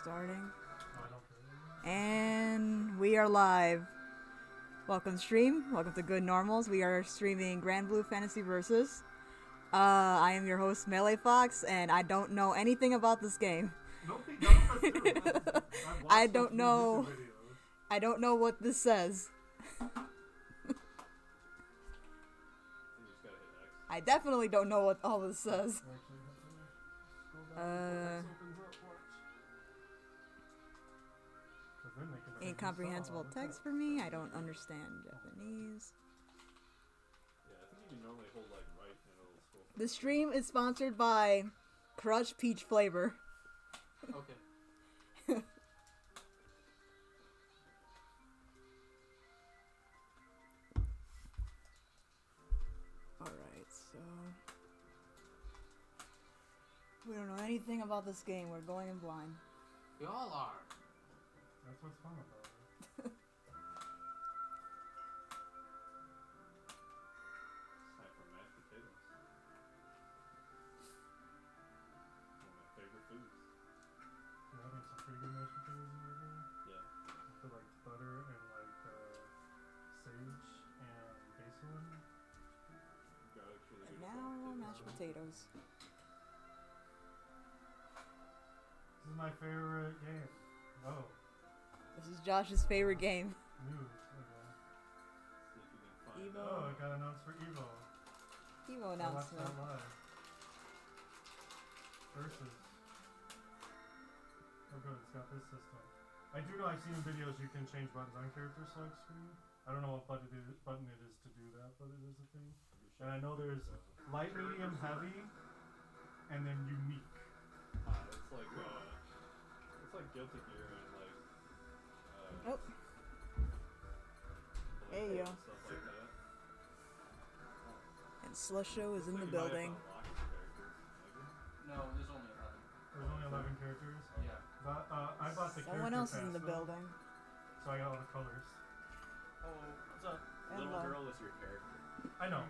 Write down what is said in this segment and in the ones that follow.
Starting. And we are live. Welcome stream. Welcome to Good Normals. We are streaming Grand Blue Fantasy Versus. I am your host Melee Fox, and I don't know anything about this game. I don't know. I don't know what this says. I definitely don't know what all this says. Incomprehensible text for me. I don't understand Japanese. Yeah, I think you can normally hold like right and it'll scroll. The stream is sponsored by Crush Peach Flavor. Okay. Alright, so... we don't know anything about this game. We're going in blind. We all are. That's what's fun about it. It's time for mashed potatoes. One of my favorite foods. Yeah, I make some pretty good mashed potatoes in there, man. Yeah. I put like butter and like sage and basil in. Garlic's really And good. now, mashed potatoes. This is my favorite game. Oh, This is Josh's favorite game. news. Okay. See if you can find Evo. Oh, I got announced for Evo. Evo I watched announcement. that live. Versus. Oh good, it's got this system. I do know I've seen in videos you can change buttons on character select screen. I don't know what button it is to do that, but it is a thing. And I know there's light, medium, heavy, and then unique. It's like Guilty Gear and like Oh. There you go. stuff like that. And Slusho is in the Looks like you might have building. unlocked this character, maybe. No, there's only 11. There's only 11 characters. Yeah. But I bought the Someone character else is in the pass, though, building. so I got all the colors. Oh, what's up? Hello. Little girl is your character. I know.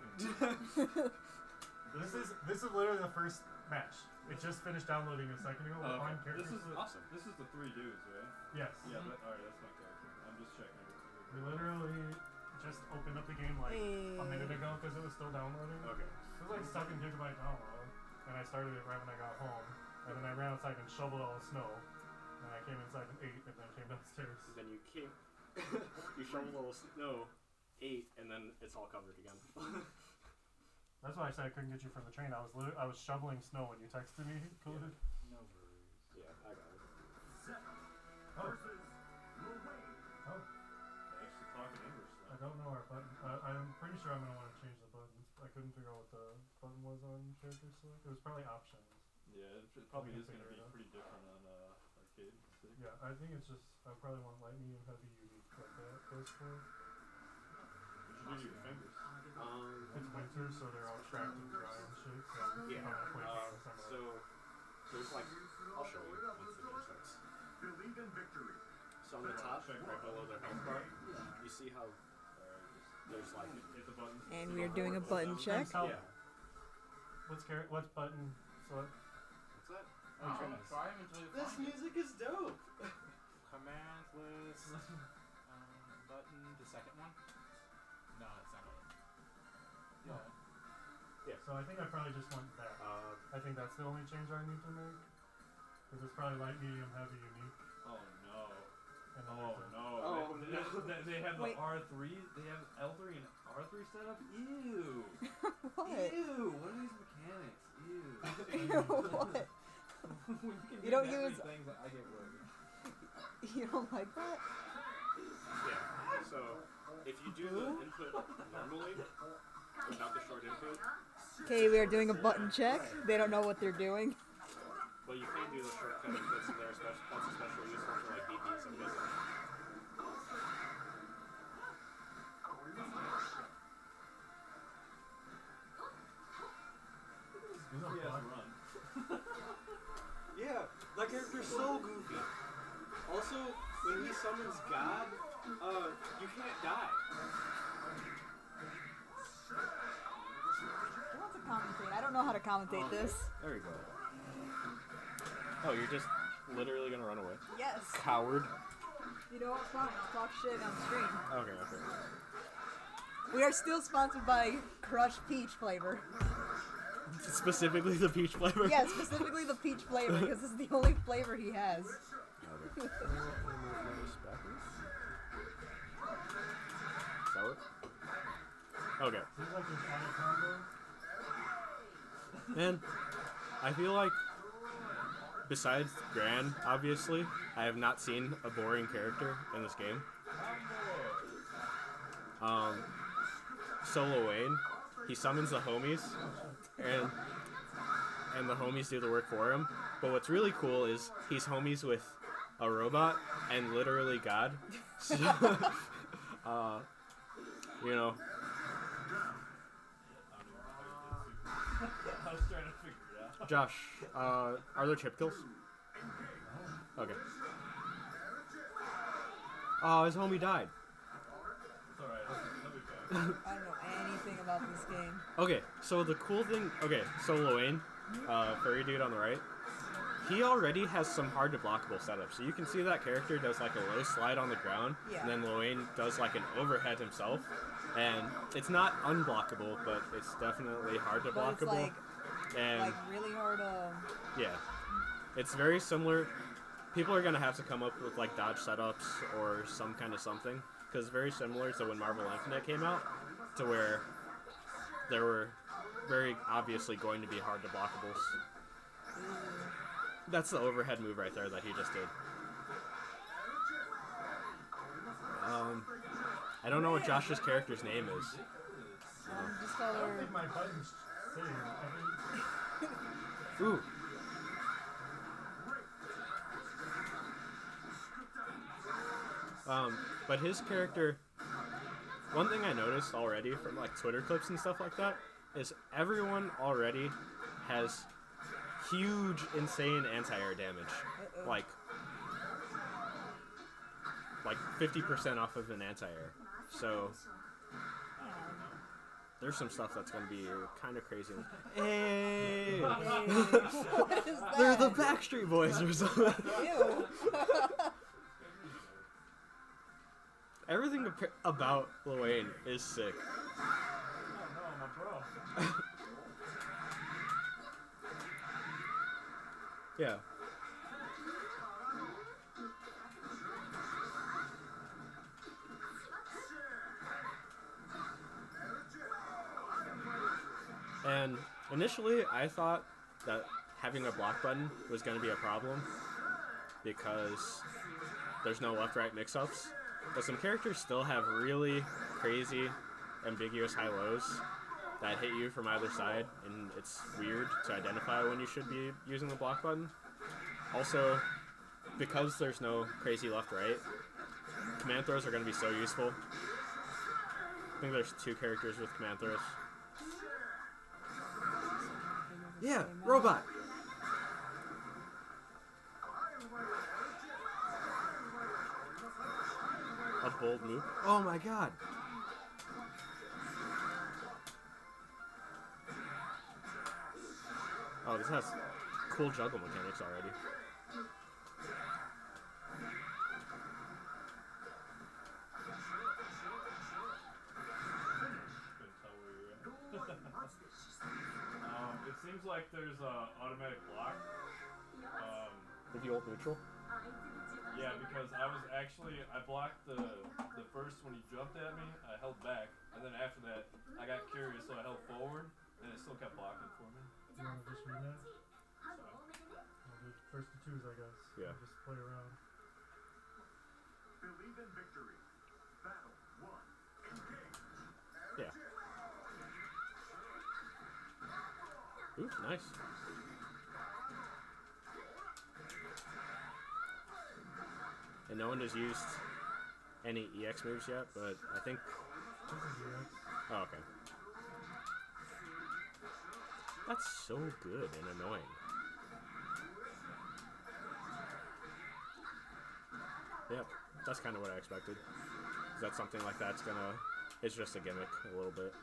This is literally the first match. It just finished downloading a second ago. Oh, On okay. character. This is awesome. This is the three dudes, right? Yes. Yeah, alright, that's my character. I'm just checking everything. We literally just opened up the game like a minute Hey. ago because it was still downloading. Okay. It was like 7 gigabyte download, and I started it right when I got home. And then I ran outside and shoveled all the snow. And I came inside and ate, and then came downstairs. Then you came, you shovel a little snow, ate, and then it's all covered again. That's why I said I couldn't get you from the train. I was shoveling snow when you texted me. Coded. No worries. Yeah, I got it. Oh. Oh. They actually talk in English I though. don't know our button. I'm pretty sure I'm gonna want to change the buttons. I couldn't figure out what the button was on character select. It was probably options. Yeah, it probably can is going to figure be it out. pretty different on arcade. See? Yeah, I think it's just I probably want light, medium, heavy, unique like that. Those four. What you do to your fingers? It's winter, so they're all cracked and dry and shit. So Yeah. I'm gonna play in the summer. So there's like, I'll show you once the game starts. So on the top, right below their health bar, you see how there's like, Hit the button. And we are doing a button check. How- yeah. What's button select? What's that? Oh, try him until you This find it. music is dope. Commands list. Button. The second one. No, it's not it. Yeah. So I think I probably just want that. I think that's the only change I need to make. Because it's probably light, medium, heavy, unique. Oh no. And then Oh there's a- no. Oh, They have Wait. the R3. They have L3 and R3 set up. Ew. What? Ew. What are these mechanics? Ew. What? When can You do don't that many use- things, I get worried. You don't like that? Yeah. So if you do the input normally, without the short input, Okay, we are doing a button check. They don't know what they're doing. well, you can do the shortcut inputs, and that's especially useful for like DPs and whistling. There's a He has bug. run. Yeah, that character's so goofy. Also, when he summons God, you can't die. Who wants to commentate? I don't know how to commentate this. There we go. Oh, you're just literally gonna run away? Yes. Coward. You know what's fine? I'll talk shit on stream. Okay, okay. We are still sponsored by Crushed Peach flavor. Specifically the peach flavor? Yeah, specifically the peach flavor, because this is the only flavor he has. Okay. Sour? Okay. Seems like there's auto combo. Man, I feel like, besides Gran, obviously, I have not seen a boring character in this game. Solo Wayne, he summons the homies, and the homies do the work for him. But what's really cool is he's homies with a robot and literally God. So, you know. I was trying to figure it out. Josh, are there chip kills? Okay. Oh, his homie died. It's alright, he'll be back. I don't know anything about this game. Okay, so the cool thing... Okay, so Loane, furry dude on the right, he already has some hard to blockable setups. So you can see that character does like a low slide on the ground, Yeah. and then Loane does like an overhead himself. And it's not unblockable, but it's definitely hard to But it's blockable. like And really hard to... yeah, it's very similar. People are gonna have to come up with like dodge setups or some kind of something, because it's very similar to when Marvel Infinite came out, to where there were very obviously going to be hard to blockables. That's the overhead move right there that he just did. I don't know what Josh's character's name is. Just call I don't her... think my button's saved. I think Ooh. But his character, one thing I noticed already from like Twitter clips and stuff like that, is everyone already has huge, insane anti-air damage. Uh-oh. Like 50% off of an anti-air. So there's some stuff that's gonna be kind of crazy. Hey! What is that? They're the Backstreet Boys or something. Ew. Everything about Lil Wayne is sick. Oh no, my bro. Yeah. And initially, I thought that having a block button was going to be a problem because there's no left-right mix-ups. But some characters still have really crazy, ambiguous high-lows that hit you from either side, and it's weird to identify when you should be using the block button. Also, because there's no crazy left-right, command throws are going to be so useful. I think there's 2 characters with command throws. Yeah, robot! A bold move. Oh my god! Oh, this has cool juggle mechanics already. Couldn't tell where you're at. It seems like there's a automatic block. If you hold neutral? Yeah, because I blocked the first when he jumped at me. I held back, and then after that, I got curious, so I held forward, and it still kept blocking for me. you want to just read that? So, I'll do first to twos, I guess. Yeah. I'll just play around. Believe in victory. Battle 1. Engage. Yeah. Ooh, nice. And no one has used any EX moves yet, but I think... This is EX. Oh, okay. That's so good and annoying. Yep, that's kind of what I expected. Is that something like that's gonna... It's just a gimmick a little bit.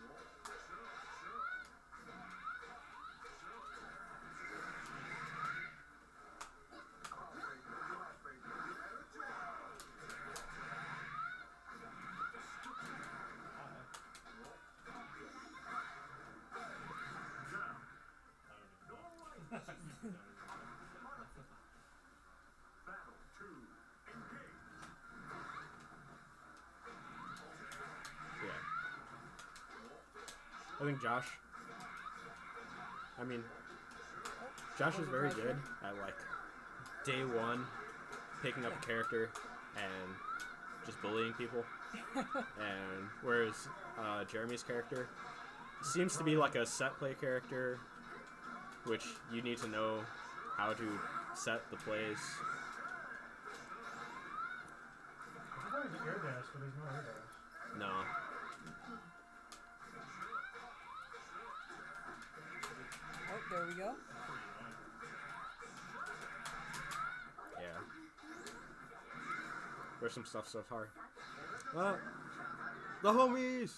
Battle 2. Engage. Yeah. I think Josh. I mean, Josh is very good at like day one, picking up a character and just bullying people. And whereas Jeremy's character seems to be like a set play character, which you need to know how to set the plays. I thought it was air dash, but there's no air dash. No. Oh, there we go. Yeah. There's some stuff so far. The homies!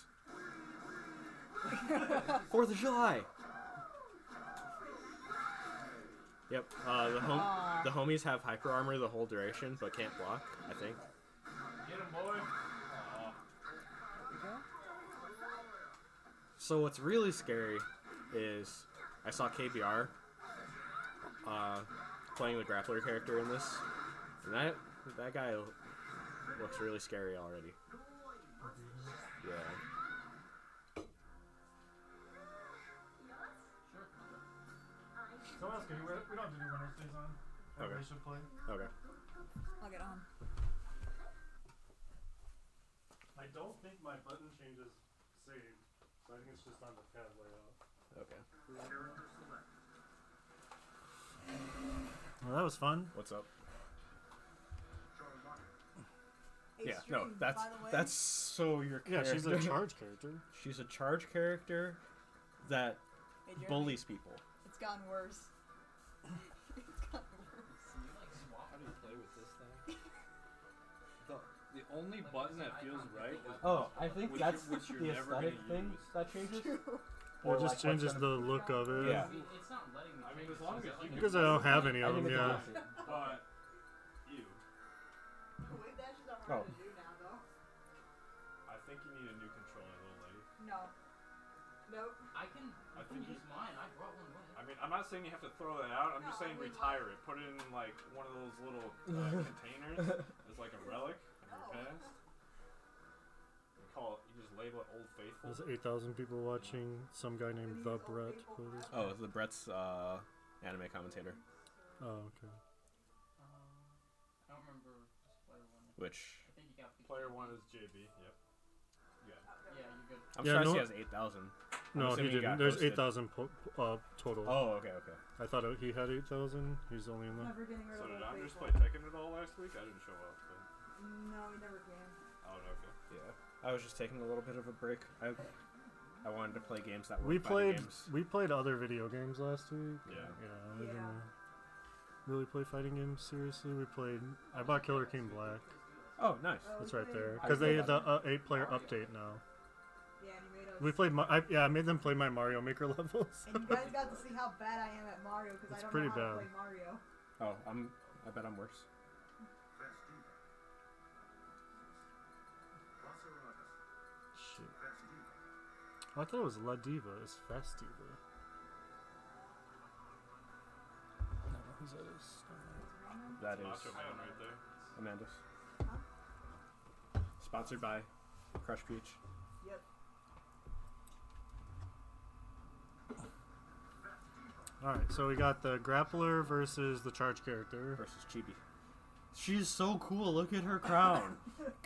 4th of July! Yep, the homies have hyper armor the whole duration, but can't block, I think. Get him, boy. Aw. There we go. So what's really scary is I saw KBR playing the grappler character in this, and that guy looks really scary already. Yeah. Someone else can do it. We don't have to do Winner's Days on. Everybody should play. Okay. I'll get on. I don't think my button changes saved, so I think it's just on the tab layout. Okay. Well, that was fun. What's up? Hey, Yeah, no, Stream, that's by the way, that's so your Yeah, character. she's a charge character. She's a charge character that hey, Jeremy, bullies people. It's gotten worse. It's gotten worse. Can you like swap? How do you play with this thing? The only button that feels right is Oh, I think which that's which you're the never aesthetic gonna thing use. that changes. Or it just like, changes what's the look of it. Yeah. It's not letting me. I mean, change as long it. as you Because I don't have any I of think them, it's yeah. awesome. But you, Wave dashes are Oh. hard to do now, though. I think you need a new controller, little lady. No. Nope. I can think use mine. I brought one with. I mean, I'm not saying you have to throw that out. I'm just No, saying I would retire it. Put it in like one of those little containers as like a relic of your No. past. You call it. You just label it Old Faithful. There's 8,000 people watching. Some guy named The Brett. Play this. Oh, the Brett's anime commentator, Oh, okay. I don't remember this player one. which I think you got the Player one is JB. Yep. Yeah. Yeah, you're good. I'm Yeah, surprised no- he has 8,000. No, he assuming he got didn't. There's hosted. 8,000 total. Oh, okay, okay. I thought he had 8,000. He's only in the. Never getting rid So of did Old Andres Faithful. play Tekken at all last week? I didn't show up. But... No, we never can. Oh, okay. Yeah, I was just taking a little bit of a break. I wanted to play games that were We fighting played games. other video games last week. Yeah. Yeah. We Yeah. didn't really play fighting games seriously. We played. I bought Killer King Black. Oh, nice. Oh, That's we right played- there. I Because they played had the 8-player update now. Yeah, and you made us. We played. I made them play my Mario Maker levels. And you guys got to see how bad I am at Mario because I It's don't pretty know how to bad. play Mario. Oh, I bet I'm worse. Shit. Oh, I thought it was La Diva. It's Festiva. I don't know whose that is. That is Macho Man right there. Amanda's. Sponsored by Crush Peach. Yep. Alright, so we got the grappler versus the charge character. Versus Chibi. She's so cool. Look at her crown.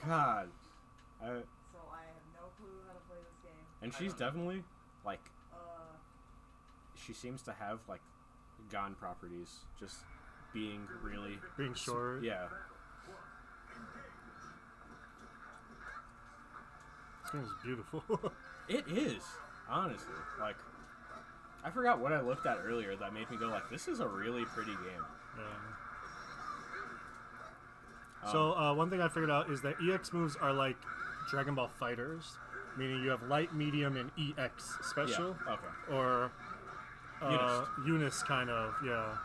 God. So I have no clue how to play this game. And she's definitely like Uh, she seems to have like Gon properties. Just being really Being short. Yeah. This game is beautiful. It is, honestly. Like, I forgot what I looked at earlier that made me go like, this is a really pretty game. Yeah. So one thing I figured out is that EX moves are like Dragon Ball Fighters, meaning you have light, medium, and EX special, Yeah, okay. or Eunice. Eunice kind of, yeah.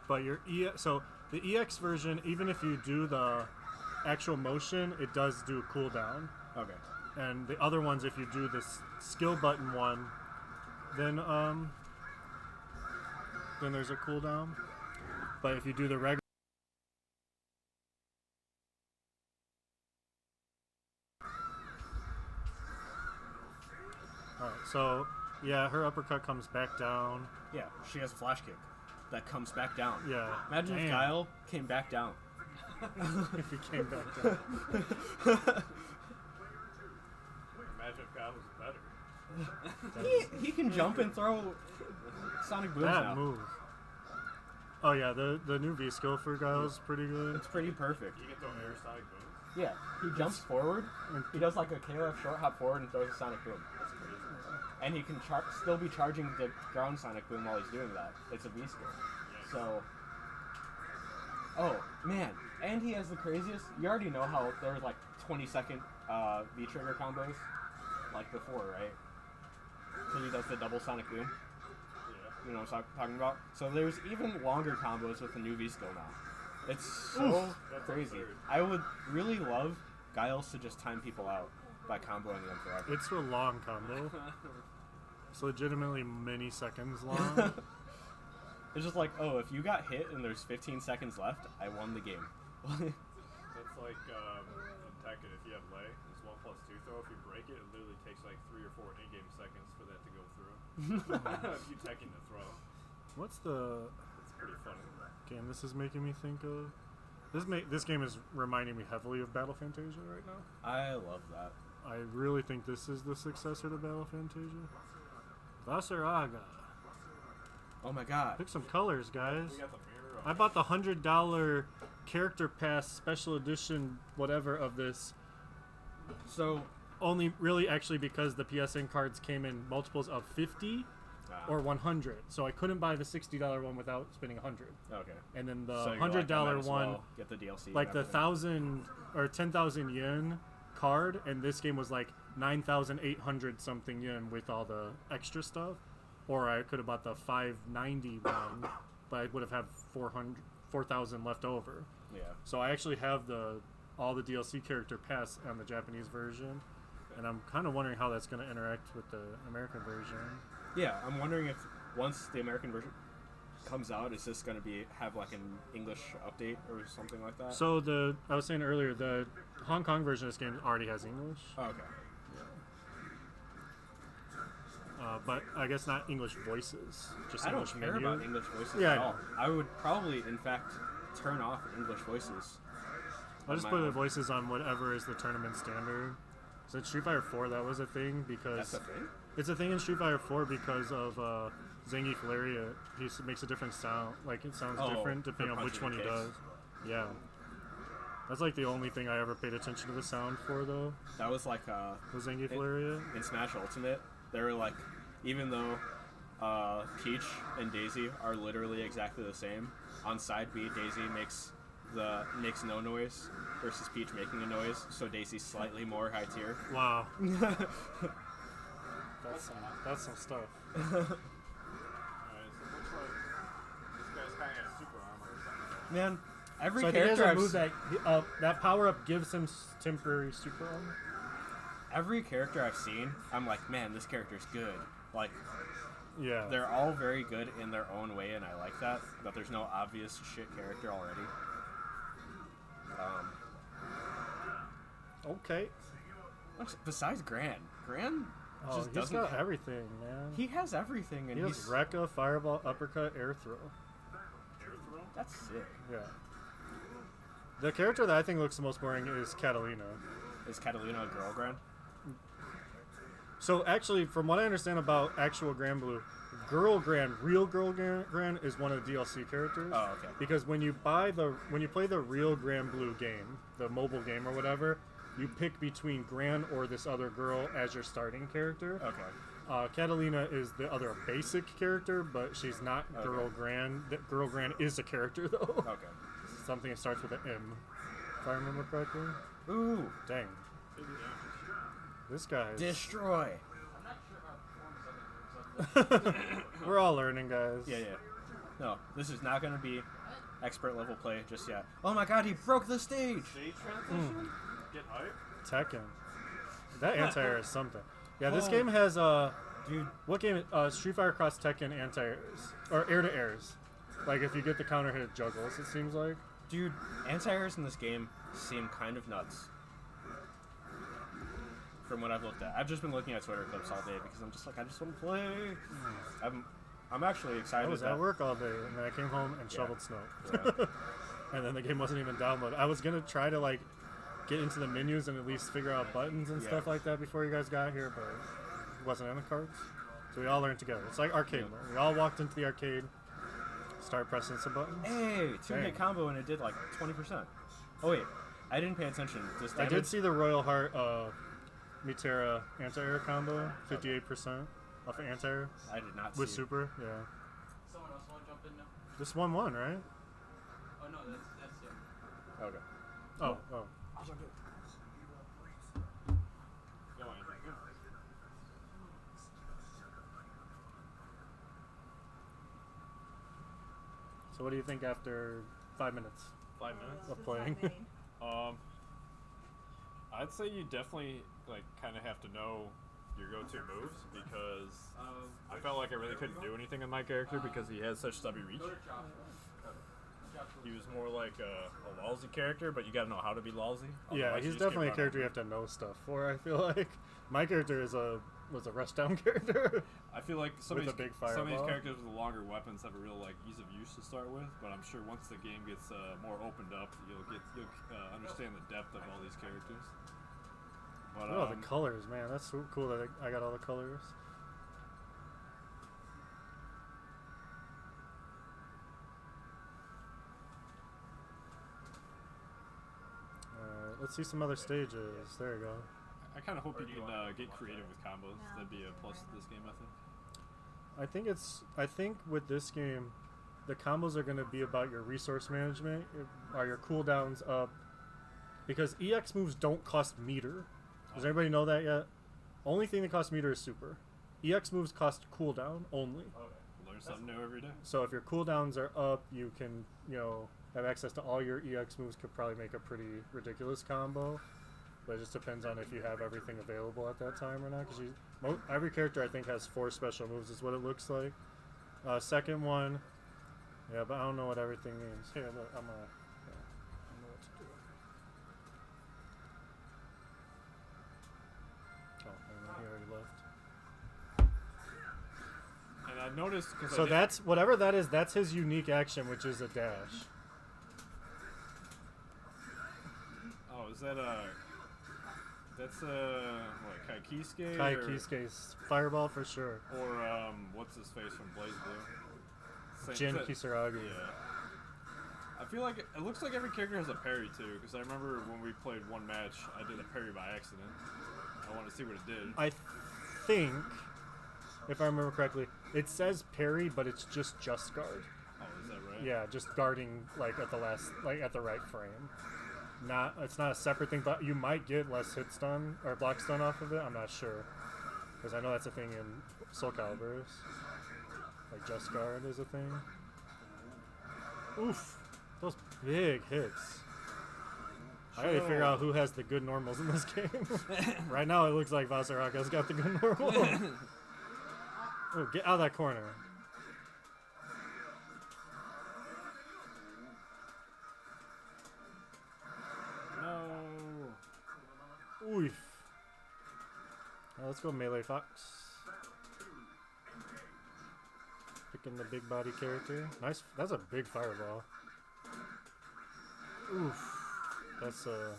But your so the EX version, even if you do the actual motion, it does do a cooldown. Okay. And the other ones, if you do this skill button one, then there's a cooldown. But if you do the regular, alright, so yeah, her uppercut comes back down. Yeah, she has a flash kick that comes back down. Yeah. Imagine if Damn. Guile came back down. If he came back down. Imagine if God was better. He can jump and throw sonic booms That now. move. Oh yeah, the new V skill for Guile's pretty good. It's pretty perfect. You can throw air sonic booms. Yeah, he jumps forward. And He does like a KOF short hop forward and throws a sonic boom. That's crazy. And he can still be charging the ground sonic boom while he's doing that. It's a V skill. So, oh man, and he has the craziest. You already know how there was like 20-second V trigger combos, like before, right? So he does the double sonic boom. Yeah. You know what I'm talking about? So there's even longer combos with the new V skill now. It's so That's crazy. absurd. I would really love Guiles to just time people out by comboing them forever. it's a long combo. It's legitimately many seconds long. It's just like, oh, if you got hit and there's 15 seconds left, I won the game. That's like in Tekken, if you have lay, it's 1+2 throw. If you break it, it literally takes like 3 or 4 in-game seconds for that to go through. If you Tekken the throw, What's the it's pretty funny. game this is making me think of? This game is reminding me heavily of Battle Fantasia right now. I love that. I really think this is the successor to Battle Fantasia. Vasaraga. Oh my god. Pick some colors, guys. We got the mirror on. I bought the $100 character pass special edition whatever of this So, only really actually because the PSN cards came in multiples of 50 or 100. So I couldn't buy the $60 one without spending 100. okay. And then the So you're like, I $100 might as one well get the DLC. like and the everything. 1,000 or 10,000 yen card, and this game was like 9,800 something yen with all the extra stuff. Or I could have bought the 590 one, but I would have had 4,000 left over. Yeah. So I actually have all the DLC character pass on the Japanese version, and I'm kind of wondering how that's going to interact with the American version. Yeah, I'm wondering if once the American version comes out, is this going to have like an English update or something like that? So I was saying earlier, the Hong Kong version of this game already has English. Oh, okay. But I guess not English voices, just I don't English care menu. about English voices Yeah, I at know. all. I would probably, in fact, turn off English voices. I'll just on put my the own. voices on whatever is the tournament standard. So in Street Fighter 4, that was a thing because That's a thing? it's a thing in Street Fighter 4 because of Zangief Valeria. Makes a different sound. Like it sounds Oh, different for depending on which one punching he the does. case. Yeah. That's like the only thing I ever paid attention to the sound for though. That was like Was Zangief It- Valeria. in Smash Ultimate. They were like, even though Peach and Daisy are literally exactly the same, on side B, Daisy makes no noise versus Peach making a noise, so Daisy's slightly more high tier. Wow. That's some stuff. Alright, so it looks like this guy's kind of got super armor or something. Man, every So I think he has character a I've move that power up gives him temporary super armor. every character I've seen, I'm like, man, this character's good. Like, Yeah. they're all very good in their own way, and I like that. But there's no obvious shit character already. Okay. Besides Gran Oh, just he's doesn't. got everything, man. He has everything, and He has he's Rekka, Fireball, Uppercut, Air Throw. that's sick. Yeah. The character that I think looks the most boring is Catalina. Is Catalina a girl Gran? So actually, from what I understand about actual Gran Blue, real Girl Gran is one of the DLC characters. Oh, okay. Because when you play the real Gran Blue game, the mobile game or whatever, you pick between Gran or this other girl as your starting character. Okay. Catalina is the other basic character, but she's not Okay. Girl Gran. Girl Gran is a character though. Okay. Something that starts with an M, if I remember correctly. Ooh, Dang. This guy's. destroy. I'm not sure how it performs other games. We're all learning, guys. Yeah. No, this is not gonna be expert level play just yet. Oh my god, he broke the stage. Stage transition? Get hype? Tekken. That anti-air is something. Yeah, this Oh. game has Dude, What game? Street Fighter Cross Tekken anti-airs or air-to-airs. Like if you get the counter hit, it juggles. It seems like. dude, anti-airs in this game seem kind of nuts. From what I've looked at, I've just been looking at Twitter clips all day because I'm just like, I just want to play. I'm actually excited. I was that at work all day, and then I came home and Yeah. shoveled snow. Yeah. And then the game wasn't even downloaded. I was gonna try to like get into the menus and at least figure out buttons and Yeah. stuff like that before you guys got here, but it wasn't in the cards. So we all learned together. It's like arcade mode. We all walked into the arcade, started pressing some buttons. Hey, two-hit Dang. combo and it did like 20%. Oh wait, I didn't pay attention. Does I damage? did see the Royal Heart Mitera anti-air combo, 58% off of anti-air I did not with see it. super. Yeah, Someone else want to jump in now? this 1-1, right? Oh no, that's him. Okay. Oh. Go on. So what do you think after 5 minutes 5 minutes. of playing? I'd say you definitely like kind of have to know your go-to moves because I felt like I really couldn't do anything with my character because he has such stubby reach. Go to Joshua. He was more like a lousy character, but you gotta know how to be lousy. Yeah, Otherwise you he's just get definitely a run character you over. have to know stuff for. I feel like my character was a rush down character. I feel like some of with these a big some of these fireball. characters with the longer weapons have a real like ease of use to start with, but I'm sure once the game gets more opened up, you'll understand the depth of all these characters. But Oh, the colors, man, that's so cool that I got all the colors. Alright, let's see some other stages. There you go. I kind of hope you can get creative with combos. That'd be a plus to this game, I think. I think with this game, the combos are going to be about your resource management. Are your cooldowns up? Because EX moves don't cost meter. Does everybody know that yet? Only thing that costs meter is super. EX moves cost cooldown only. Learn something new every day. So if your cooldowns are up, you can, have access to all your EX moves. Could probably make a pretty ridiculous combo. But it just depends on if you have everything available at that time or not. Because every character I think has 4 special moves. Is what it looks like. Second one, yeah, but I don't know what everything means. Here, look, I know what to do. Oh, he already left. And I noticed because So that's whatever that is. That's his unique action, which is a dash. Oh, is that a? That's what Kaikisuke? Kai or- Kisuke's fireball for sure. Or what's his face from Blaze Blue? Jin is that- Kisaragi. Yeah. I feel like it looks like every character has a parry too, because I remember when we played one match, I did a parry by accident. I wanted to see what it did. I think, if I remember correctly, it says parry, but it's just guard. Oh, is that right? Yeah, just guarding like at the right frame. It's not a separate thing, but you might get less hit stun or block stun off of it. I'm not sure, because I know that's a thing in Soul Calibur. Like just guard is a thing. Oof, those big hits. I gotta figure out who has the good normals in this game. Right now, it looks like Vasaraka's got the good normal. Oh, get out of that corner. No. Oof. Let's go Melee Fox. Picking the big body character. Nice. That's a big fireball. Oof. That's a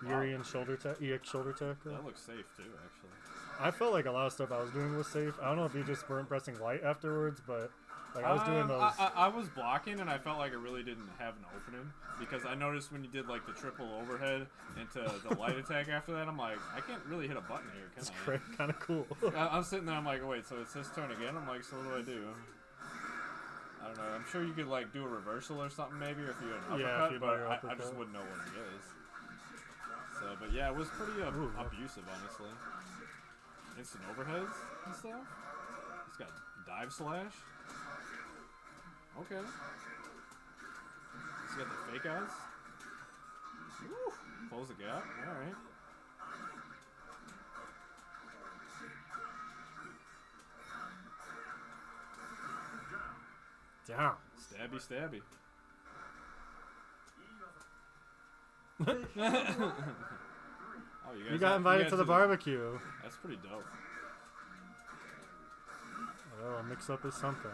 Urian shoulder EX shoulder tackle. That looks safe too, actually. I felt like a lot of stuff I was doing was safe. I don't know if you just weren't pressing light afterwards, but like I was doing those. I was blocking, and I felt like it really didn't have an opening because I noticed when you did like the triple overhead into the light attack after that, I'm like, I can't really hit a button here, can It's I? kind of cool. I'm sitting there, I'm like, wait, so it's his turn again? I'm like, so what do? I don't know. I'm sure you could like do a reversal or something maybe, or if you had an Yeah, if uppercut, you but do an I uppercut. just wouldn't know what it is. So, but yeah, it was pretty Ooh, yeah. abusive, honestly. Instant overheads and stuff. He's got dive slash. Okay. He's got the fake eyes. Woo! Close the gap. All right. Damn. Stabby, stabby. Oh, You got invited to the barbecue. That's pretty dope. Well, a mix-up is something.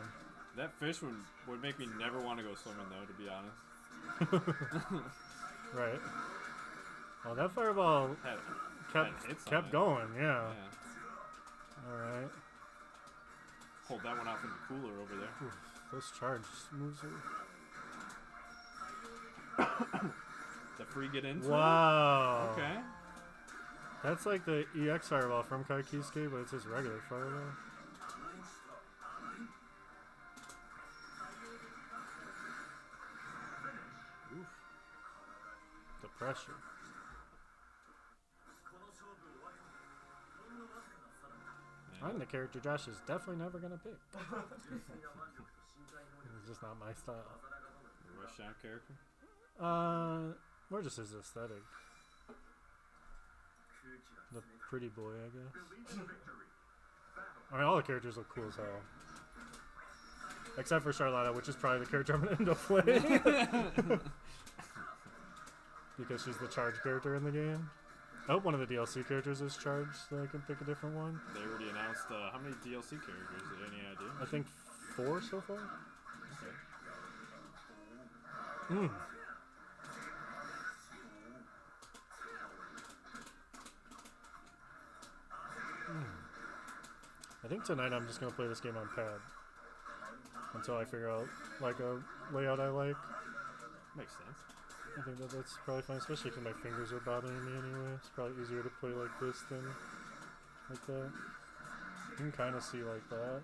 That fish would make me never want to go swimming, though, to be honest. Right. Well, that fireball Had hits on kept it. going, yeah. Yeah. Alright. Hold that one out from the cooler over there. Oof, those charge moves are... The free get into Wow. it? Okay. That's like the EX fireball from Kai Kisuke, but it's just regular fireball. Oof. The pressure. Yeah. I'm the character Josh is definitely never gonna pick. It's just not my style. The Rush Out character? More just his aesthetic. The pretty boy, I guess. I mean, all the characters look cool as hell. Except for Charlotta, which is probably the character I'm gonna end up playing. Because she's the charge character in the game. I hope one of the DLC characters is charged so I can pick a different one. They already announced how many DLC characters? Any idea? I think 4 so far. Okay. Hmm. I think tonight I'm just gonna play this game on pad until I figure out like a layout I like. Makes sense. I think that's probably fine, especially because my fingers are bothering me anyway. It's probably easier to play like this than like that. You can kind of see like that.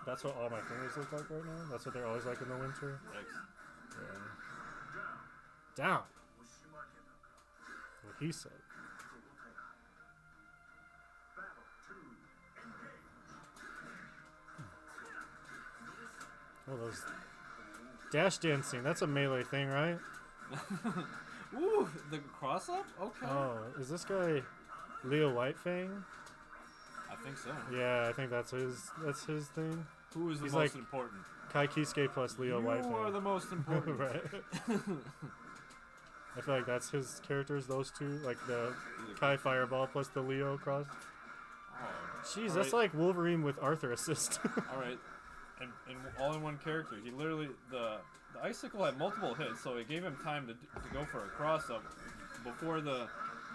That's what all my fingers look like right now. That's what they're always like in the winter. Yikes. Yeah. Down. What he said. Oh, those dash dancing. That's a melee thing, right? Ooh, the cross up? Okay. Oh, is this guy Leo Whitefang? I think so. Yeah, I think that's his thing. Who is the He's most like important? Kai Kisuke plus Leo You are Whitefang. the most important. Right. I feel like that's his characters, those two. Like the Kai Fireball plus the Leo cross. Oh, Jeez, all that's right. like Wolverine with Arthur assist. All right. And all in one character. He literally the icicle had multiple hits, so it gave him time to go for a cross up before the.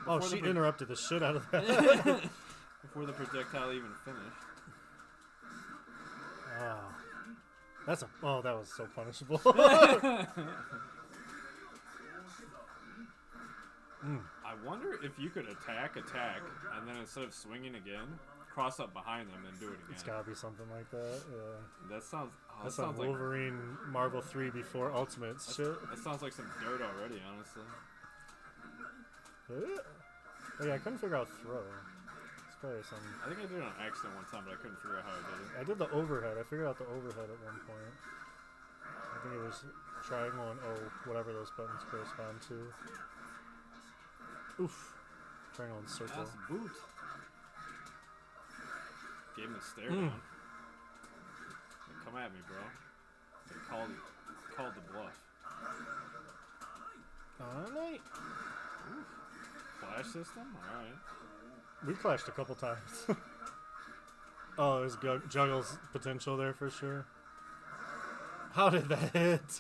Oh, before she the interrupted the shit out of that. before the projectile even finished. Oh, that was so punishable. I wonder if you could attack, and then instead of swinging again, cross up behind them and do it again. It's gotta be something like that. Yeah. That sounds. Oh, That's that some sounds like. Wolverine Marvel 3 before Ultimate shit. That sounds like some dirt already, honestly. Oh yeah, I couldn't figure out throw. It's probably some. I think I did it on accident one time, but I couldn't figure out how I did it. I did the overhead. I figured out the overhead at one point. I think it was triangle and O, whatever those buttons correspond to. Oof. Triangle and circle. That's boot. Gave him the stare Mm. down. Like, come at me, bro. They called the bluff. Alright. Flash system? Alright. We clashed a couple times. Oh, there's Juggle's potential there for sure. How did that hit?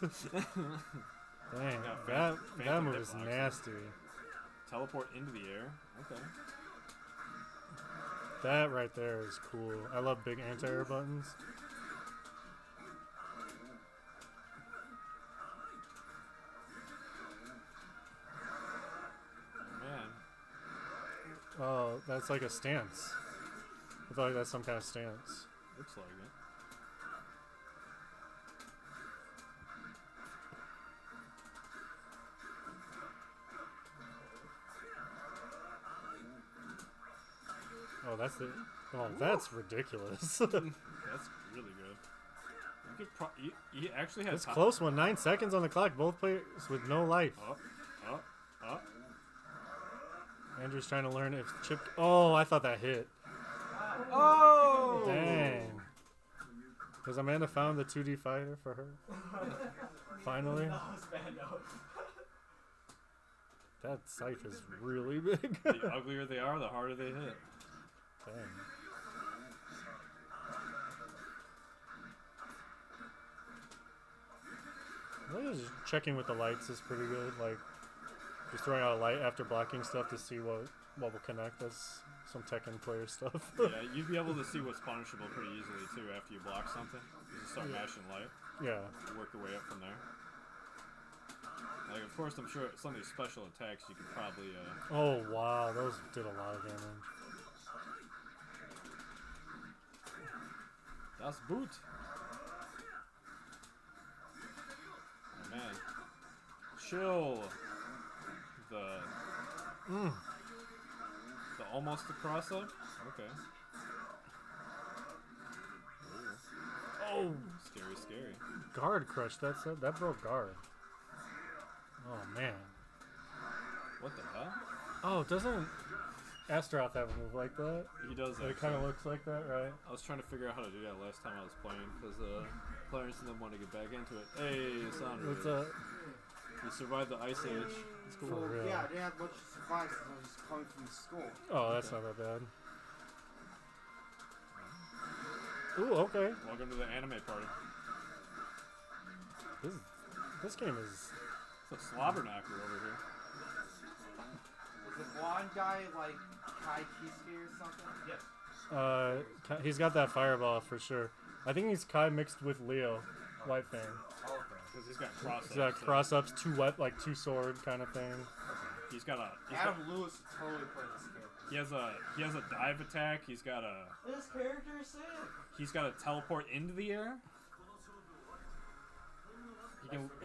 Dang, that phantom move is hitbox. nasty. Teleport into the air? Okay. That right there is cool. I love big anti-air buttons. Oh, man. Oh, that's like a stance. I feel like that's some kind of stance. Looks like it. Oh, that's the. Oh, that's ridiculous. That's really good. You could he actually has It's close one. 9 seconds on the clock. Both players with no life. Up. Andrew's trying to learn if Chip. Oh, I thought that hit. Oh! Dang. Has Amanda found the 2D fighter for her? Finally? That was bad, no. That scythe is really big. The uglier they are, the harder they hit. Dang. Well, just checking with the lights is pretty good. Like, just throwing out a light after blocking stuff to see what will connect. That's some Tekken player stuff. Yeah, you'd be able to see what's punishable pretty easily too after you block something. You just start mashing light. Yeah. You work your way up from there. Like, of course, I'm sure some of these special attacks you could probably. Oh wow, those did a lot of damage. Das Boot. Oh man. Chill. The almost the cross up. Okay. Oh, Scary, scary. guard crush. That broke guard. Oh man. What the hell? Oh, doesn't Astaroth have a move like that? He does that. It kind of looks like that, right? I was trying to figure out how to do that last time I was playing because Clarence and them wanted to get back into it. Hey, Sandra. What's up? You survived the Ice Age. It's cool. For real. Yeah, I didn't have much to survive since I was just coming from school. Oh, that's not that bad. Ooh, okay. Welcome to the anime party. This game is. It's a slobber knocker over here. Is the blonde guy like Kai Kisuke or something? Yes. He's got that fireball for sure. I think he's Kai mixed with Leo, White Fang. Oh, okay. Because he's got cross He's got ups, cross ups, two sword kind of thing. He's got a. Adam Lewis totally played this character. He has a dive attack. He's got a. This character is sick. He's got a teleport into the air.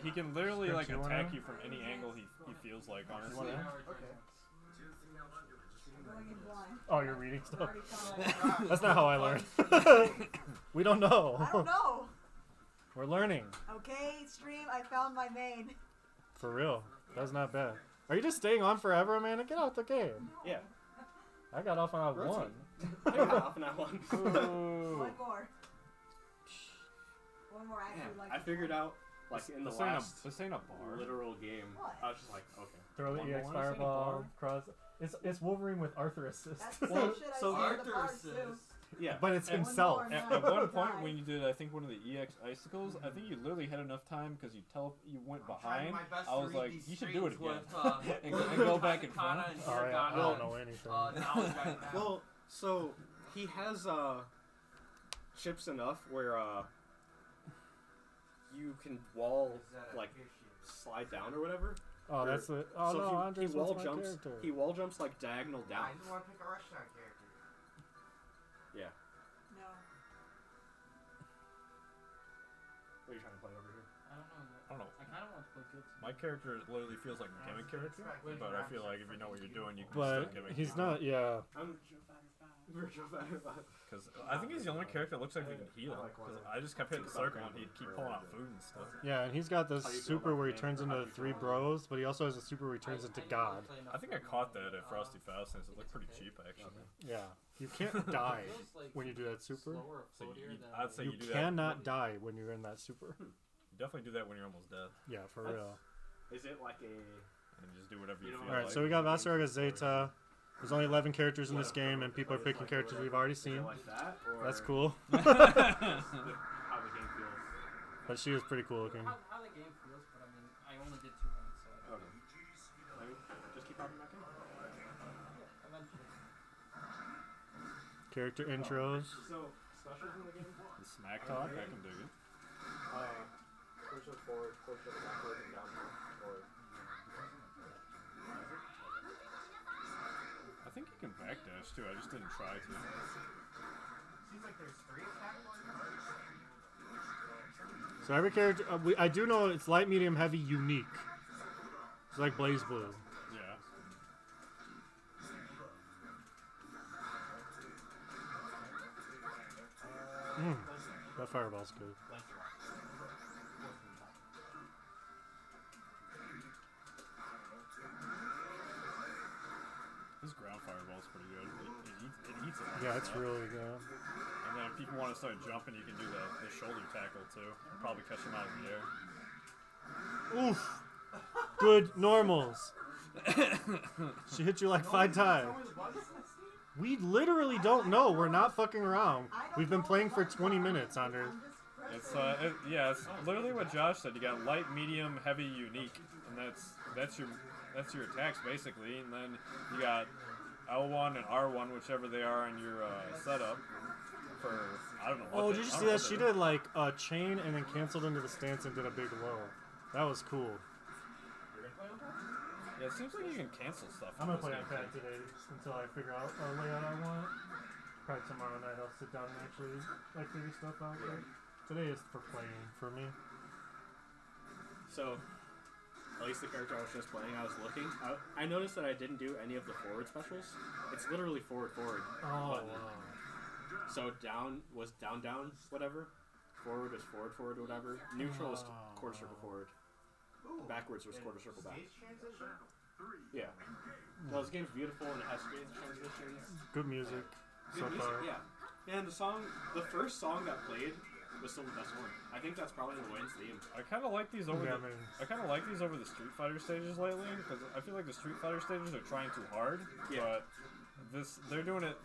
He can literally like You wanna attack know? you from any angle he feels like. Honestly. wanna know? Okay. Going in blind. Oh, you're reading stuff. Already telling. That's not how I learned. We don't know. I don't know. We're learning. Okay, stream. I found my main. For real. That's not bad. Are you just staying on forever, Amanda? Get out the game. Yeah. I got off on Rotate. one. I got off on that one. Ooh. One more. One more. I actually like. I figured out, like, in the This ain't last this ain't a bar. literal game, What? I was just like, okay. Throw the One EX more? This ain't a fireball, bar. cross. It's Wolverine with Arthur assist. That's the same Well, shit I so see in the Arthur bars says. too. Yeah. But it's And himself. one more. At one Die. point when you did, I think one of the EX icicles, I think you literally had enough time because you went behind. my best I to was read like, these you should do it streams again. with, and go back and Kana forth. and Alright, I Hiragana. don't know anything. Knowledge right now. Well, so he has chips enough where you can wall Is that a like issue? slide down or whatever. Oh, that's the. Oh so no, he Andres wall wants my jumps. character. He wall jumps like diagonal I down. just want to pick a restaurant character. Yeah. No. What are you trying to play over here? I don't know yet. I don't know. I kind of want to play Kitsu. My character literally feels like a gimmick character, but I feel like if you know what you're doing, you can But still gimmick. he's not. Yeah. I'm Virtual Fighter 5. Because I think he's the only character that looks like he can heal. Because I just kept hitting the circle and he'd keep pulling out food and stuff. Yeah, and he's got this How do you feel super about where he the turns game? How into do you three feel about bros, but he also has a super where he turns into God. I think I caught that at Frosty Fastness. It looked pretty cheap actually. Yeah. You can't die when you do that super. So I'd say You you do cannot die when you're in that super. that. You definitely do that when you're almost dead, Yeah, for That's- real. Is it like a? and just do whatever you You know, feel Alright, like. so we got Vasaraga Zeta. There's only 11 characters in this game, and people are picking characters we've already Is it seen. like that? Or That's cool. how the game feels. But she was pretty cool looking. How the game feels, but I mean, I only did 2 runs, so I don't Okay. Maybe just keep hopping back in. yeah, eventually. Character intros. So specials in the game? The smack talk, I can dig it. Push it forward, push it backward, and down, or I think you can backdash too. I just didn't try to. Seems like there's 3 attack ones. So every character, I do know it's light, medium, heavy, unique. It's like Blaze Blue. Yeah. That fireball's good. This ground fireball's pretty good. It eats it. Yeah, it's really good. And then of people want to start jumping, you can do the shoulder tackle too. And probably catch them out of the air. Oof. Good normals. She hit you like 5 times. We literally don't know. We're not fucking around. We've been playing for 20 minutes on her. It's it's literally what Josh said. You got light, medium, heavy, unique, and that's your attacks basically. And then you got L1 and R1, whichever they are in your setup. For I don't know. Oh, did you see that? She did like a chain and then canceled into the stance and did a big low. That was cool. Yeah, it seems like you can cancel stuff. I'm in gonna this play on game, pad too. today until I figure out a layout I want. Probably tomorrow night I'll sit down and actually like figure stuff out. But today is for playing for me. So, at least the character I was just playing, I was looking. I noticed that I didn't do any of the forward specials. It's literally forward. Oh button. wow. So down was down, whatever. Forward was forward, whatever. Neutral was quarter circle forward. Backwards was quarter circle back. Yeah. Well, this game's beautiful and it has stage transitions. Good music so Good music, far. yeah. And the first song that played was still the best one. I think that's probably the Wayne's theme. I kind of like these over Yeah, the. man. I kind of like these over the Street Fighter stages lately because I feel like the Street Fighter stages are trying too hard. Yeah. But they're doing it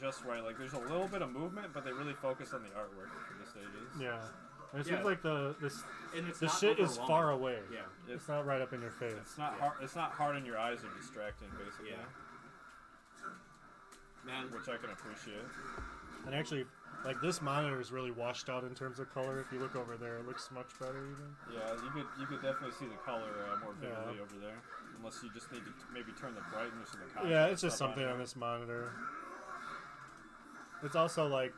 just right. Like there's a little bit of movement, but they really focus on the artwork for the stages. Yeah. And it Yeah. seems like the And it's the not shit is overwhelming. far away. Yeah. It's not right up in your face. It's not hard. It's not hard on your eyes or distracting, basically. Yeah. Man, Which I can appreciate. And actually, like this monitor is really washed out in terms of color. If you look over there, it looks much better even. Yeah, you could definitely see the color more vividly Yeah. over there. Unless you just need to maybe turn the brightness and the contrast. Yeah, it's just up something on on it. this monitor. It's also like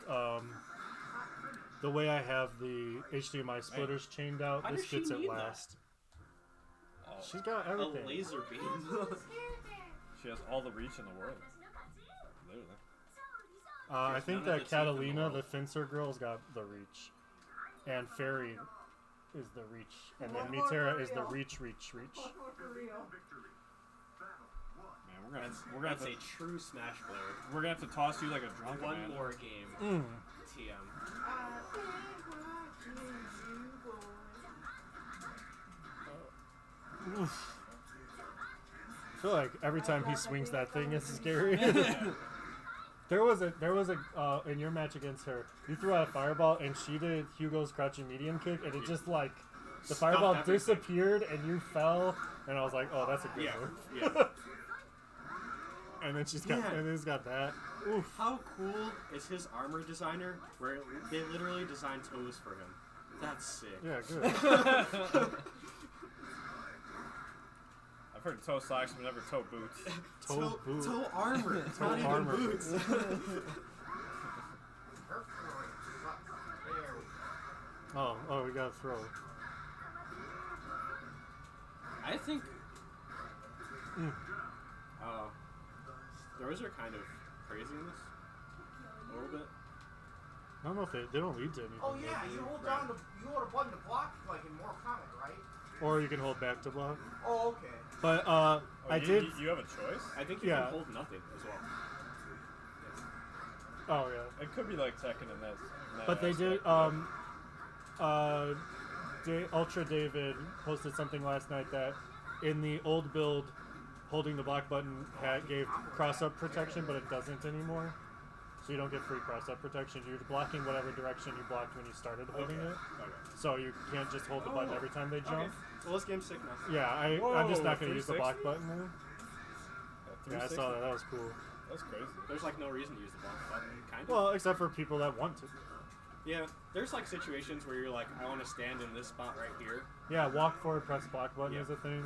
the way I have the HDMI splitters chained out. How This does she fits it need that? last. Oh, She's got a everything. laser beam. she has all the reach in the world. Literally. I think none of that the teeth in the Catalina, world. the Fencer girl's got the reach, and Fairy is the reach, and then One more Mitera for is the real. reach. For real. Man, we're gonna have That's to a true Smash player. we're gonna have to toss you like a drunk One man. more game. Mm. TM. Oof. I feel like every time he swings that thing, it's scary. There was a in your match against her, you threw out a fireball and she did Hugo's crouching medium kick, and it just like the fireball everything. disappeared and you fell, and I was like, oh, that's a good Yeah. move. Yeah. And then she's got Yeah. and it's got that. Oof. How cool is his armor designer? Where they literally designed toes for him. That's sick. Yeah, good. I've heard toe socks, but never toe boots. Toe boot. toe armor. It's Toe not even armor. boots. Oh, we got to throw. I think Mm. throws are kind of crazy in this. A little bit. I don't know if they don't lead to anything. Oh yeah, you hold a button to block like in Mortal Kombat, right? Or you can hold back to block. Oh okay. But Oh, I you, did. You have a choice. I think you Yeah. can hold nothing as well. Oh yeah. It could be like Tekken in that. But they did. aspect, Ultra David posted something last night that in the old build, holding the block button gave cross-up protection, but it doesn't anymore. So you don't get free cross-up protection. You're blocking whatever direction you blocked when you started holding it. Okay. So you can't just hold the button every time they jump. Okay. Well, this game's sick now. Yeah, I'm Whoa, just not going to use the block 360? button now. Yeah, I saw that. That was cool. That's crazy. There's like no reason to use the block button, kind of. Well, except for people that want to. Yeah, there's like situations where you're like, I want to stand in this spot right here. Yeah, walk forward, press block button Yeah. is a thing.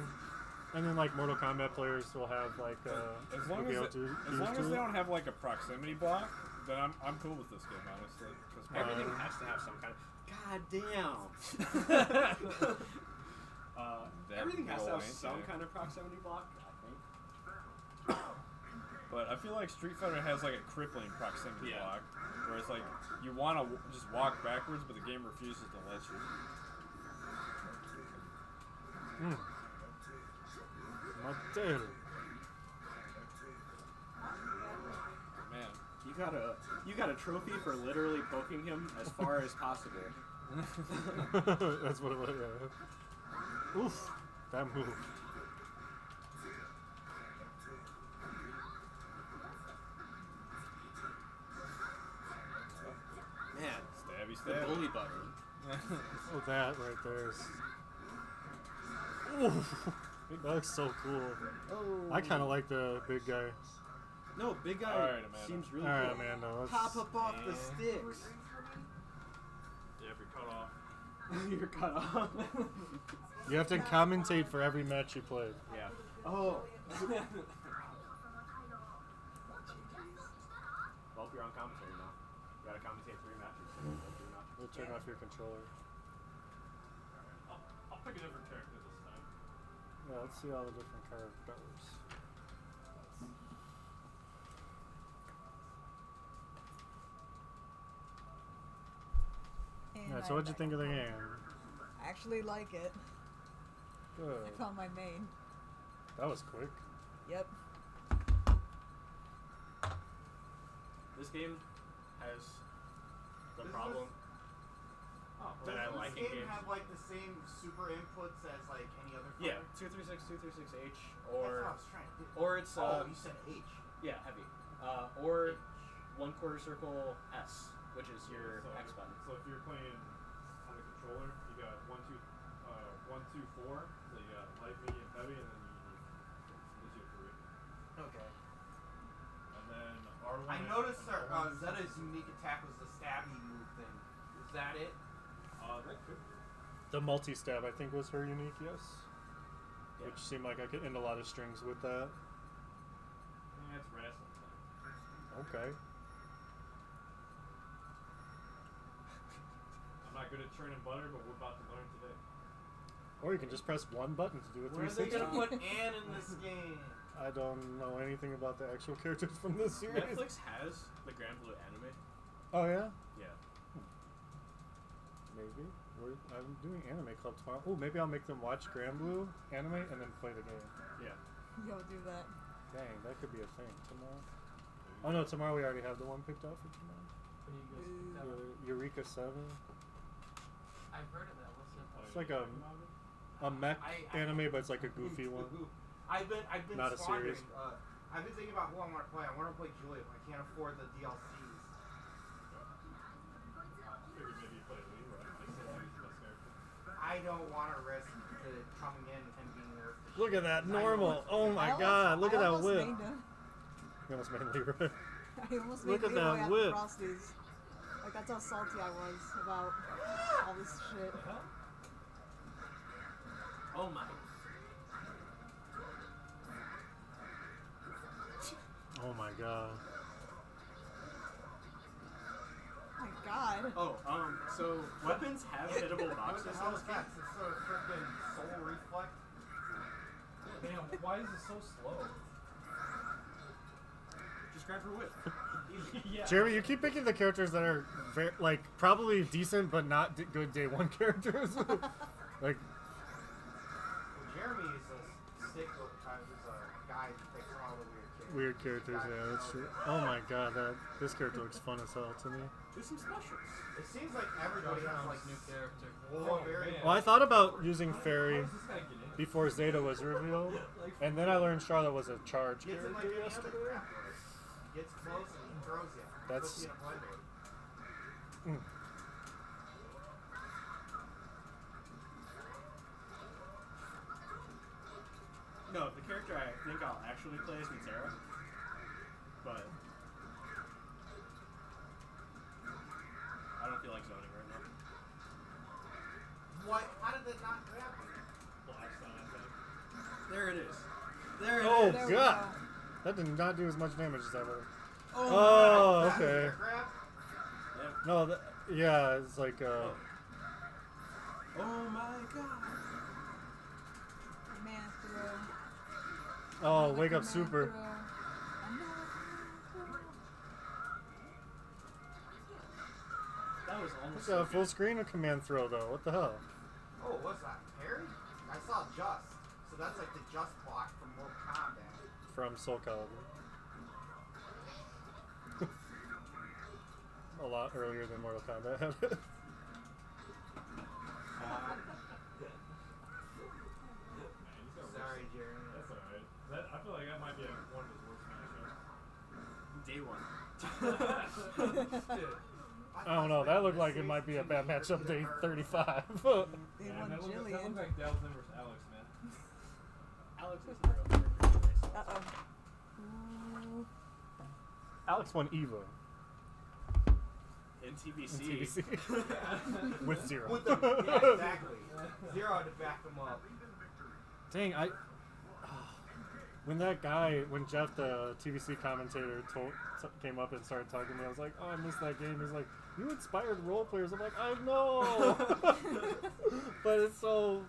And then like Mortal Kombat players will have like As long will be as, able to as use long as to they it. don't have like a proximity block, then I'm cool with this game, honestly. 'Cause Everything has to have some kind of. God damn. That Everything has to little have ain't some there. kind of proximity block, I think. But I feel like Street Fighter has like a crippling proximity Yeah. block, where it's like you want to just walk backwards, but the game refuses to let you. Mattel. Man, You you got a trophy for literally poking him as far as possible. That's what it was. Yeah. Oof, that move. Man, Stabby, the stabby. bully button. Oh, that right there is. Oof, that looks so cool. Oh. I kind of like the big guy. No, big guy Alright, Amanda. seems really All right, cool. Amanda. Let's... Pop up off the Yeah. sticks. Yeah, if you're cut off. You're cut off. You have to commentate for every match you played. Yeah. Oh. Well, you're on commentary now. You gotta commentate 3 matches. We'll turn off your controller. I'll pick a different character this time. Yeah, let's see all the different characters. And Yeah, I so what'd you back think of the up. game? I actually like it. Good. I found my main. That was quick. Yep. This game has the This problem. Oh, That I like in Does this game games. have like the same super inputs as like any other? Yeah, fighter? 236, 236H, That's what I or was trying to do. it's Oh, you said H. yeah, heavy, or 1/4 circle S, which is your So- X button. So if you're playing on the controller, you got 1, 2, 4. So you got light, medium, heavy, and then you gives you 3. Okay. And then R1. I noticed Zeta's unique attack was the stabby move thing. Is that it? That could. The multi-stab, I think, was her unique, yes. Yeah. Which seemed like I could end a lot of strings with that. Yeah, it's wrestling time. Okay. I'm not good at churning butter, but we're about to learn today. Or you can just press one button to do a Where are they 360. gonna put Anne in this game? I don't know anything about the actual characters from this series. Netflix has the Grand Blue anime. Oh, yeah? Yeah. Maybe. I'm doing anime club tomorrow. Oh, maybe I'll make them watch Grand Blue anime and then play the game. Yeah. Yo, do that. Dang, that could be a thing tomorrow. Oh no, tomorrow we already have the one picked out for tomorrow. What do you guys think that Eureka 7. I've heard of that. What's it? It's like a mech anime, but it's like a goofy one. I've been Not a squandering, series. I've been thinking about who I want to play. I want to play Julia, but I can't afford the DLCs. Figured maybe you play Leroy. I still think he's the best character. I don't want to risk it coming in and him being nerfed. to Look shit. at that I normal. want- Oh my I almost- god, look I at that almost whip. made him. You almost made Leroy. I almost Look made at that Leroy at whip. the Frosties. Like, that's how salty I was about all this shit. Oh my. Oh my god. My god. Oh, so weapons have hittable What boxes the in hell this is game. that? It's sort of freaking soul reflect. Damn, why is it so slow? Just grab her whip. Yeah. Jeremy, you keep picking the characters that are like probably decent but not good day one characters. Like, Well, Jeremy is a stick is a guy that picks all the weird weird characters. characters, yeah, that's true. Oh my god, this character looks fun as hell to me. Do some specials. It seems like everybody has like new character. four very. man. Well, I thought about using Fairy How does this guy get in? before Zeta was revealed, and then I learned Charlotte was a charge Gets in like character any other yesterday. crap. Gets close and he throws you. That's- Puts you in a blender. No, the character I think I'll actually play is Mitsara. But I don't feel like zoning right now. What? How did that not grab me? Black Sun, I think. There it is. There it Oh is. There we god, go. that did not do as much damage as I would. Oh, Oh, That's okay. your grab? Yep. No, yeah, it's like Oh my god. Man throw. oh, wake up Man super. throw. Another man That was It's almost a so full good. screen of command throw though. What the hell? Oh, what's that? Parry? I saw Just. So that's like the Just block from Mortal Kombat. From Soul Calibur. a lot earlier than Mortal Kombat had it. Sorry, Jeremy. That's alright. I feel like that might be one of his worst matchups. Day one. Dude, I don't know. That looked like it might be a bad matchup day 35. They Man, won that looked Jillian. like Dalton versus Alex, man. Alex is a real character. Uh-oh. Alex won Evo In in TBC. TBC with Zero. With the, yeah, exactly. Zero to back them up. Dang, when Jeff, the TVC commentator, came up and started talking to me, I was like, oh, I missed that game. He's like, you inspired role players. I'm like, I know. But it's so,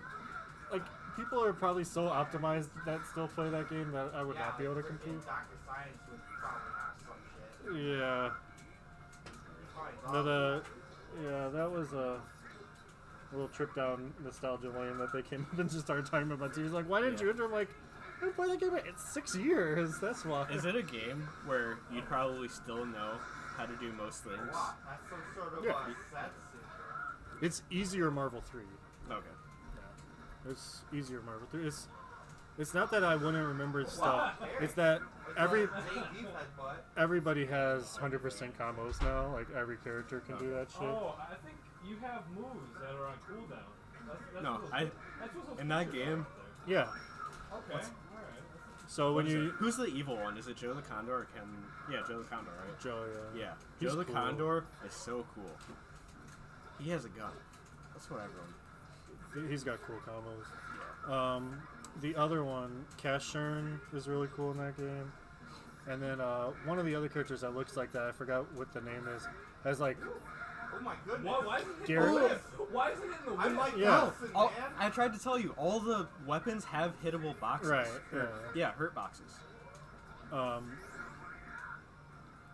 like, people are probably so optimized that still play that game that I would not be able to compete. Dr. Science would probably have some shit. Yeah. Probably Yeah, that was a little trip down nostalgia lane that they came up and just started talking about TV. He's like, why didn't you enter? I'm like, I didn't play that game in 6 years. That's why. Is it a game where you'd probably still know how to do most things? Wow, that's some sort of Yeah. set syndrome. It's easier Marvel 3. Okay. Yeah. It's easier Marvel 3. It's not that I wouldn't remember stuff. Wow. It's that JD's headbutt. everybody has 100% combos now. Like, every character can do that shit. Oh, I think you have moves that are on cooldown. That's No, what I- that's what those in that features are game- up Yeah. there. Okay, alright. So when you... Who's the evil one? Is it Joe the Condor or Ken? Yeah, Joe the Condor, right? Joe, yeah. Yeah. He's Joe the cool. Condor is so cool. He has a gun. That's what everyone. He's got cool combos. Yeah. The other one, Cash Shern, is really cool in that game. And then one of the other characters that looks like that, I forgot what the name is, has like... Oh my goodness. Why is it Garrett- in the whip? Why is it in the whip? I'm like Yeah. Nelson, Oh, man. I tried to tell you, all the weapons have hittable boxes. Right, Or- yeah. Yeah, hurt boxes.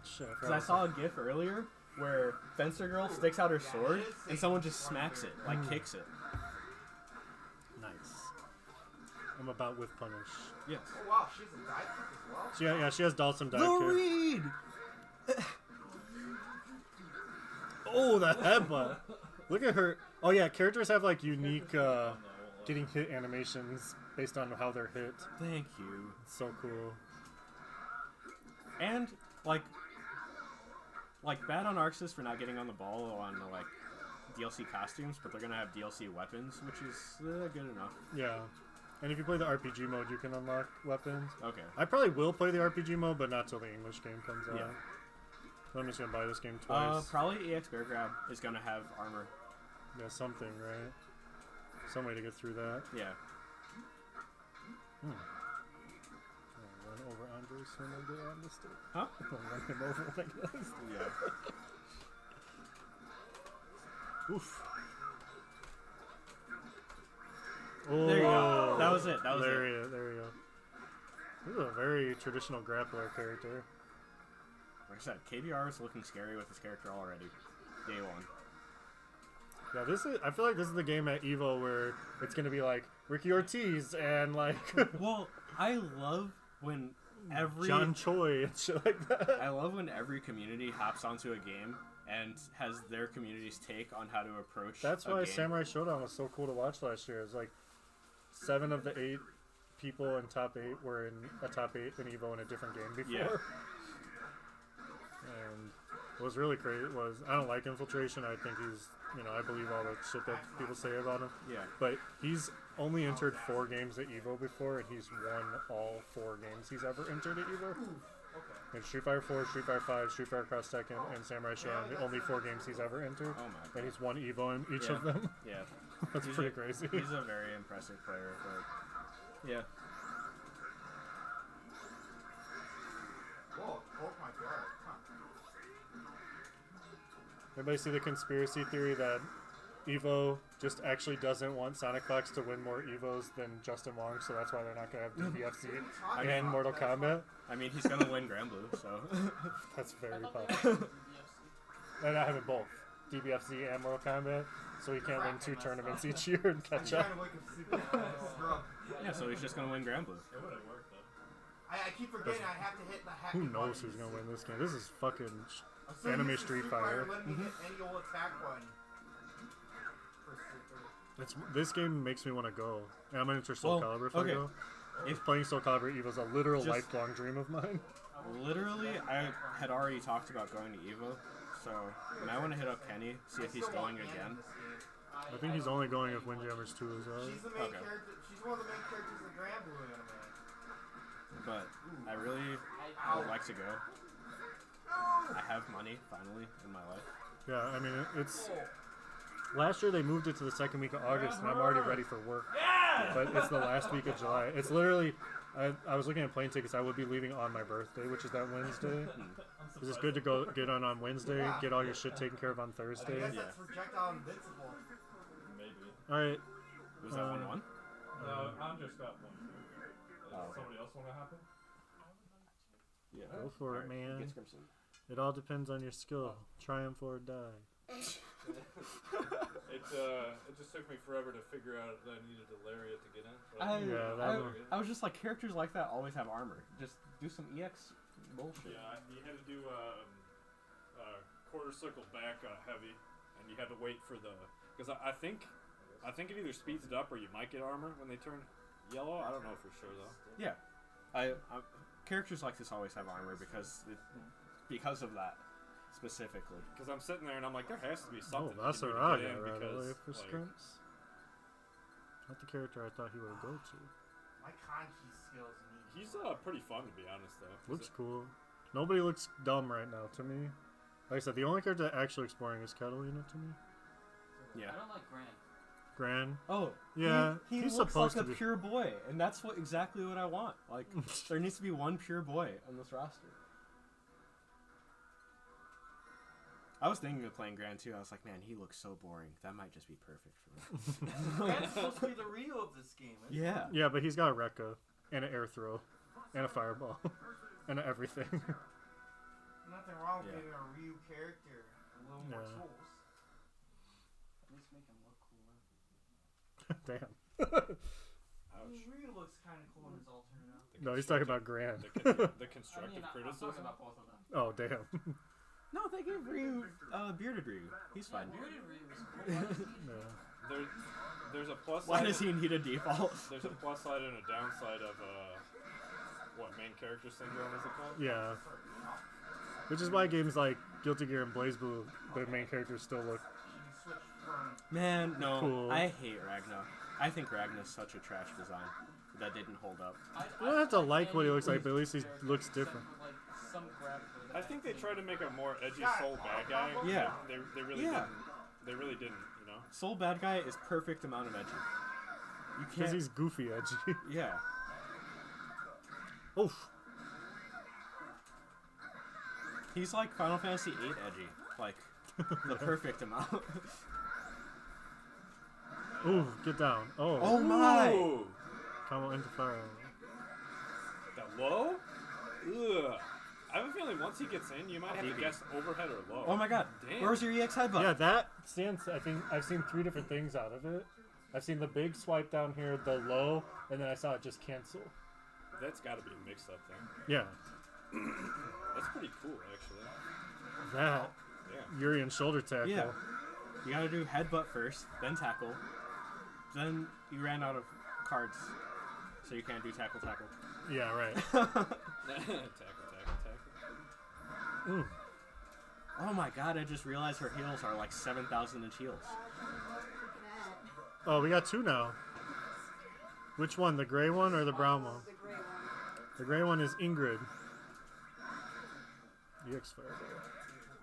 Shit, Because I saw a gif earlier where Fencer Girl sticks out her sword and someone just smacks it, like kicks it. Nice. I'm about with punish. Yes. Oh wow, she's a dive kick as well. She has Dalsum dive The kick. Reed! Oh, the headbutt. Look at her. Oh yeah, characters have like unique getting hit animations based on how they're hit. Thank you. It's so cool. And, like bad on Arxis for not getting on the ball on the, like, DLC costumes, but they're gonna have DLC weapons, which is good enough. Yeah. And if you play the RPG mode, you can unlock weapons. Okay. I probably will play the RPG mode, but not till the English game comes out. Yeah. So I'm just gonna buy this game twice. Probably EX Bear Grab is gonna have armor. Yeah, something, right? Some way to get through that. Yeah. I'll run over Andres when I get on the stick. Huh? I'll run him over when I get on the stick. Yeah. Oof. Oh, There you go. That was it. That was it. there you go. This is a very traditional grappler character. Like I said, KBR is looking scary with his character already. Day one. Yeah, I feel like this is the game at EVO where it's gonna be like Ricky Ortiz and like Well, I love when every John Choi and shit like that. I love when every community hops onto a game and has their community's take on how to approach. That's a why game. Samurai Showdown was so cool to watch last year. It's like 7 of the 8 people in top 8 were in a top 8 in EVO in a different game before. Yeah. And what was really great was I don't like Infiltration. I think he's, I believe all the shit that people say about him. Yeah. But he's only entered 4 games at EVO before, and he's won all 4 games he's ever entered at EVO. And Street Fighter 4, Street Fighter 5, Street Fighter Cross Tekken, and Samurai Showdown, the only 4 games he's ever entered. Oh my god. And he's won EVO in each Yeah. of them. Yeah. That's He's pretty a- crazy. He's a very impressive player, but yeah. Whoa, oh my god. Huh. Anybody see the conspiracy theory that EVO just actually doesn't want Sonic Fox to win more EVOs than Justin Wong, so that's why they're not going to have DBFC and Mortal Kombat? I mean, he's gonna win Grand Blue, so That's very possible. And I have it both, DBFC and Mortal Kombat, so he can't win 2 tournaments each year and I'm catch trying up. to wake up super scrub. yeah. So he's just gonna win Grand Blue. It would have worked though. I keep forgetting I have to hit the happy Who knows button. who's gonna win this game? This is fucking I'm so Anime used to Street Fighter. Let me hit any old attack button. This game makes me want to go. And I'm gonna enter Soul Well, Calibur if okay. I go. If- Playing Soul Calibur EVO is a literal Just- lifelong dream of mine. Literally, I had already talked about going to Evo, so I might want to hit up Kenny, see if he's going again. I think he's only going if Windjammers 2 is out. She's the main Okay. character. She's one of the main characters of Grand Blue anime. But I really would like to go. I have money, finally, in my life. Yeah, I mean, it's... Last year they moved it to the second week of August, and I'm already ready for work. But it's the last week of July. It's literally... I was looking at plane tickets. I would be leaving on my birthday, which is that Wednesday. Is it good to go get on Wednesday, get all your shit taken care of on I Thursday? guess that's Projectile Invincible. Maybe. Alright, Was that 1-1? No, Andre got one. Oh, okay. Somebody else want to hop in? Yeah. go for it, Alright, man. get Crimson. It all depends on your skill. Triumph or die. It just took me forever to figure out that I needed a lariat to get in. But Yeah, that one. I was just like, characters like that always have armor. Just do some EX bullshit. Yeah, you had to do quarter circle back heavy, and you had to wait for the because I think it either speeds it up or you might get armor when they turn yellow. I don't know for sure though. Yeah, characters like this always have armor because of that specifically. Because I'm sitting there and I'm like, there has to be Oh, something. that's you a need to raga get in right because, away for like, strengths. Not the character I thought he would go to. My kanji skills need. He's pretty fun to be honest though. 'cause Looks cool. Nobody looks dumb right now to me. Like I said, the only character actually exploring is Catalina to me. Yeah. I don't like Gran. Gran. Oh, Yeah, he he's looks supposed like to a be. pure boy, and that's exactly what I want. Like, there needs to be one pure boy on this roster. I was thinking of playing Gran too. I was like, man, he looks so boring. That might just be perfect for me. Gran's supposed to be the Ryu of this game. Isn't it? Yeah. Yeah, but he's got a Rekka and an air throw and a fireball and everything. Nothing wrong with Yeah. being a Ryu character. A little more Yeah. tools. At least make him look cooler. Damn. Ouch. Ryu looks kind of cool in his alternate outfit. No, he's talking about Gran. The I constructive mean, I'm criticism. talking about both of them. Oh, damn. No, they gave Ryu bearded Ryu. He's fine. Bearded Ryu was cool. Why does he- Yeah. There's a plus Why side. does he need a default? There's a plus side and a downside of what main character syndrome is it called? Yeah. Which is why games like Guilty Gear and BlazBlue, the main characters still look. You can switch from. Man, no. Cool. I hate Ragna. I think Ragna's such a trash design that didn't hold up. You don't have to like what he looks like, but at least he looks different. Like, some grab for that. I think they tried to make a more edgy soul bad guy. Yeah. but They really Yeah. didn't. They really didn't. You know. Soul Bad Guy is perfect amount of edgy. You Because can't. he's goofy edgy. Yeah. Oof. He's like Final Fantasy VIII edgy. Like, the perfect amount. Ooh, get down. Oh. Oh my! Ooh, Combo into fire. that low? Ugh. I have a feeling once he gets in, you might have to guess overhead or low. Oh my god. Damn. Where's your EX headbutt? Yeah, that stands. I think I've seen 3 different things out of it. I've seen the big swipe down here, the low, and then I saw it just cancel. That's got to be a mix-up thing. Yeah, That's pretty cool, actually. that Yeah. Urian shoulder tackle. Yeah. You gotta do headbutt first, then tackle. Then you ran out of cards, so you can't do tackle. Yeah, right. tackle. Ooh. Oh my god, I just realized her heals are like 7,000 inch heals. Oh, we got 2 now. Which one, the gray one or the brown one? The gray one. The gray one is Ingrid. EX Fire.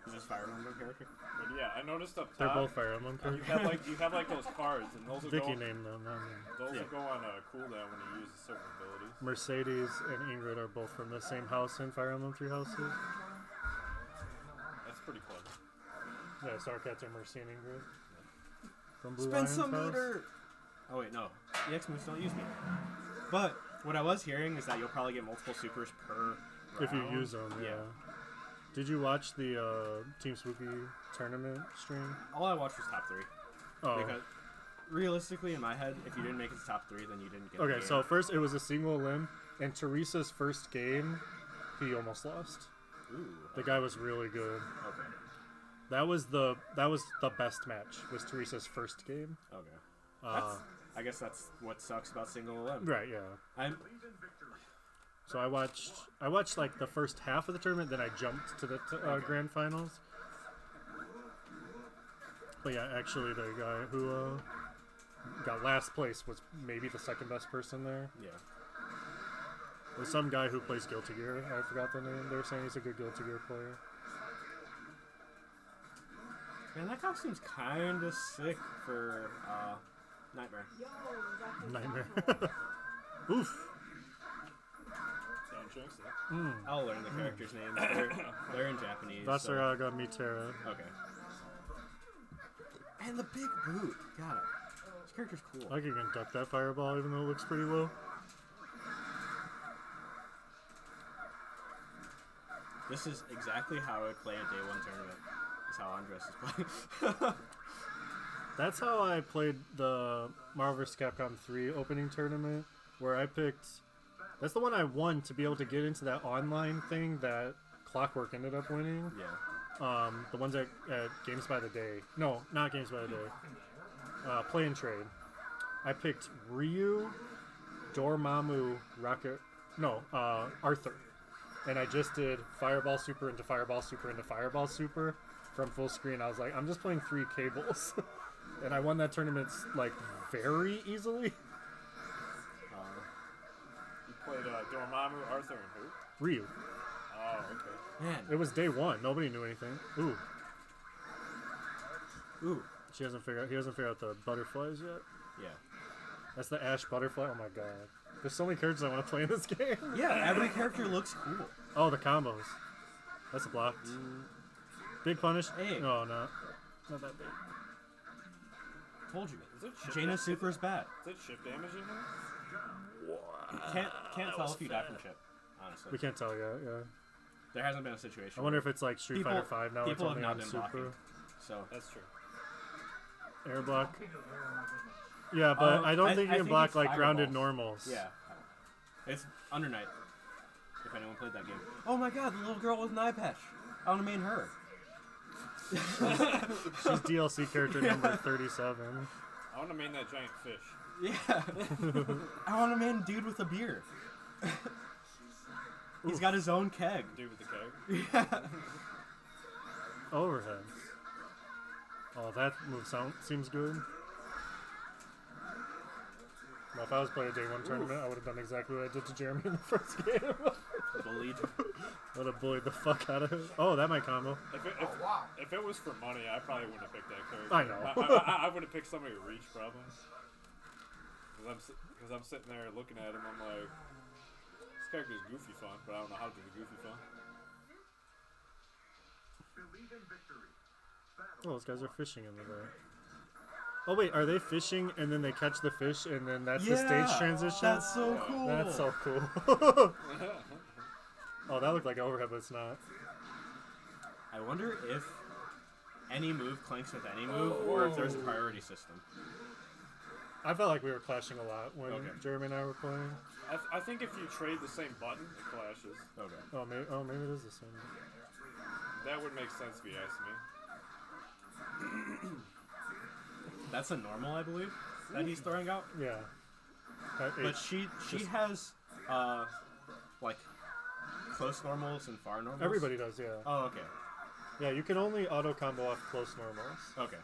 Is this Fire Emblem character? But yeah, I noticed up top. They're both Fire Emblem You characters. have like those cards, and those will Vicky go. named them, not me. Those Yeah. will go on cooldown when you use certain abilities. Mercedes and Ingrid are both from the same house in Fire Emblem 3 Houses. That's pretty clever. Yeah, Sarkats are Mercy and Ingrid. From Blue Spend Lion's some house. meter! Oh wait, no. EX moves don't use me. But what I was hearing is that you'll probably get multiple supers per If you round. use them, yeah. Yeah. Did you watch the Team Spooky tournament stream? All I watched was top 3. Oh. Because realistically, in my head, if you didn't make it to top 3, then you didn't get the Okay, game. so first it was a single limb, And Teresa's first game, he almost lost. Ooh. The guy was really good. Okay. That was the best match. Was Teresa's first game. Okay. I guess that's what sucks about single elim. Right. Yeah. I'm. So I watched like the first half of the tournament, then I jumped to the grand finals. But yeah, actually, the guy who got last place was maybe the second best person there. Yeah. There's some guy who plays Guilty Gear. I forgot the name. They were saying he's a good Guilty Gear player. Man, that costume's kind of sick for Nightmare. Nightmare. Oof. Don't jinx it. I'll learn the characters' names. They're in Japanese. Vasaraga Mitera. Okay. And the big boot. Got it. This character's cool. Like you can duck that fireball even though it looks pretty low. This is exactly how I would play a day one tournament. Is how Andres is playing. That's how I played the Marvel vs. Capcom 3 opening tournament, where I picked... That's the one I won to be able to get into that online thing that Clockwork ended up winning. Yeah. The ones at Games by the Day. No, not Games by the Day. Play and Trade. I picked Ryu, Dormammu, Arthur. And I just did Fireball Super into Fireball Super into Fireball Super from full screen. I was like, I'm just playing 3 cables. And I won that tournament, like, very easily. You played Dormammu, Arthur, and who? Ryu. Oh, okay. Man. It was day 1. Nobody knew anything. Ooh. Ooh. He hasn't figured out the butterflies yet. Yeah. That's the Ash butterfly. Oh my god. There's so many characters I want to play in this game. Yeah, every character looks cool. Oh, the combos. That's blocked. Big punish. Hey. No, not that big. Told you. Is it shift Jaina Super is bad. Is it shift damage in here? Can't tell if you die from chip, honestly. We can't tell yet. Yeah. There hasn't been a situation. I wonder where if it's like Street people- Fighter 5 now. It's people have only not on been Super. blocking. So That's true. Air block. Yeah, but I don't think you can think block it's like grounded fireballs. normals. Yeah. It's Under Night. If anyone played that game. Oh my god, the little girl with an eye patch. I want to main her. She's DLC character number 37. I want to main that giant fish. Yeah. I want to main dude with a beard. He's got his own keg. Dude with the keg. Yeah. Overhead. Oh, that move seems good. Well, if I was playing a day 1 tournament, I would have done exactly what I did to Jeremy in the first game. Bullied. Would have bullied the fuck out of him. Oh, that might combo. If it was for money, I probably wouldn't have picked that character. I know. I would have picked somebody with reach, probably. Because I'm sitting there looking at him, I'm like, this character's goofy fun, but I don't know how to do the goofy fun. Believe in victory. Oh, those guys are fishing in the back. Oh wait, are they fishing and then they catch the fish and then that's the stage transition? That's so cool. That's so cool. Oh, that looked like overhead, but it's not. I wonder if any move clanks with any move, or if there's a priority system. I felt like we were clashing a lot when Okay. Jeremy and I were playing. I think if you trade the same button, it clashes. Okay. Oh, maybe it is the same. That would make sense if you ask me. That's a normal, I believe, that he's throwing out. Yeah. But she has like close normals and far normals. Everybody does, yeah. Oh, okay. Yeah, you can only auto combo off close normals. Okay.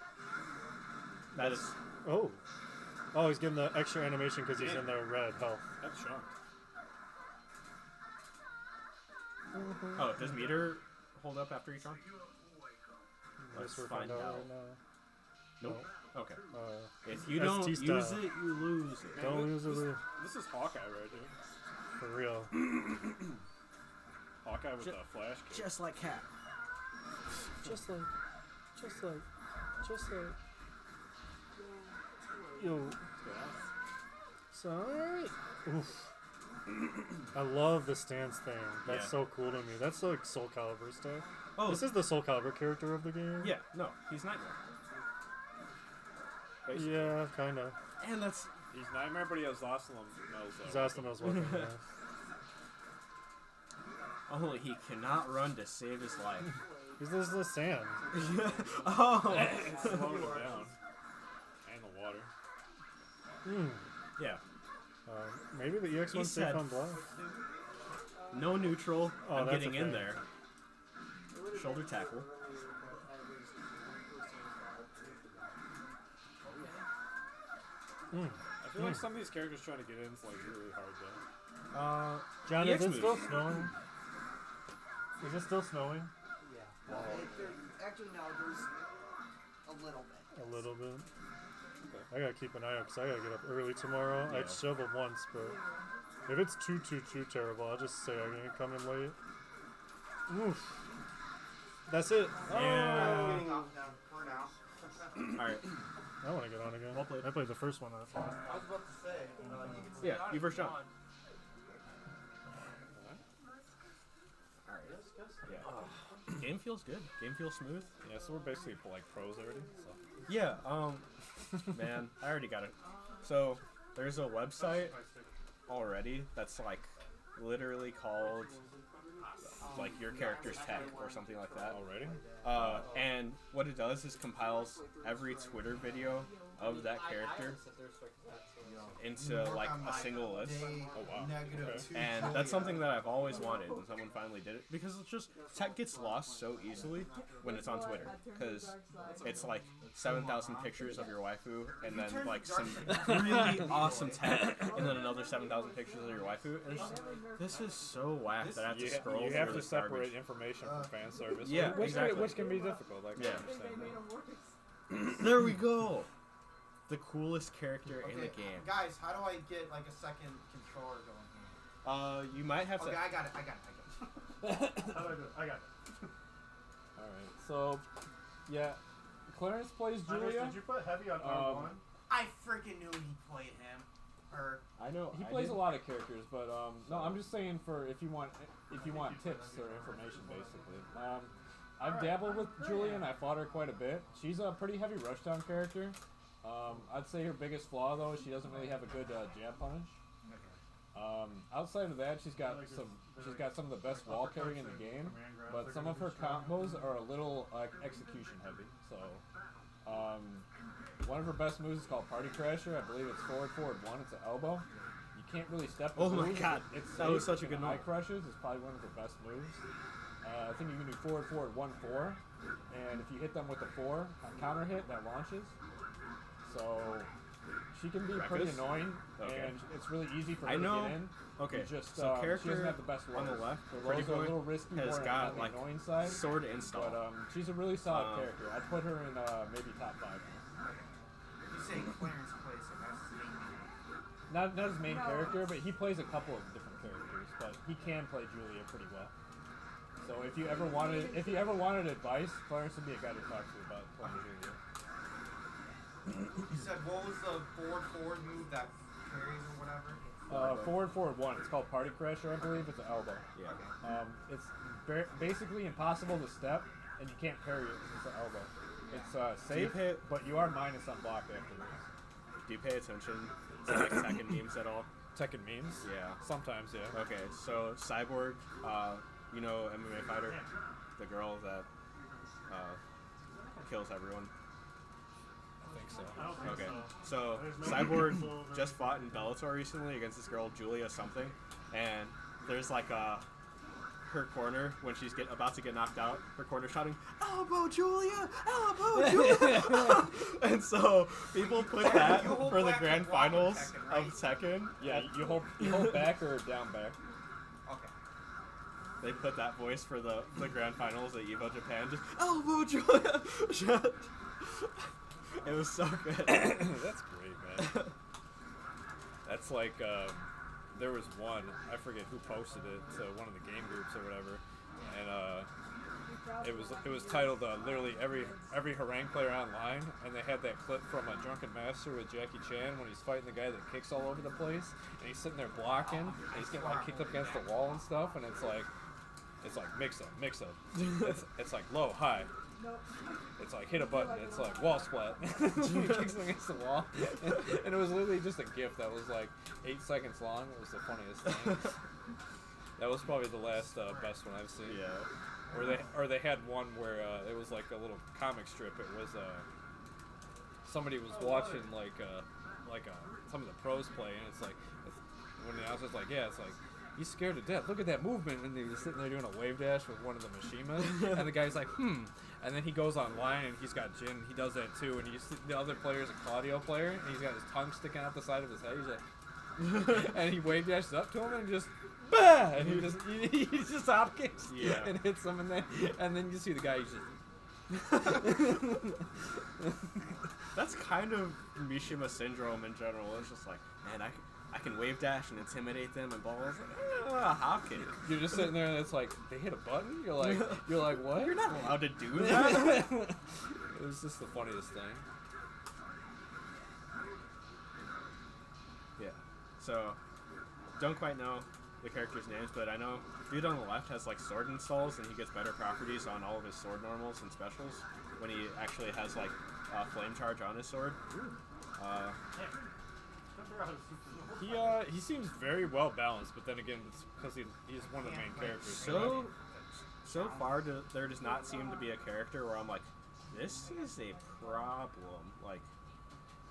That is. Oh. Oh, he's getting the extra animation because he's in the red health. That's shocked. Oh, does meter hold up after each round? I guess we're finding out right now. Nope. Okay. If you That's don't T-style. use it, you lose it. Don't lose a wheel. This is Hawkeye right here. For real. Hawkeye with Ju- a flash kick. Just like Cat. Just like. Yo. Sorry. Oof. I love the stance thing. That's Yeah. so cool to me. That's like Soul Calibur stuff. Oh, This is the Soul Calibur character of the game? yeah. No, he's Nightmare. Basically. Yeah, kinda. And that's He's Nightmare, but he has Zoslim's Zastamil's weapon, yeah. Oh, he cannot run to save his life. Because there's the sand. Oh. Slowing him down. And the water. Yeah. Maybe the EX1's safe said- on block. No neutral. Oh, I'm that's getting a in thing. there. Shoulder tackle. I feel like some of these characters trying to get in is like really hard though. John, EX is it moves. still snowing? Is it still snowing? Yeah. Actually, no, there's a little bit. A little bit. I gotta keep an eye out because I gotta get up early tomorrow. Yeah. I'd shovel once, but if it's too terrible, I'll just say I'm gonna come in late. Oof. That's it. Yeah. I'm getting off now for now. All right. I want to get on again. Well played. I played the first one. I was about to say, you can Yeah, you first jump. Game feels good. Game feels smooth. Yeah, so we're basically like pros already. So. Yeah, man, I already got it. So, there's a website already that's like literally called like your character's tech or something like that. Already? And what it does is compiles every Twitter video of that character into like a single list. Oh wow. Okay. And that's something that I've always wanted, and someone finally did it. Because it's just, tech gets lost so easily when it's on Twitter. Because it's like 7,000 pictures of your waifu, and then like some really awesome tech, and then another 7,000 pictures of your waifu. And it's just, this is so whack that I have to scroll You through have to this separate garbage. information from fan service. Yeah, which, exactly. which can be difficult. Like, Yeah. I understand that. There we go! The coolest character in the game. Guys, how do I get like a second controller going here? You might have Okay, to... I got it. How do I do it? I got it. Alright, so, yeah, Clarence plays Andres, Julia. did you put heavy on R1? I freaking knew he played him. Or I know he I plays a did- lot of characters, but no, I'm just saying for if you want tips or information, basically. I've dabbled with Julia and I fought her quite a bit. She's a pretty heavy rushdown character. I'd say her biggest flaw though is she doesn't really have a good jab punish. Outside of that, she's got some of the best wall carrying in the game, but some of her combos are a little execution heavy. So one of her best moves is called Party Crasher. I believe it's forward 1. It's an elbow. You can't really step. Oh my move. god, It's that was safe, such a good and high move. crushes is probably one of her best moves. I think you can do forward 1-4, and if you hit them with the 4 counter hit, that launches. So she can be pretty Breakfast? annoying, Okay. and it's really easy for her I know. to get in. Okay, You just so she doesn't character have the best on the rolls. left, The Pretty rolls are a Boy, little risky, has more got on the like annoying side. sword install. But she's a really solid Um, character. I'd put her in maybe top 5. you say Clarence plays him. That's his name. Not his main character, but he plays a couple of different characters. But he can play Julia pretty well. So if you ever wanted advice, Clarence would be a guy to talk to about playing Julia. You said what was the forward move that carries or whatever? Forward 1. It's called Party Crasher, I believe. It's an elbow. Yeah. It's basically impossible to step, and you can't parry it because it's an elbow. It's safe, pay- but you are minus on block afterwards. Do you pay attention to like Tekken memes at all? Tekken memes? Yeah. Sometimes, yeah. Okay, so Cyborg, you know MMA fighter, the girl that kills everyone. I think so. I don't think Okay, so. so Cyborg just fought in Bellator recently against this girl Julia something, and there's like her corner when she's about to get knocked out. Her corner shouting, "Elbow Julia, elbow Julia!" And so people put that You hold for the back grand and block in finals Tekken, right? of Tekken. Yeah, you hold back or down back. Okay. They put that voice for the grand finals at EVO Japan. Just elbow Julia. Shut. It was so good. That's great, man. That's like, there was one, I forget who posted it to one of the game groups or whatever, and it was titled literally every harangue player online, and they had that clip from a Drunken Master with Jackie Chan when he's fighting the guy that kicks all over the place, and he's sitting there blocking, and he's getting like kicked up against the wall and stuff, and it's like mix up. It's like low, high. It's like hit a button. It's like wall splat. He kicks him against the wall, and it was literally just a GIF that was like 8 seconds long. It was the funniest thing. That was probably the last best one I've seen. Yeah. Or they had one where it was like a little comic strip. It was somebody was watching some of the pros play, and it's like when the announcer's like, yeah, it's like he's scared to death. Look at that movement, and he's sitting there doing a wave dash with one of the Mishimas, and the guy's like, and then he goes online and he's got Jin. He does that too, and the other player's a Claudio player, and he's got his tongue sticking out the side of his head. He's like, and he wave dashes up to him and just. Bah! And he just hop kicks and hits him, and then you see the guy. He's just. That's kind of Mishima syndrome in general. It's just like, man, I can wave dash and intimidate them and balls. Hop kick. You're just sitting there and it's like they hit a button. You're like what? You're not allowed to do that. It was just the funniest thing. Yeah. So, don't quite know the characters' names, but I know dude on the left has like sword installs, and he gets better properties on all of his sword normals and specials when he actually has like flame charge on his sword. He seems very well balanced, but then again, it's because he's one of the main characters. So far, there does not seem to be a character where I'm like, this is a problem. Like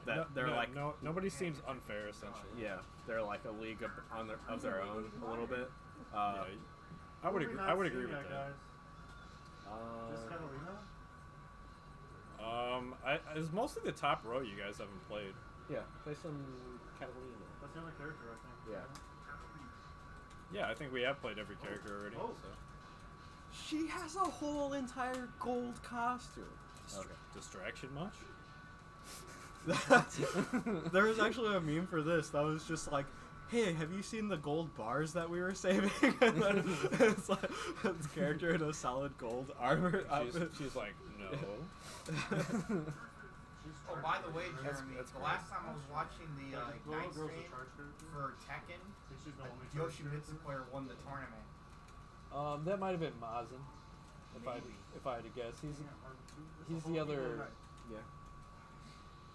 that nobody seems unfair essentially. Yeah, they're like a league of their own a little bit. I would agree with that. Just Catalina? It's mostly the top row you guys haven't played. Yeah, play some Catalina. That's the other character, I think. Yeah. Yeah, I think we have played every character already. Oh. So. She has a whole entire gold costume. Distraction much? There was actually a meme for this that was just like, hey, have you seen the gold bars that we were saving? And then it's like this character in a solid gold armor outfit. She's like, no. Oh, by the way, Jeremy, that's the last time I was watching the night stream for Tekken, Yoshimitsu player won the tournament. That might have been Mazin, if I had to guess. He's the other. Yeah.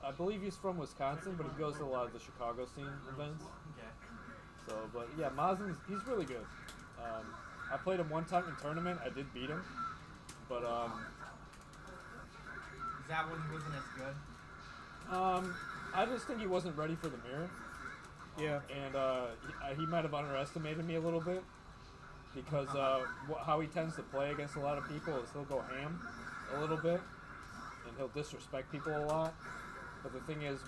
I believe he's from Wisconsin, but he goes to a lot of the Chicago scene events. Okay. So, but yeah, Mazin, he's really good. I played him one time in tournament. I did beat him, but Is that when he wasn't as good? I just think he wasn't ready for the mirror. Yeah. And he might have underestimated me a little bit because how he tends to play against a lot of people is he'll go ham a little bit and he'll disrespect people a lot. But the thing is,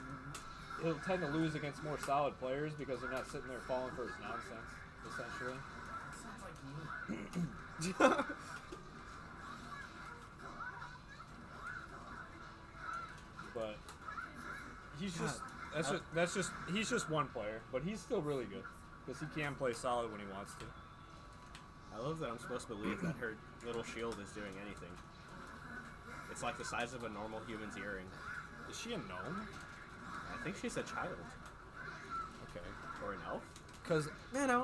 he'll tend to lose against more solid players because they're not sitting there falling for his nonsense, essentially. That sounds like me. But he's just one player, but he's still really good because he can play solid when he wants to. I love that I'm supposed to believe that her little shield is doing anything. It's like the size of a normal human's earring. Is she a gnome? I think she's a child. Okay. Or an elf. Because Man, I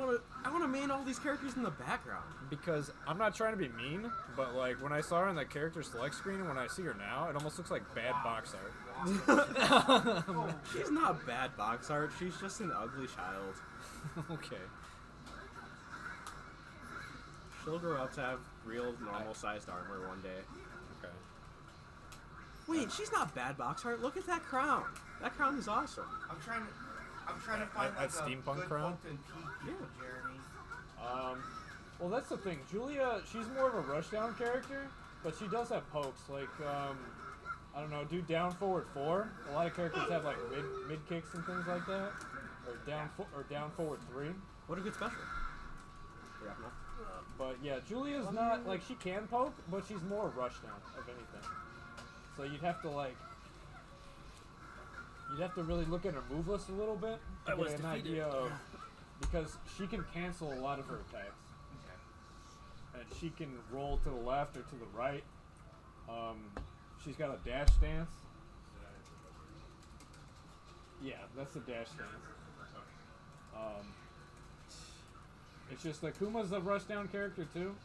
wanna main all these characters in the background. Because I'm not trying to be mean, but like when I saw her on the character select screen and when I see her now, it almost looks like bad box art. She's not bad box art, she's just an ugly child. Okay. She'll grow up to have real normal sized armor one day. Okay. Wait, she's not bad box art. Look at that crown. That crown is awesome. I'm trying to find That like a steampunk good crown? Fulton Peak, Jeremy. well, that's the thing. Julia, she's more of a rushdown character, but she does have pokes. Like, I don't know, do down forward 4. A lot of characters have like mid kicks and things like that, or down forward 3. What a good special. Yeah. But yeah, Julia's not like she can poke, but she's more rushdown of anything. So you'd have to really look at her move list a little bit to get an idea of, because she can cancel a lot of her attacks. And she can roll to the left or to the right. She's got a dash stance. Yeah, that's the dash stance. It's just like Kuma's a rushdown character too,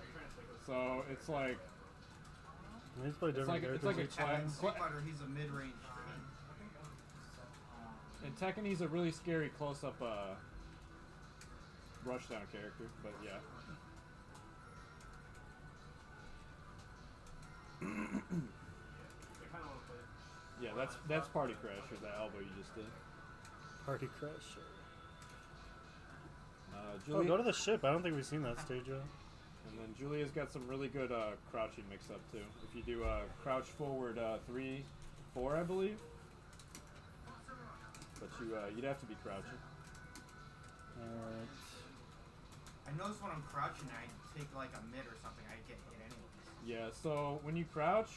so it's like He's played different it's like a characters. Street Fighter, he's a mid-range. in Tekken he's a really scary close-up rushdown character, but yeah. Yeah, that's Party Crasher, that elbow you just did. Party Crash. Julia, Go to the ship. I don't think we've seen that stage yet. and then Julia's got some really good crouching mix-up too. If you do crouch forward 3, 4, I believe. But you'd have to be crouching. Alright. I notice when I'm crouching, I take like a mid or something, I get hit anyways. Yeah, so when you crouch,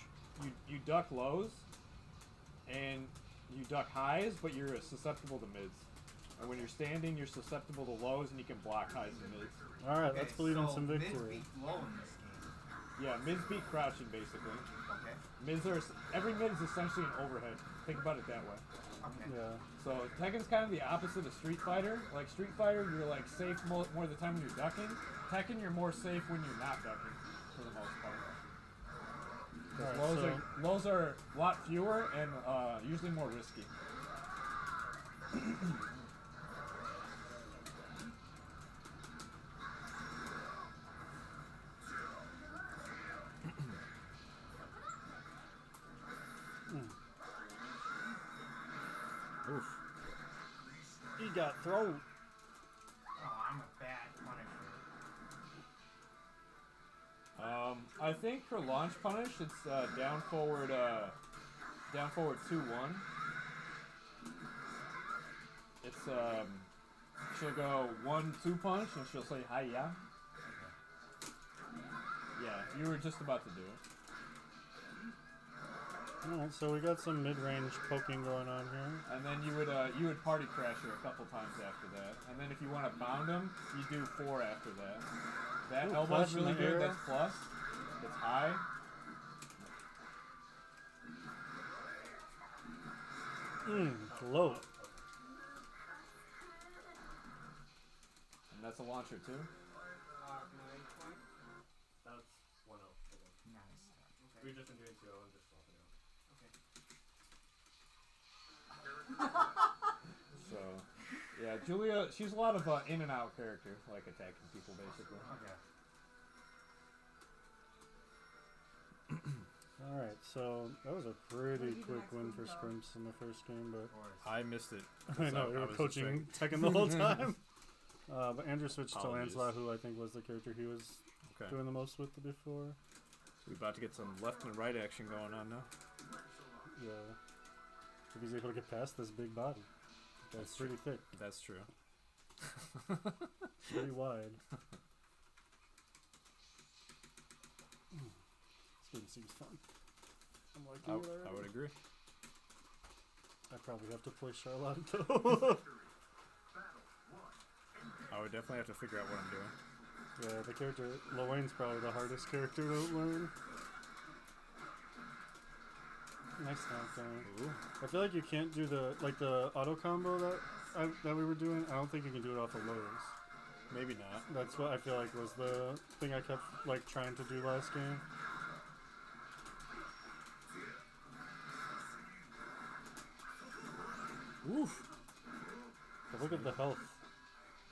you duck lows, and you duck highs, but you're susceptible to mids. And when you're standing, you're susceptible to lows, and you can block highs and mids. Alright, Okay, let's believe in so some mids victory. beat low in this game. Yeah, mids beat crouching basically. Okay. Mids are every mid is essentially an overhead. Think about it that way. Okay. Yeah. So Tekken's kind of the opposite of Street Fighter. Like Street Fighter, you're like safe more of the time when you're ducking. Tekken, you're more safe when you're not ducking, for the most part. 'Cause Alright, lows are a lot fewer and usually more risky. Oof. He got thrown. Oh, I'm a bad punisher. I think for launch punish, it's down forward 2-1. It's she'll go 1-2 punch and she'll say hiya. Yeah, you were just about to do it. Alright, so we got some mid-range poking going on here. And then you would party crash her a couple times after that. And then if you want to bound him, you do 4 after that. That Ooh, elbow's plus in really the good. air. That's plus. It's high. Low. And that's a launcher too. That's 1-0. Nice. We've just been doing 2-0 and just swapping out. So, yeah, Julia, she's a lot of in and out character, like attacking people basically. Okay. Alright, so that was a pretty quick win for Scrimps in the first game, but I missed it. I know, we were coaching Tekken the whole time. But Andrew switched to Apologies. Lancelot, who I think was the character he was Okay. doing the most with before. We're about to get some left and right action going on now. Yeah. If he's able to get past this big body. That's pretty thick, That's true. pretty wide. This game seems fun. I'm liking it already. I would agree. I probably have to play Charlotte though. I would definitely have to figure out what I'm doing. Yeah, the character Lowain's probably the hardest character to learn. Nice knockdown. Ooh. I feel like you can't do the auto combo that we were doing. I don't think you can do it off of lows. Maybe not. That's what I feel like was the thing I kept like trying to do last game. Oof. But look at the health.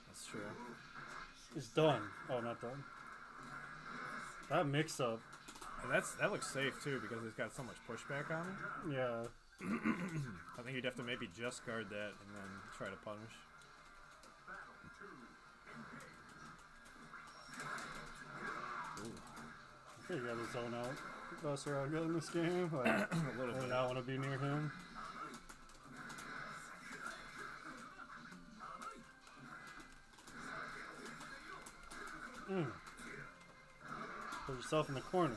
That's true. It's done. Oh, not done. That mix up. And that looks safe too because it's got so much pushback on it. Yeah. I think you'd have to maybe just guard that and then try to punish. I think you got his zone out. Basaraga in this game. Like, A little I do bit. not want to be near him. Put yourself in the corner.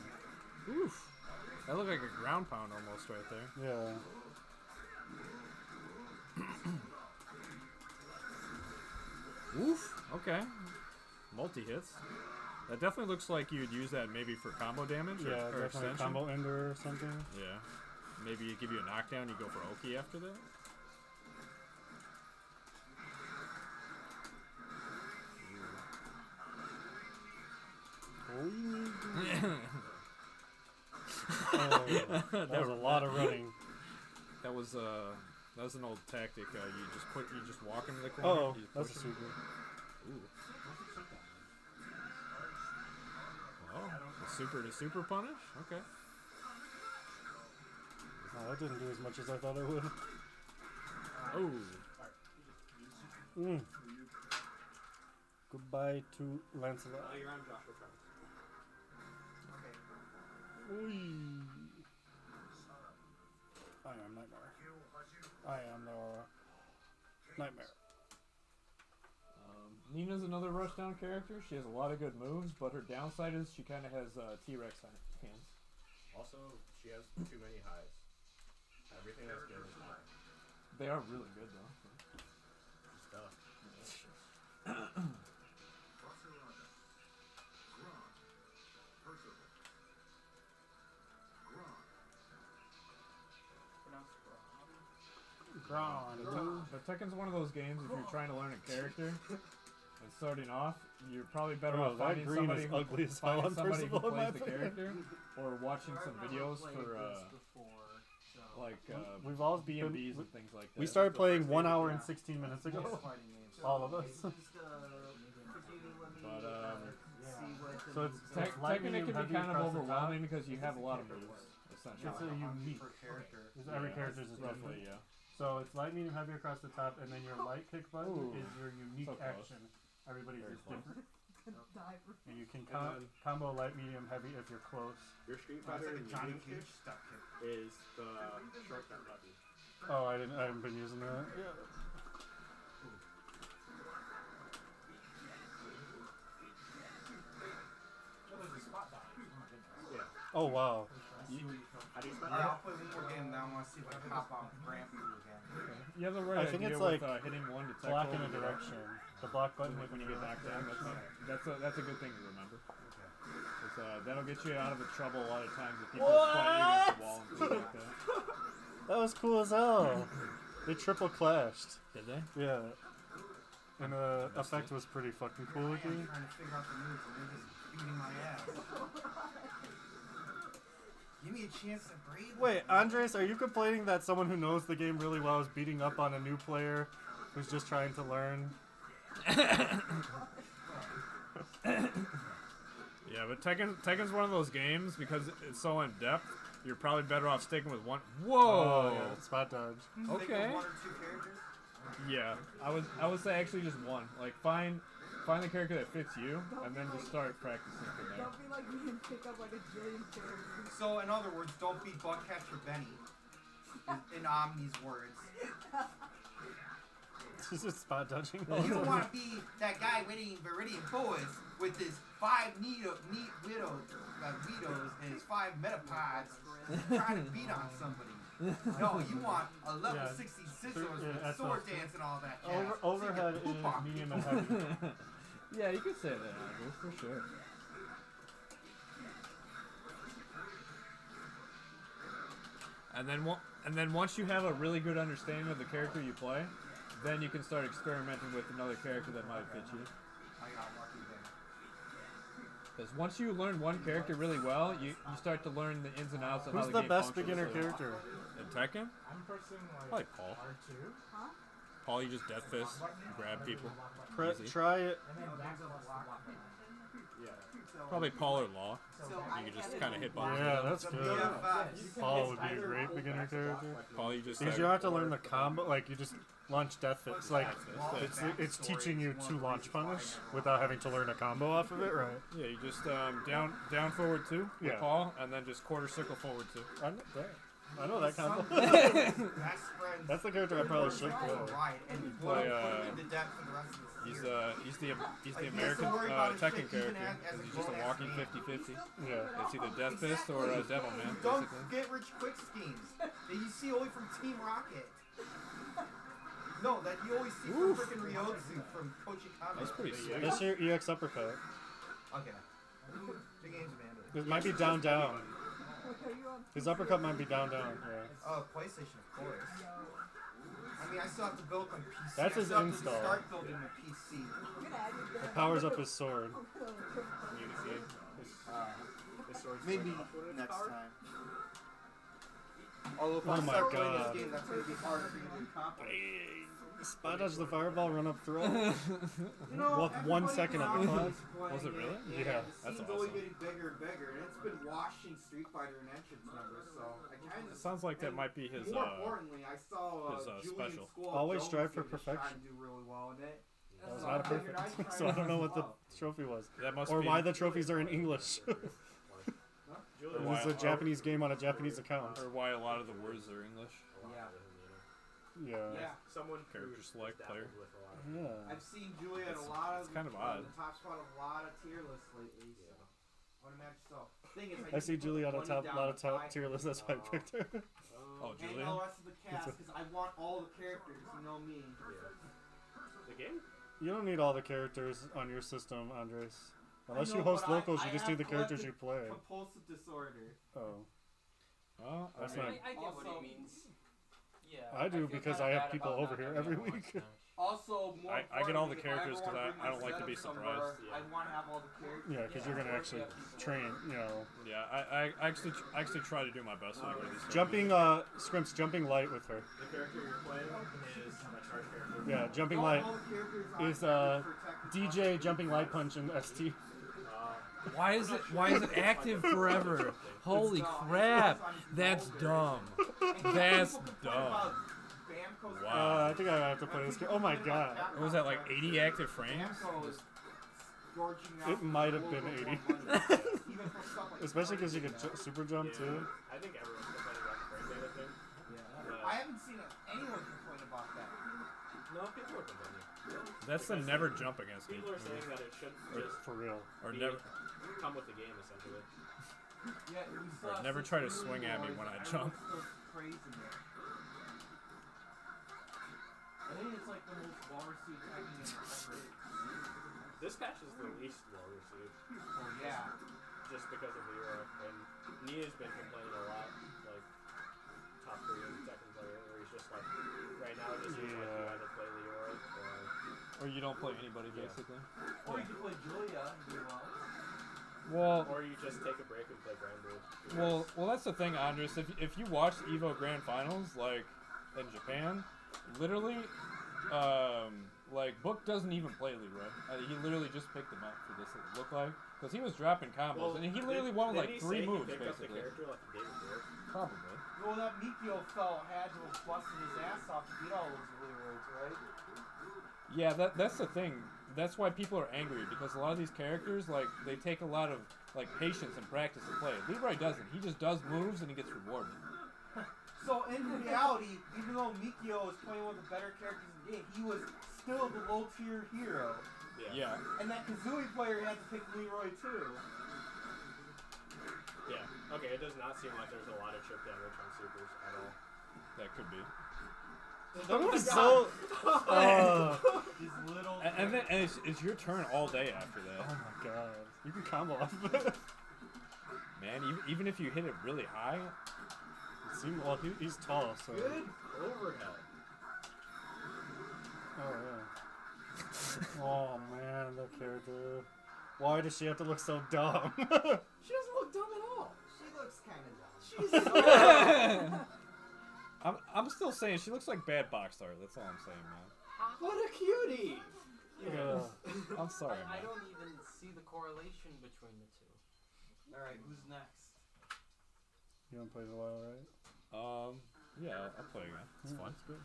Oof. That looked like a ground pound almost right there. Yeah. Oof. Okay. Multi hits. That definitely looks like you'd use that maybe for combo damage or, Yeah, or definitely a extension. combo ender or something. Yeah. Maybe you give you a knockdown, you go for Oki after that. Oh, that was a lot of running. That was an old tactic. You just walk into the corner. Oh, you that's a push super. Ooh. super to super punish. Okay. Oh, that didn't do as much as I thought it would. Oh. Mm. Goodbye to Lancelot. You're on Joshua Trent. Oy. I am Nightmare. I am the Nightmare. Nina's another rushdown character. She has a lot of good moves, but her downside is she kind of has T-Rex hands. Also, she has too many highs. Everything that's good is high. They are really good though. Stuff. But Tekken's one of those games. If you're trying to learn a character and starting off, you're probably better Oh, off that finding green somebody is who, ugly as hell finding on somebody who Percival, in my plays the opinion. character, or watching some videos for like We've all B&Bs and things like that. We started playing 1 hour and 16 minutes ago. All of us. But So it's Tekken, it can be kind of overwhelming because you have a lot of moves. It's Essentially, a unique character. Every character is different. roughly, yeah. So it's light, medium, heavy across the top, and then your light kick button Ooh. is your unique So close. action. Everybody's Very is close. different. Die for And you can And combo light, medium, heavy if you're close. Your Street That's Fighter like a Johnny unique Cage kick stuck kick. is the shortcut button. Oh, I haven't been using that. Yeah. Yeah. Oh wow. How do you spell Alright, that? I'll play one more game, then I want to see if I can hop on Grand Blue again. You have the right I think idea it's with like hitting one to Block tackle in a and direction. The block button When you get knocked down, that's a good thing to remember. 'Cause, that'll get you out of the trouble a lot of times if people fight you against the wall and things like that. That was cool as hell. They triple clashed. Did they? Yeah. And the effect was pretty fucking cool I'm looking. trying to figure out the moves and they're just beating my ass. Give me a chance to breathe. Wait, Andres, are you complaining that someone who knows the game really well is beating up on a new player who's just trying to learn? Yeah, but Tekken's one of those games because it's so in depth. You're probably better off sticking with one. Whoa. Oh, yeah, spot dodge. Stick with Okay. one or two characters? Yeah. I would say actually just one. Like find the character that fits you, and then just start practicing from there. Don't be like me and pick up like a jillion characters. So, in other words, don't be Buttcatcher Benny. In Omni's words. This is spot dodging. You don't want to be that guy winning Viridian Forest with his 5 widows and his 5 metapods trying to beat on somebody. No, you want a level Yeah. 60 scissors Yeah, with that's sword what- dance and all that jazz. Overhead So you is can poop on medium people. and heavy. Yeah, you could say that, Andrew, for sure. And then once you have a really good understanding of the character you play, then you can start experimenting with another character that might fit you. I got lucky there. Because once you learn one character really well, you start to learn the ins and outs of how Who's the the game best functions. beginner character? In Tekken? I'm pressing Probably Paul. R2, Paul, you just death fist, grab people. Easy. Try it. and then backslash the block button. Probably Paul or Law. So You can just kind of hit buttons. Yeah, that's The good. BFFs. Paul would be a great beginner character. Paul, you just Because you don't have to learn the combo, like you just launch death fit. It's like it's teaching you to launch punish without having to learn a combo off of it, right? yeah, you just down forward 2 with Yeah. Paul, and then just quarter circle forward 2. I know that combo. Best friends. That's the character I probably should play. Right, and you play, put him into depth for the rest of the He's series. he's Like, the he has to American worry about his Tekken shit even character. as a 'Cause he's just a grown-ass walking man. 50-50. Yeah. It's either Death Fist or Devil Man, Don't basically. get rich quick schemes that you see only from Team Rocket. No, that you always see from freaking Ryotsu from Kochi Kame. That's pretty sweet. That's your EX uppercut. Okay. Big game's Amanda. It might be down down. Are you on His uppercut might be down down. Yeah. Oh, PlayStation, of course. I mean, I still have to build my PC. That's I his still have to install. start building my PC. I'm gonna add you It powers up his sword. Maybe next time. Although if Oh I my start playing God. this game, that's going to be harder for you to accomplish. Spot dodge the fireball, run up throw. You know, Well, 1 everybody second of the around class. is playing Was it really? and Yeah. the That's scene's only awesome. getting bigger and bigger, and it's been washing Street Fighter and entrance numbers. So I kind It of. sounds like that might be his. More importantly, I saw his, Julian special. Squall Always Jones strive for gonna just try perfection. and do really well in it. That was So not I figured I'd perfect. try So I and don't know do what the well. trophy was. That must Or be. why the trophies are in English. Julian, This is Why- a Japanese game on a Japanese account. Or why a lot of the words are English. Yeah. Yeah. Yeah. someone Character who's select dabbled player. with a lot of Yeah. I've seen Julia in It's- a lot of it's kind of on odd. the top spot of a lot of tier lists lately. So I would imagine so. Thing is, I see usually Julie put on a the top, money lot down of to top buy tier lists. That's why I picked her. Oh, and Julian? all the rest of the cast because I want all the characters. You know me. the game. You don't need all the characters on your system, Andres. Unless I know, you host but locals, I you just have do the characters you collective play. Compulsive disorder. Oh. Well, That's I mean, not- I get what Also- he means. Yeah. I do feel because kinda I have bad people about over not here having every everyone week. smash. Also, more I get all the importantly, if characters ever 'cause wanna I bring don't my like to be setup somewhere, surprised. Yeah. I want to have all the characters. Yeah, because you're gonna Or actually if you have people- train. You know, yeah, I actually try to do my best when I go to these jumping. Scrimps, jumping light with her. The character you're playing is my charge character. Yeah, jumping Don't light all the characters are is protected DJ jumping light punch in ST. Why is it active forever? Holy crap! That's dumb. That's dumb. Wow. I think I have to play this game. Oh my god. What was that, like 80 active frames? It might have been 80. Especially because you can super jump too. I think everyone's complaining about the frame data thing. I haven't seen anyone complain about that. No, people are complaining. That's the never jump against me. People are saying that it should just For real. Or be- never, come with the game, essentially. Yeah, we saw or never some try to really swing at me wars when and I everyone's jump. still praising it. I think it's like the most well-received technique ever. This patch is the least well received. Oh yeah. Just because of Leroy. And Nia's been complaining a lot, like top Korean second player, where he's just like, right now it just seems like you Yeah. either play Leroy or you don't play anybody, Yeah. basically. Or you can play Julia and do well. or you just take a break and play Grand Blue. Well, that's the thing, Andres. If you watch Evo Grand Finals, like in Japan, literally, like Book doesn't even play Leroy. He literally just picked him up for this. It looked like because he was dropping combos, and he literally won with like 3 moves, He picked up the basically. character like the day before. Probably. Well, that Mikio fell had to have busted his ass off to beat all those Leroys, right? Yeah, that's the thing. That's why people are angry because a lot of these characters, like, they take a lot of like patience and practice to play. Leroy doesn't. He just does moves and he gets rewarded. So in reality, even though Mikio was playing one of the better characters in the game, he was still the low tier hero. Yeah. And that Kazooie player had to pick Leroy too. Yeah. Okay, it does not seem like there's a lot of chip damage on supers at all. That could be. That was so. These little. And then and it's your turn all day after that. Oh my god. You can combo off of it. Man, even if you hit it really high, Well, he's tall, so. Good overhead. Oh yeah. Oh man, that character. Why does she have to look so dumb? She doesn't look dumb at all. She looks kind of dumb. I'm still saying she looks like bad box art. That's all I'm saying, man. What a cutie! I'm sorry, I man. don't even see the correlation between the two. Alright, who's next? You haven't played in a while, right? Yeah, I'll play again. It's fun. That's good.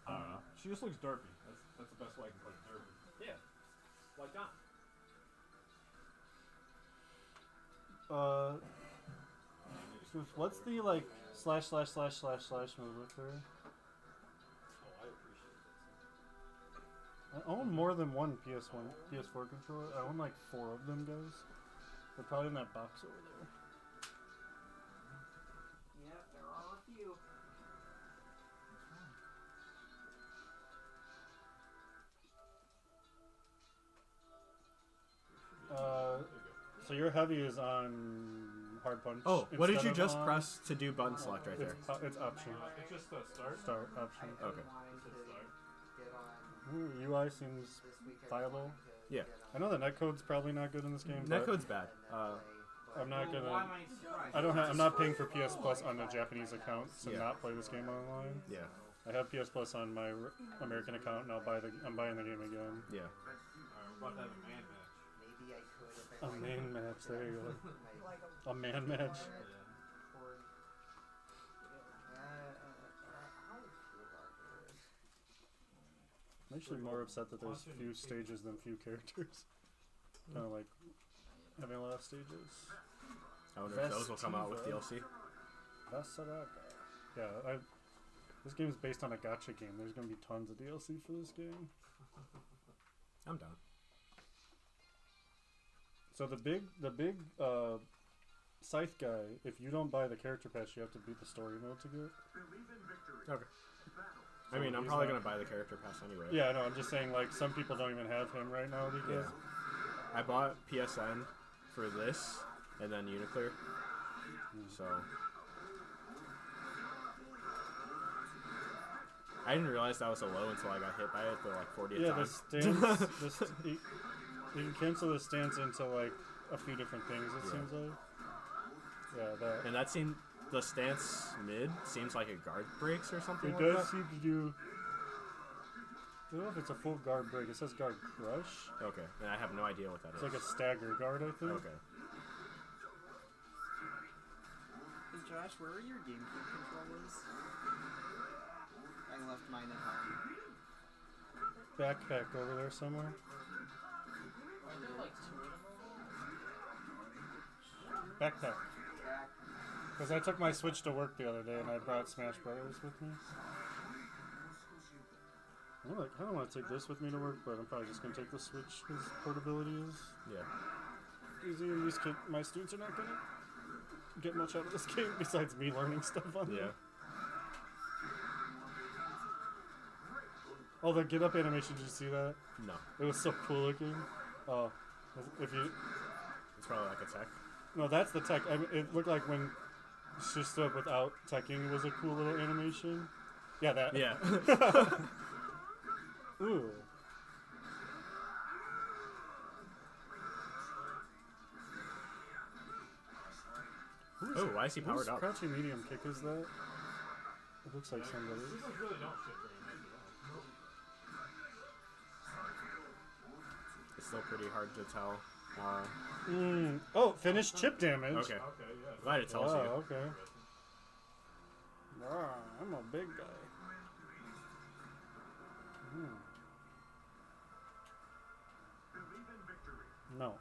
I don't know. She just looks derpy. That's the best way I can put it. Derpy. Yeah. Like Don. What's the like slash move with her? Oh, I appreciate that. I own more than one PS4 controller. I own like 4 of them, guys. They're probably in that box over there. Yeah, there are a few. So your heavy is on hard punch. Oh, what did instead you of just on- press to do button select right there? It's option. It's just a start. Start option. Okay. UI seems viable. Yeah. I know the netcode's probably not good in this game. but Netcode's bad. I'm not Well, gonna. why am I surprised? I'm not paying for PS Plus on the Japanese account to Yeah. not play this game online. Yeah. I have PS Plus on my American account, and I'm buying the game again. Yeah. We're about to have a man match. Maybe I could if I A like man match. There you go. my A man match. cord. How would you feel about this? I'm actually more upset that there's few stages than few characters. Kind of like having a lot of stages. I wonder if those will come out with DLC. Vasaraga. Yeah, this game is based on a gacha game. There's gonna be tons of DLC for this game. I'm down. So the big Scythe guy, if you don't buy the character pass, you have to beat the story mode to get. Okay. I So mean, I'm he's probably not- gonna buy the character pass anyway. Yeah, I know. I'm just saying, like, some people don't even have him right now because. I bought PSN for this and then Uniclear. So I didn't realize that was so low until I got hit by it the like 40th Yeah, time. the stance. You can cancel the stance into like a few different things. It seems like. Yeah, that. And that seemed the stance mid seems like it guard breaks or something. It like does that. seem to do. I don't know if it's a full guard break. It says guard crush. Okay, and I have no idea what that It's is. like a stagger guard, I think. Okay. Hey Josh, where are your GameCube controllers? I left mine at home. Backpack over there somewhere. Aren't there like two of them? Backpack. Because I took my Switch to work the other day and I brought Smash Brothers with me. I kind of want to take this with me to work, but I'm probably just going to take the Switch because portability is Yeah. easy. And my students are not going to get much out of this game besides me learning stuff on Yeah. there. Oh, the get up animation, did you see that? No. It was so cool looking. Oh, if you... It's probably like a tech. No, that's the tech. I mean, it looked like when she stood up without teching was a cool little animation. Yeah, that. Yeah. Ooh. Oh, why is he powered Whose up? crouching medium kick is that? It looks like somebody. These ones really don't fit very much at all. It's still pretty hard to tell. Oh, finished chip damage. Okay. Okay, yeah. Glad it tells Oh, you. okay. I'm a big guy. No.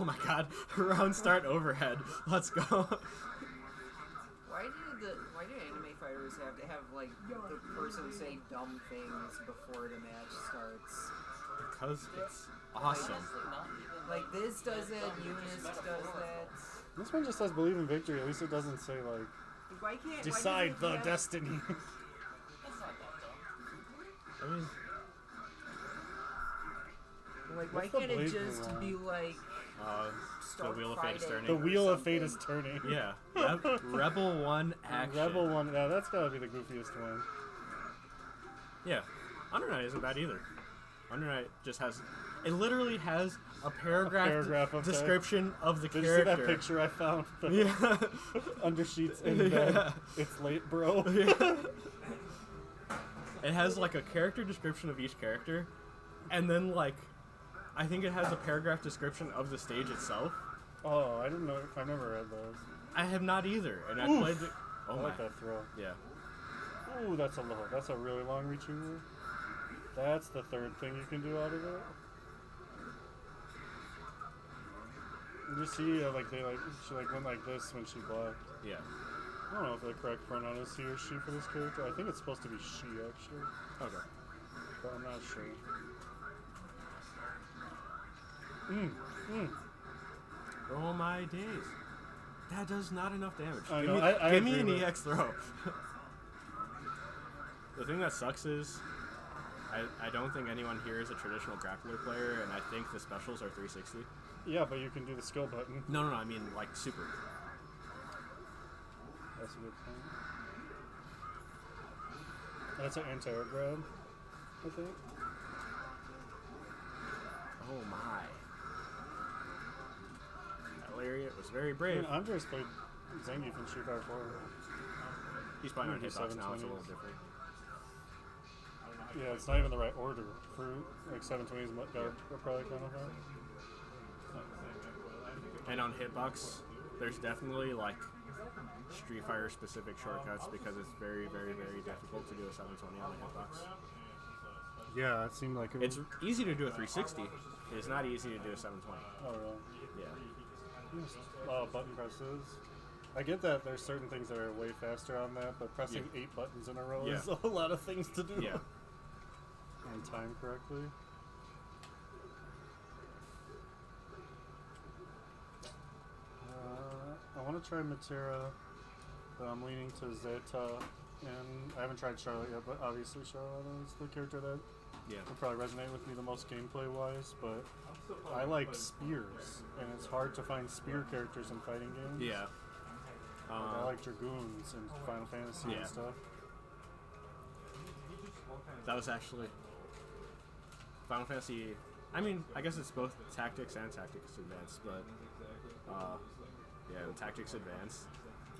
Oh my god. Round start overhead. Let's go. Why do anime fighters have to have like the person say dumb things before the match starts? Because it's awesome. Like this does it, Eunice does that. This one just says believe in victory. At least it doesn't say like Why can't decide why the doesn't it have- destiny. I mean, Like why What's the can't it blade just rule on? be like the start Wheel of Fate is fighting? turning. The or wheel of fate is something? turning. Yeah. Rebel 1 action. Rebel one. Yeah, that's gotta be the goofiest one. Yeah. Under Night isn't bad either. Under Night just has. It literally has a paragraph, paragraph of description of the Did you character. see that picture I found? The Yeah. under sheets in bed. Yeah. It's late, bro. Yeah. It has like a character description of each character, and then like, I think it has a paragraph description of the stage itself. Oh, I didn't know. I never read those. I have not either, and I Oof. played it. Oh I my. like that throw. Yeah. Ooh, that's a really long reaching move. That's the third thing you can do out of it. You see, she went like this when she blocked. Yeah. I don't know if the correct pronoun is he or she for this character. I think it's supposed to be she actually, Okay. but I'm not sure. Oh my days. That does not enough damage. I give know, me, I give me agree an with- EX throw. The thing that sucks is I don't think anyone here is a traditional grappler player, and I think the specials are 360. Yeah, but you can do the skill button. No, I mean like super. That's a good point. That's an anti-air grab, I think. Oh my. That lariat was very I brave. mean, Andres played Zangief in Street Fighter 4. He's playing on Maybe hitbox now. It's a 720s. little different. Yeah, it's not even the right order for like 720s. They're probably kind of hard. And on hitbox, there's definitely like Street Fighter specific shortcuts because it's very, very, very difficult to do a 720 on a hitbox. Yeah, it seemed like it It's was. easy to do a 360. It's not easy to do a 720. Oh, really? Yeah. Button presses. I get that there's certain things that are way faster on that, but pressing 8 buttons in a row Yeah. is a lot of things to do. Yeah. And time correctly. I want to try Matera, but I'm leaning to Zeta, and I haven't tried Charlotte yet, but obviously Charlotte is the character that would probably resonate with me the most gameplay-wise, but I like spears, and it's hard to find spear characters in fighting games. Yeah. Like, I like Dragoons in Final Fantasy and stuff. That was actually Final Fantasy. I mean, I guess it's both Tactics and Tactics Advanced, but yeah, in Tactics Advanced,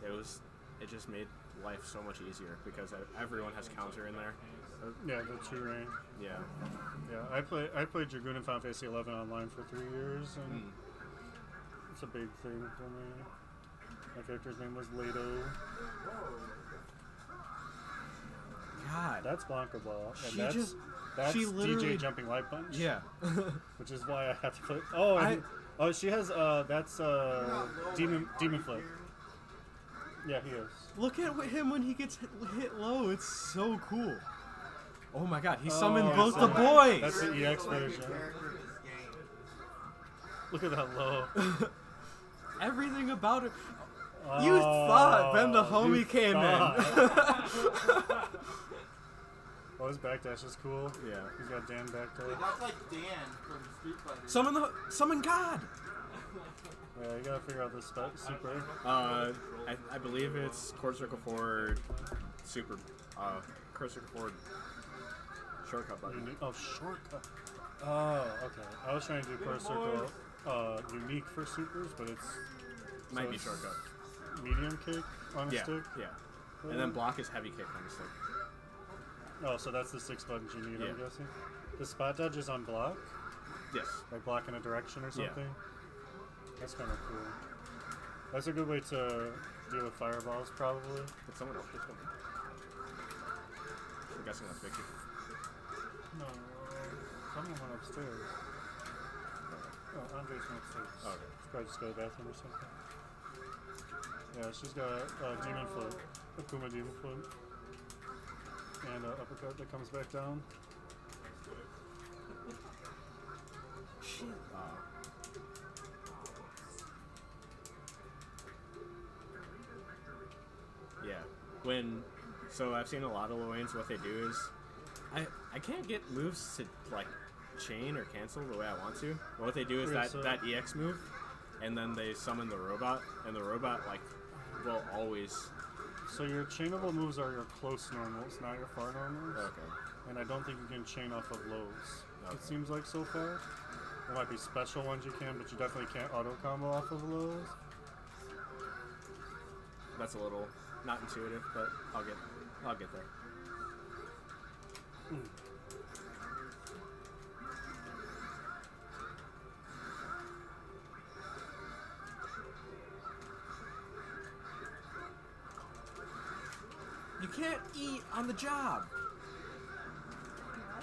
it just made life so much easier because everyone has counter in there. Yeah, the 2 range. Yeah. Yeah, I played Dragoon in Final Fantasy 11 online for 3 years, and it's a big thing for me. My character's name was Leto. God, that's Blanca Ball, and She that's just- that's she literally- DJ Jumping Light Punch. Yeah. Which is why I have to play. Oh, and, she has that's Demon Flip. Yeah, he is. Look at him when he gets hit low. It's so cool. Oh my God, he summoned both the boys. That's the EX version. Look at that low. Everything about it. You thought Ben the homie you came thought. Oh, his backdash is cool. Yeah. He's got Dan backdash. That's like Dan from Street Fighter. in. Summon God. Yeah, you gotta figure out this super. I believe it's Chord Circle Forward, Super, Chord Circle Forward, shortcut button. Oh, shortcut. Oh, okay. I was trying to do Chord Circle unique for supers, but it's Might be shortcut. Medium kick on a stick. Yeah. And then block is heavy kick on the stick. Oh, so that's the 6 buttons you need, I'm Yeah. guessing. The spot dodge is on block? Yes. Like block in a direction or Yeah. something? That's kind of cool. That's a good way to deal with fireballs, probably. Did someone else just come in? I'm guessing that's Vicky. No, someone went upstairs. Oh, Andres went upstairs. Oh, okay. She's probably just go to the bathroom or something. Yeah, she's got Demon Flip, Akuma Demon Flip, and uppercut that comes back down. Shit. Yeah. So I've seen a lot of Loanes, what they do is, I can't get moves to, like, chain or cancel the way I want to. But what they do is that EX move, and then they summon the robot, and the robot, like, will always... So your chainable moves are your close normals, not your far normals. Okay. And I don't think you can chain off of lows. Okay. It seems like so far. There might be special ones you can, but you definitely can't auto combo off of lows. That's a little not intuitive, but I'll get there. You can't eat on the job.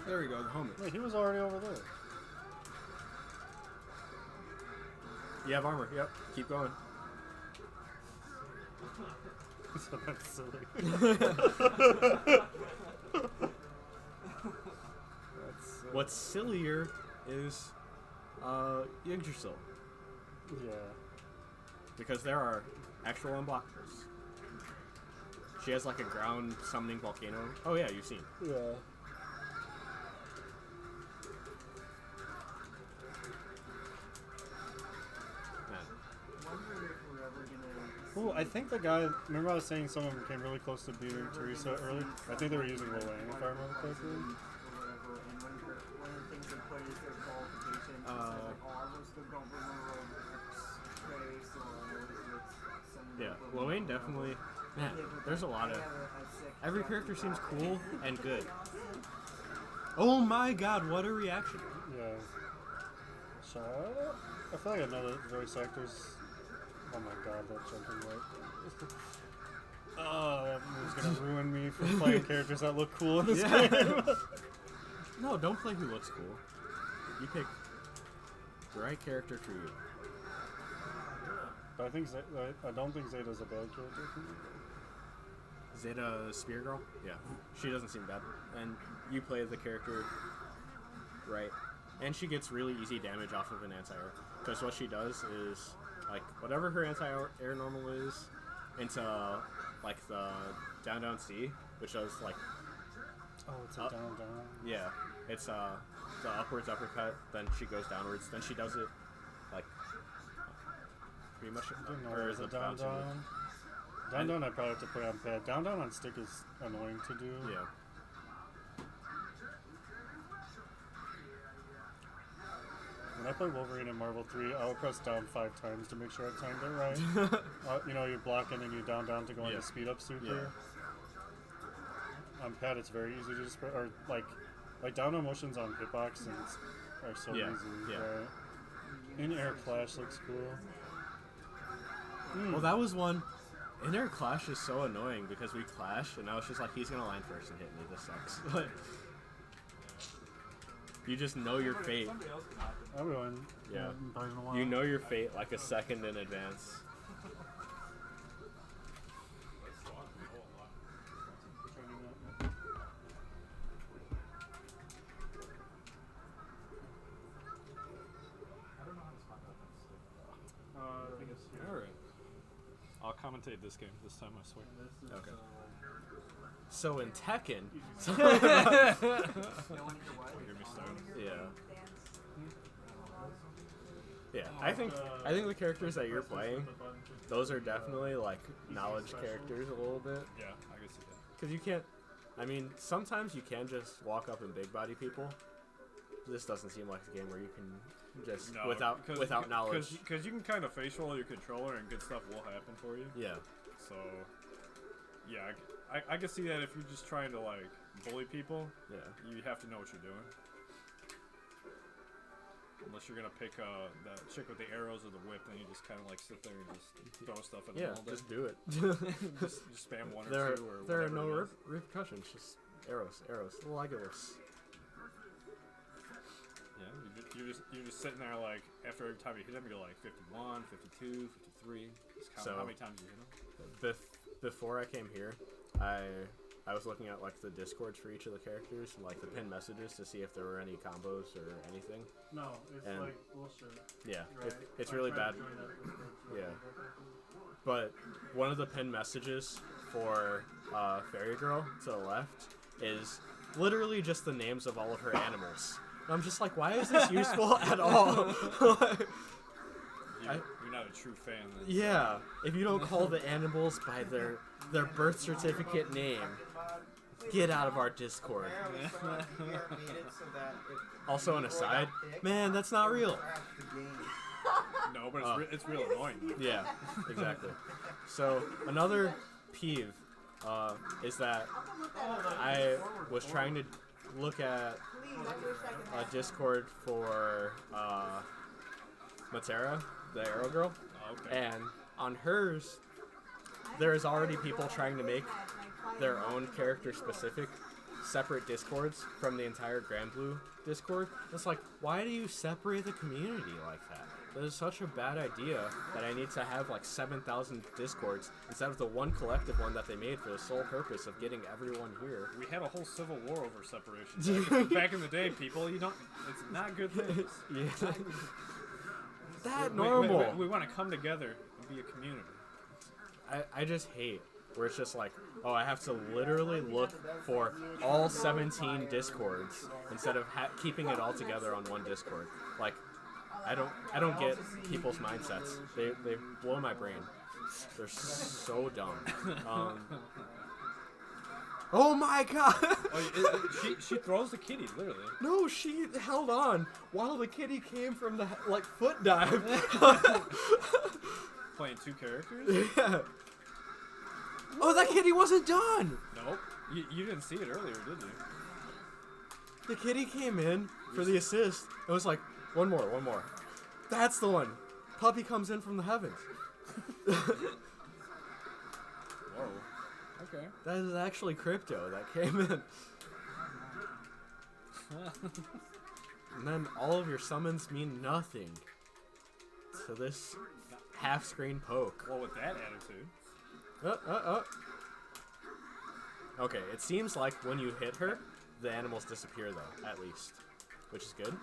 There we go, the homie. Wait, he was already over there. You have armor. Yep. Keep going. So that's silly. What's sillier is Yggdrasil. Yeah. Because there are actual unblockers. She has like a ground summoning volcano. Oh yeah, you've seen. Yeah. Ooh, I think the guy. Remember, I was saying someone came really close to beating Teresa earlier. I think they were using Lil Wayne, if I remember correctly. Yeah, Lil Wayne definitely. Man, there's a lot of. Every character seems cool and good. Oh my god, what a reaction! Yeah. So I feel like I know the voice actors. Oh my god, that jumping right. Oh, that move's gonna ruin me from playing characters that look cool in this game. No, don't play who looks cool. You pick the right character for you. But I don't think Zeta's a bad character for me. Zeta Spear Girl? Yeah. She doesn't seem bad. And you play the character right. And she gets really easy damage off of an anti-air. Because what she does is, like, whatever her anti-air normal is, into, like, the down C, which does, like... Oh, it's a down. Yeah. It's, the upwards uppercut, then she goes downwards, then she does it, like... pretty much... Or is it down. Down I probably have to put on pad. Down on stick is annoying to do. Yeah. When I play Wolverine in Marvel 3, I'll press down 5 times to make sure I timed it right. You know, you block and then you down to go into speed up super. Yeah. On pad, it's very easy to just or like down motions on hitbox are so easy. Yeah. Right? In-air clash looks cool. Well, that was one. In-air clash is so annoying because we clash, and I was just like, he's gonna line first and hit me. This sucks. But you just know your fate. Everyone. Yeah. Probably in a while. You know your fate like a second in advance. Alright. I'll commentate this game this time, I swear. Okay. So in Tekken. Yeah. Yeah, I think the characters that you're playing, those are definitely like knowledge characters a little bit. Yeah, I can see that. Because you can't. I mean, sometimes you can just walk up and big body people. This doesn't seem like a game where you can just without knowledge. Because you can kind of face roll your controller and good stuff will happen for you. Yeah. So, yeah, I can see that if you're just trying to like bully people. Yeah. You have to know what you're doing. Unless you're gonna pick that chick with the arrows or the whip, then you just kind of like sit there and just throw stuff at them all day. Just do it. just spam one or two or there are whatever no repercussions. Just arrows. Legolas. Yeah, you're just sitting there like after every time you hit them, you're like 51, 52, 53. Just count how many times you hit them. Before I came here, I was looking at like the discords for each of the characters, like the pinned messages to see if there were any combos or anything. No, it's like bullshit. Yeah, Right. it's really bad. Yeah. But one of the pinned messages for Fairy Girl to the left is literally just the names of all of her animals. And I'm just like, why is this useful at all? You're not a true fan. Then. Yeah, if you don't call the animals by their birth certificate name, get out of our Discord. Also, an aside, man, that's not real. No, but it's real annoying. Yeah, exactly. So another peeve is that I was trying to look at a Discord for Matera, the Arrow Girl, and on hers, there's already people trying to make their own character-specific separate Discords from the entire Grand Blue Discord. It's like, why do you separate the community like that? That is such a bad idea that I need to have like 7,000 Discords instead of the one collective one that they made for the sole purpose of getting everyone here. We had a whole civil war over separation. Back in the day, people, it's not good things. Yeah. That normal. We want to come together and be a community. I just hate where it's just like, oh, I have to literally look for all 17 Discords instead of keeping it all together on one Discord. Like, I don't get people's mindsets. They blow my brain. They're so dumb. Oh my god! She throws the kitty, literally. No, she held on while the kitty came from the foot dive. Playing two characters? Yeah. Oh, that kitty wasn't done! Nope. You didn't see it earlier, did you? The kitty came in for the assist. It was like, one more. That's the one. Puppy comes in from the heavens. Whoa. Okay. That is actually Crypto that came in. And then all of your summons mean nothing to this half-screen poke. Well, with that attitude. Okay, it seems like when you hit her, the animals disappear though, at least. Which is good.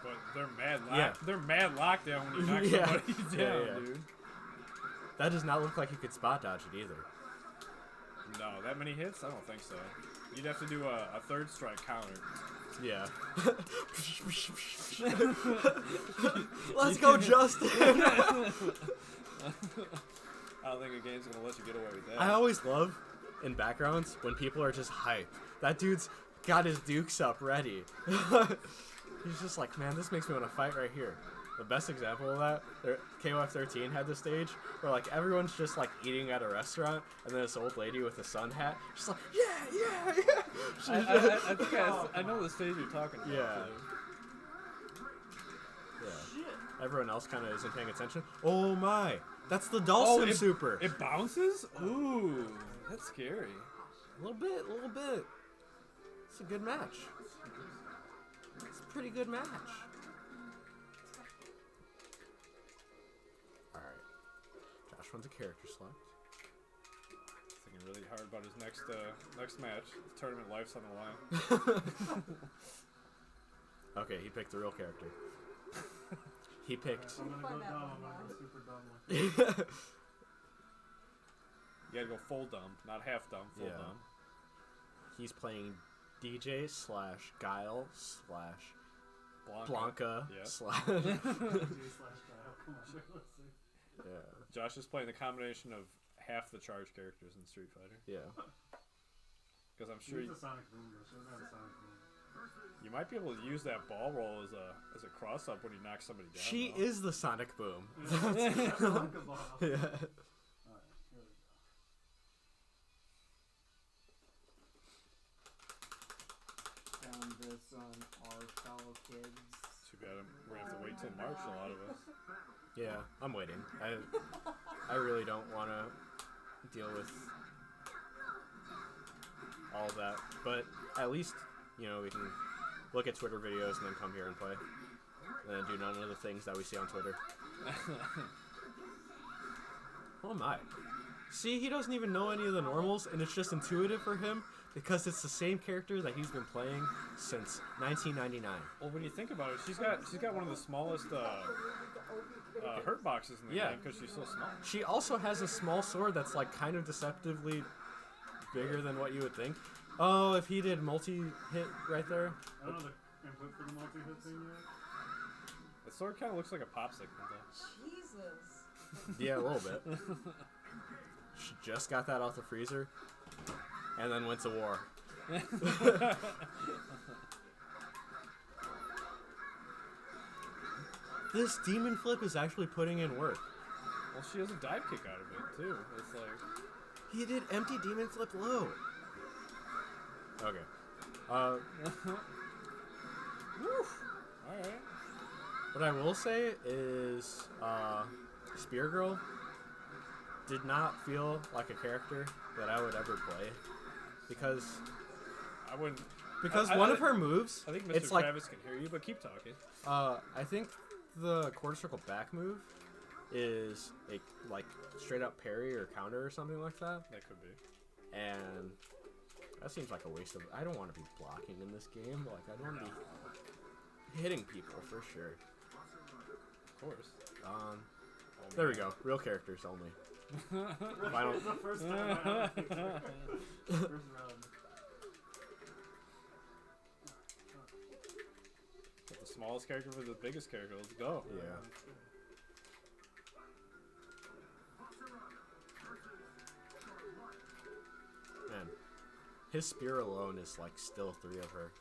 But they're mad Yeah. They're mad lockdown when you knock Yeah. somebody down, Yeah. dude. That does not look like you could spot dodge it either. No, that many hits? I don't think so. You'd have to do a third strike counter. Yeah. Let's go, Justin! I don't think a game's gonna let you get away with that. I always love in backgrounds when people are just hype. That dude's got his dukes up ready. He's just like, man, this makes me want to fight right here. The best example of that, KOF 13 had this stage where like everyone's just like eating at a restaurant, and then this old lady with a sun hat, just like, yeah. I think I know the stage you're talking about. Yeah. Yeah. Everyone else kind of isn't paying attention. Oh my, that's the Dawson super. It bounces? Ooh, that's scary. A little bit. It's a good match. It's a pretty good match. Alright. Josh wants a character select. Thinking really hard about his next match. His tournament life's on the line. Okay, he picked the real character. He picked... I'm gonna go dumb. I'm gonna go super dumb. You gotta go full dumb, not half dumb, full Yeah. dumb. He's playing DJ/Guile/Blanca Yeah. Yeah. Josh is playing the combination of half the charge characters in Street Fighter. Yeah. Because I'm sure She's a Sonic Boom, though. She doesn't have a Sonic Boom. you might be able to use that ball roll as a cross up when you knock somebody down. She though. is the Sonic Boom. Blanca ball. Yeah. Alright, here we go. Found this on our fellow kids. Too bad we're gonna have to wait till March. A lot of us. Yeah, I'm waiting. I really don't want to deal with all of that, but at least, you know, we can look at Twitter videos and then come here and play, and then do none of the things that we see on Twitter. Oh my. See, he doesn't even know any of the normals, and it's just intuitive for him because it's the same character that he's been playing since 1999. Well, when you think about it, she's got one of the smallest hurt boxes in the Yeah. game because she's so small. She also has a small sword that's like kind of deceptively bigger than what you would think. Oh, if he did multi-hit right there. I don't know the input for the multi-hit thing yet. The sword kind of looks like a popsicle. Jesus. Yeah, a little bit. She just got that off the freezer, and then went to war. This demon flip is actually putting in work. Well, she has a dive kick out of it too. It's like He did empty demon flip low. Okay. alright. What I will say is, Spear Girl did not feel like a character that I would ever play, because I wouldn't. one of her moves, I think Mr. it's like, Travis can hear you, but keep talking. I think the quarter circle back move is a like straight up parry or counter or something like that, That could be. and that seems like a waste of. I don't want to be blocking in this game. Like I don't want to be hitting people for sure. Of course. There we go. Real characters only. Final. The first time I had first round. But the smallest character for the biggest character. Let's go. Yeah. Man, his spear alone is like still 3 of her.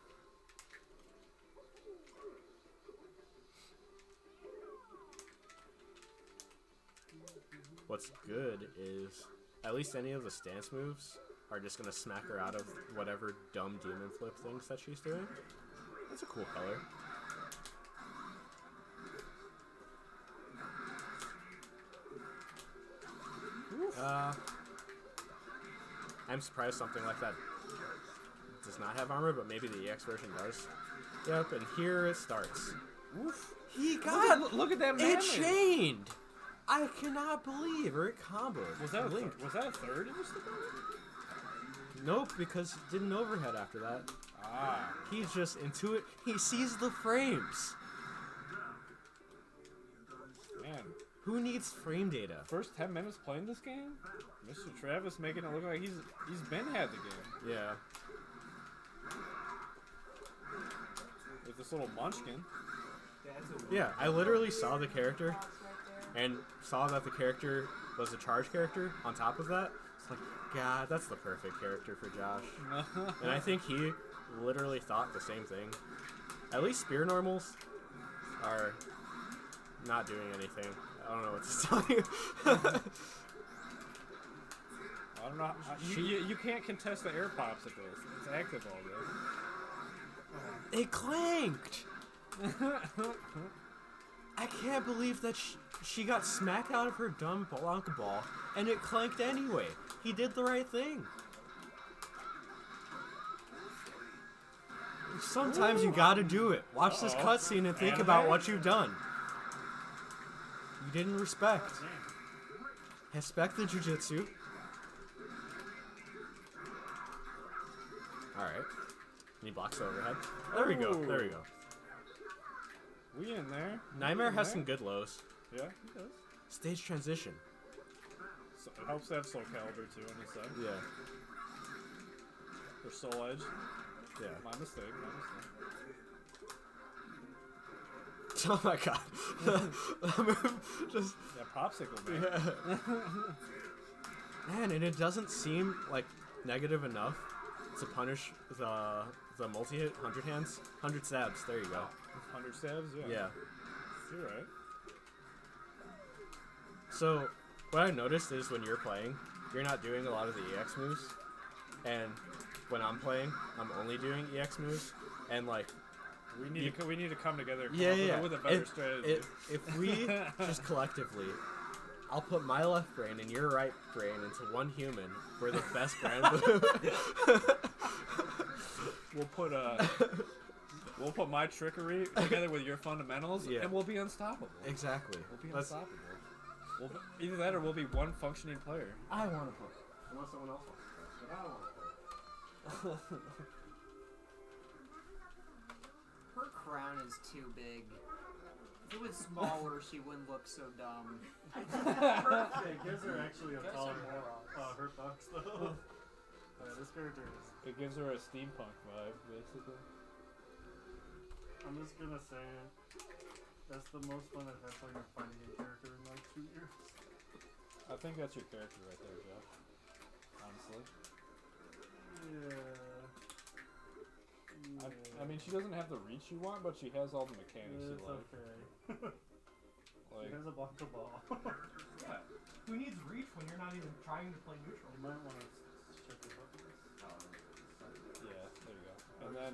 what's good is at least any of the stance moves are just gonna smack her out of whatever dumb demon flip things that she's doing. That's a cool color. I'm surprised something like that does not have armor, but maybe the EX version does. Yep, and here it starts. Oof. He got Look at that it man. chained. I cannot believe it comboed. Was that Link? was that a third in the stability? Nope, because he didn't overhead after that. Ah. He's just into it. He sees the frames. Man, Who needs frame data? first 10 minutes playing this game, Mr. Travis making it look like he's been had the game Yeah. with this little munchkin. Yeah, I literally saw the character and saw that the character was a charge character on top of that. It's like, God, that's the perfect character for Josh. And I think he literally thought the same thing. At least spear normals are not doing anything. I don't know what to tell you. I don't know. You can't contest the air popsicles. It's active all day. It clanked! I can't believe that she got smacked out of her dumb Blanca ball, and it clanked anyway. He did the right thing. Sometimes you gotta do it. Watch this cutscene and think about what you've done. You didn't respect. Respect the jujitsu. Alright. And he blocks the overhead. There we go. There we go. We in there. Nightmare We in has there. some good lows. Yeah, he does. Stage transition. So, it helps to have Soul Calibur too on his side. Yeah. Or Soul Edge. Yeah. My mistake. Oh my god. That move just. Yeah, popsicle man. Yeah. Man, and it doesn't seem like negative enough to punish the multi-hit 100 hands. 100 stabs. There you go. 100 stabs. Yeah. Yeah. You're right. So, what I noticed is when you're playing, you're not doing a lot of the EX moves. And when I'm playing, I'm only doing EX moves. And like, We need to come together and come yeah, up yeah. with a better strategy. If we just collectively, I'll put my left brain and your right brain into one human. We're the best brand. We'll put my trickery together with your fundamentals, Yeah. and we'll be unstoppable. Exactly. We'll be That's- unstoppable. Either that or we'll be one functioning player. I want to play. Unless someone else wants to play. But I don't want to play. Her crown is too big. If it was smaller, she wouldn't look so dumb. It gives her actually a tall hurt box though. This character is. It gives her a steampunk vibe, basically. I'm just gonna say that's the most fun I've had playing finding a character in like 2 years. I think that's your character right there, Jeff. Honestly. Yeah. I mean, she doesn't have the reach you want, but she has all the mechanics you It's like. okay. Like, She has a Blanca ball. Yeah. Who needs reach when you're not even trying to play neutral? You might want to check your buttons. yeah, there you go. And then,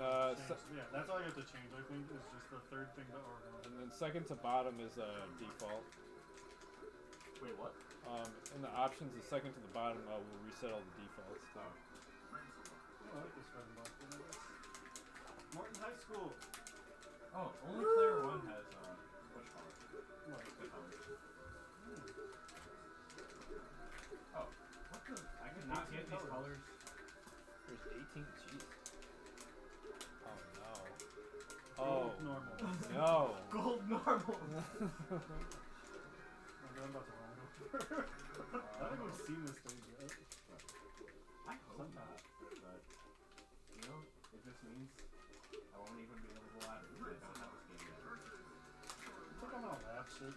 Yeah, that's all you have to change, I think, is just the third thing to organize. and then second to bottom is default. Wait, what? In the options, the second to the bottom will reset all the defaults. So. I like this red and black one, I guess. Morton High School! Oh, only player one has push color. What? The color. Oh, what the? I could not get these colors. There's 18. Jeez. Oh no. Gold Oh normal. no. Gold normal. I'm about to run over. I think we've seen this stage yet. I hope not, but you know, it just means I won't even be able to laugh because I don't know this game yet. I think I'm gonna laugh shit.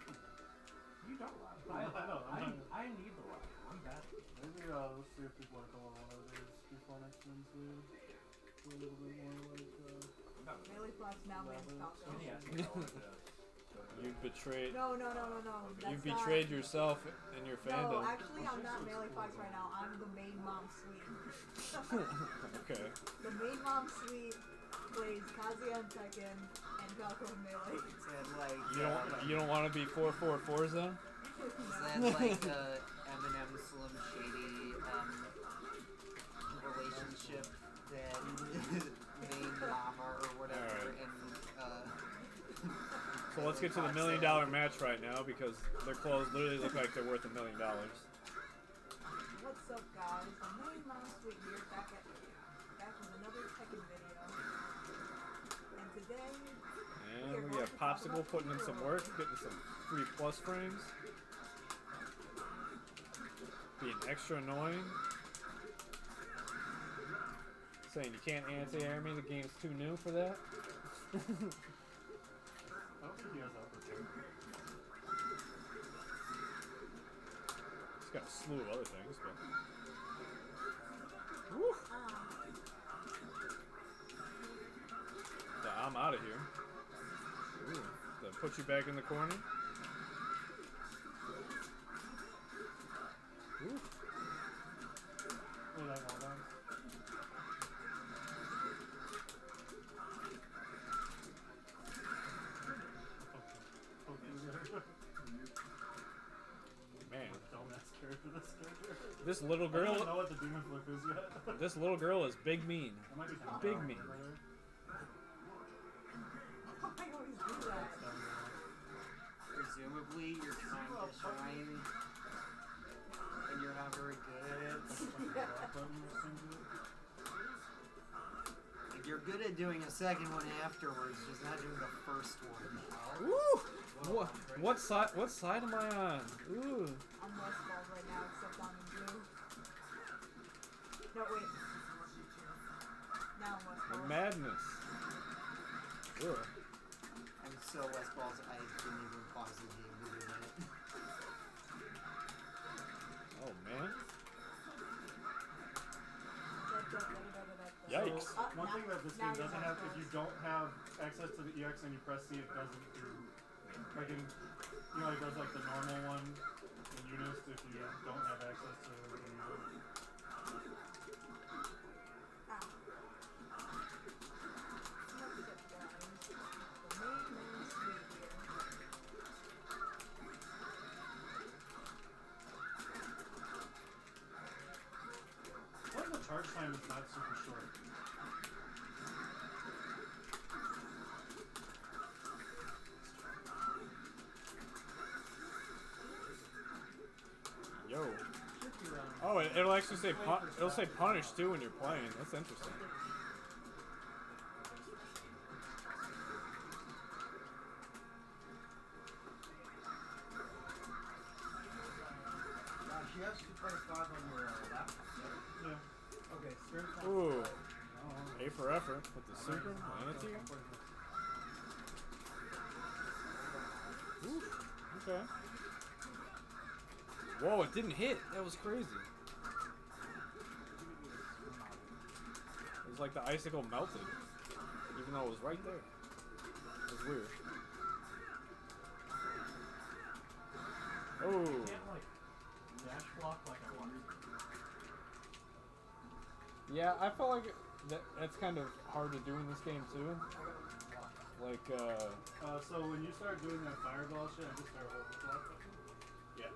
You don't laugh. I know. I need the laugh. I'm bad. Maybe let's see if people are going one of these before next Wednesday. A little bit more like Melee Fox now wins top Kenny score. asked me if I wanted to go You betrayed. No. You That's betrayed not, yourself and your No, fandom. actually, I'm not Melee Fox right now. I'm the main mom suite. Okay. The main mom suite plays Kazuya and Tekken and Falco and Melee. Is that like You don't want to be 444s then? is that like Eminem Slim Shady relationship that main mama or whatever Alright. and So let's get to the $1 million match right now because their clothes literally look like they're worth $1 million. What's up, guys? The main mom suite here, back with another Tekken video. And today, And we got Popsicle putting in some work, getting some free plus frames. Being extra annoying. Saying you can't anti-air me, the game's too new for that. I don't think he has uppercut. He's got a slew of other things, but. Woo! Yeah, I'm out of here. Ooh, that put you back in the corner. Ooh. Oh, that one, that was- Man, Dumbass character, this character. this little I don't girl. even know what the demon flip is yet. This little girl is big mean. That might be down Big there. mean. I always do that. presumably you're trying to shine and you're not very good at it. Like, you're good at doing a second one afterwards, just not doing the first one. Woo! What side? What side am I on? Ooh. I'm Westball right now, except I'm in blue. No, wait. Now I'm Westball. Madness. Ugh. I'm so West Balls, I didn't even pause the game to do that. Oh man. Da, da, da, da, da, da. Yikes. So, one thing that this now game you're doesn't have, if Westball. you don't have access to the EX and you press C, it doesn't do. Like in, you know, it does like the normal one in Unist if you don't have access to the What if the charge time is not super short? Yo. Oh, it'll actually say it'll say punish too when you're playing. That's interesting. Josh, you have Super 5 on your laptop, right? Yeah. Okay, Stream Five. Ooh. A for effort with the super and it to you. Ooh. Okay. Whoa! It didn't hit. That was crazy. It was like the icicle melted, even though it was right there. It was weird. Oh. Can't like dash block like I want. Yeah, I felt like that's kind of hard to do in this game too. Like, So when you start doing that fireball shit, I just start overclocking. Yeah.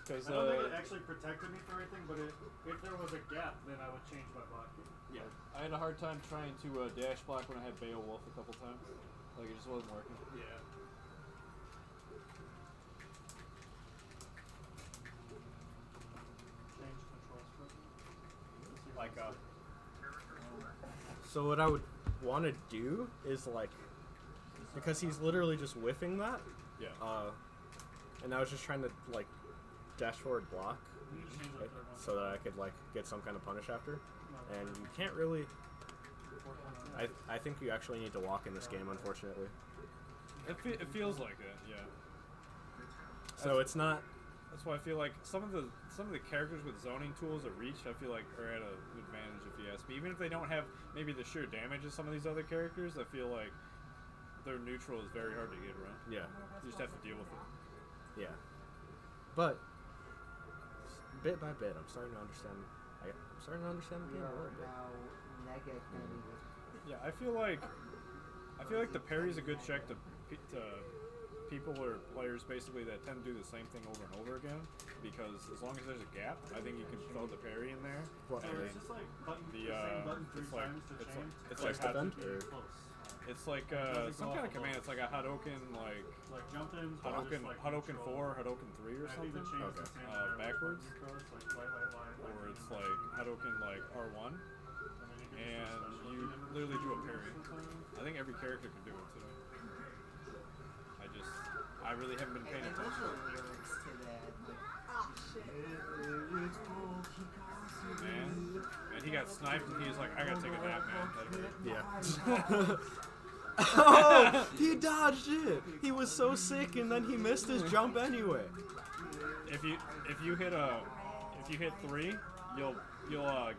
Because I don't think it actually protected me for anything, but if there was a gap, then I would change my blocking. yeah. I had a hard time trying to dash block when I had Beowulf a couple times. Like, it just wasn't working. Yeah. Change controls for Like So what I would want to do is like, because he's literally just whiffing that, yeah. and I was just trying to like dash forward block, You just change the like, third one. so that I could like get some kind of punish after, and you can't really. I think you actually need to walk in this game, unfortunately. It feels like it. Yeah. So it's not. That's why I feel like some of the characters with zoning tools or reach, I feel like are at an advantage if you ask me. Even if they don't have maybe the sheer damage of some of these other characters, I feel like their neutral is very hard to get around. Yeah. You just have to deal with it. Yeah. But bit by bit, I'm starting to understand. I'm starting to understand the game a little bit. Yeah, I feel like the parry is a good check to people or players basically that tend to do the same thing over and over again, because as long as there's a gap, I think you can throw the parry in there. What? And It's just like button, the the same button three it's like times to change. it's Like like defend? it's like some kind of command. It's like a Hadoken like jump in, Hadoken 4, Hadoken 3 or something. Backwards. Or it's like Hadoken like R1, and you literally do a parry. I think every character can do it too. I really haven't been paying attention. lyrics to that. Man, he got sniped and he was like, I gotta take a nap, man. Yeah. Oh, he dodged it. He was so sick, and then he missed his jump anyway. If you hit 3, you'll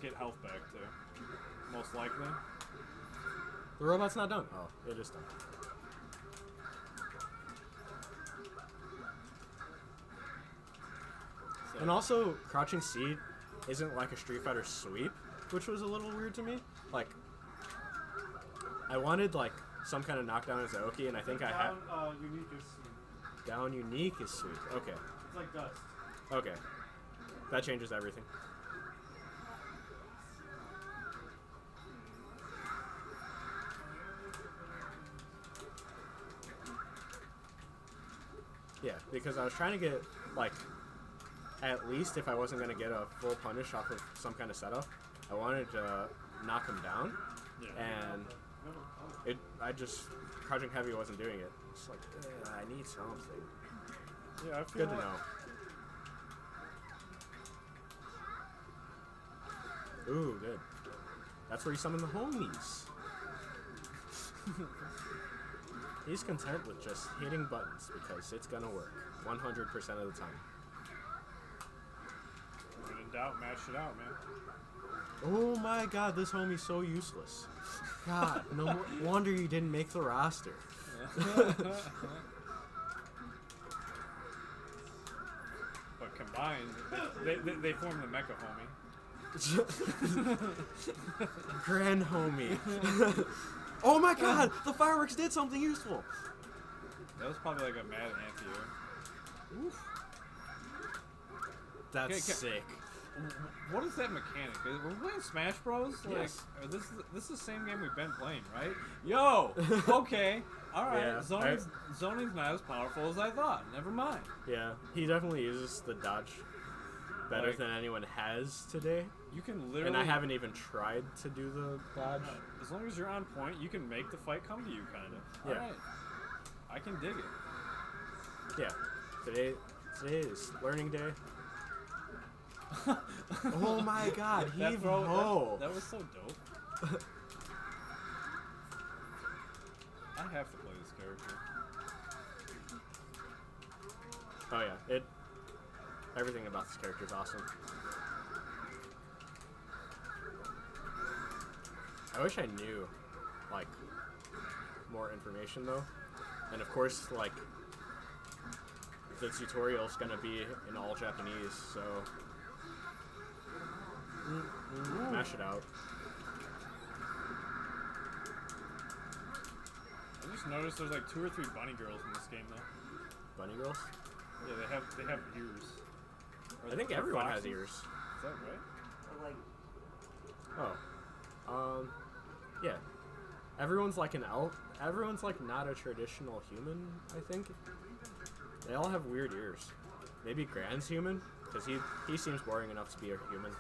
get health back too. Most likely. The robot's not done. Oh, it is done. And also, crouching C isn't like a Street Fighter sweep, which was a little weird to me. Like, I wanted like some kind of knockdown as Aoki, and I think I had. Unique is sweep. Down unique is sweep. Okay. It's like dust. Okay. That changes everything. Yeah, because I was trying to get like. At least if I wasn't going to get a full punish off of some kind of setup, I wanted to knock him down, and crouching heavy wasn't doing it. It's like, I need something. Yeah, I feel good to know. Ooh, good. That's where you summon the homies. He's content with just hitting buttons because it's gonna work 100% of the time. When in doubt, match it out, man. Oh my god, this homie's so useless. God, no wonder you didn't make the roster. But combined, they form the Mecha Homie. Grand homie. Oh my god, the fireworks did something useful. That was probably like a mad anti-air. Oof. That's sick. What is that mechanic? We're playing Smash Bros. Like, Yes. This is the same game we've been playing, right? Yo. Okay. All right. Yeah, Zoning's not as powerful as I thought. Never mind. Yeah, he definitely uses the dodge better Like, than anyone has today. You can literally. And I haven't even tried to do the dodge. As long as you're on point, you can make the fight come to you, kind of. Yeah. All right. I can dig it. Yeah. Today is learning day. Oh my god, That heave throw- ho. that was so dope. I have to play this character. Oh yeah, everything about this character is awesome. I wish I knew, like, more information though. And of course, like, the tutorial's gonna be in all Japanese, so mash it out. I just noticed there's like 2 or 3 bunny girls in this game though. Bunny girls? Yeah, they have ears. Or I think they're everyone has foxes. ears. Is that right? Like, Oh. Yeah. Everyone's like an elf. Everyone's like not a traditional human, I think. They all have weird ears. Maybe Gran's human, because he seems boring enough to be a human.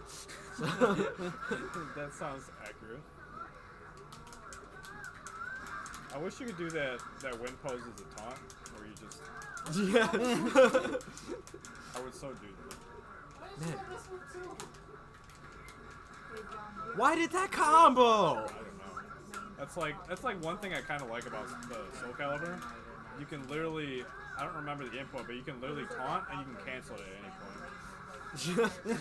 That sounds accurate. I wish you could do that wind pose as a taunt, where you just... Yeah. I would so do that. Man. Why did that combo? I don't know. That's like one thing I kind of like about the Soul Calibur. You can literally, I don't remember the input, but you can literally taunt and you can cancel it at any point.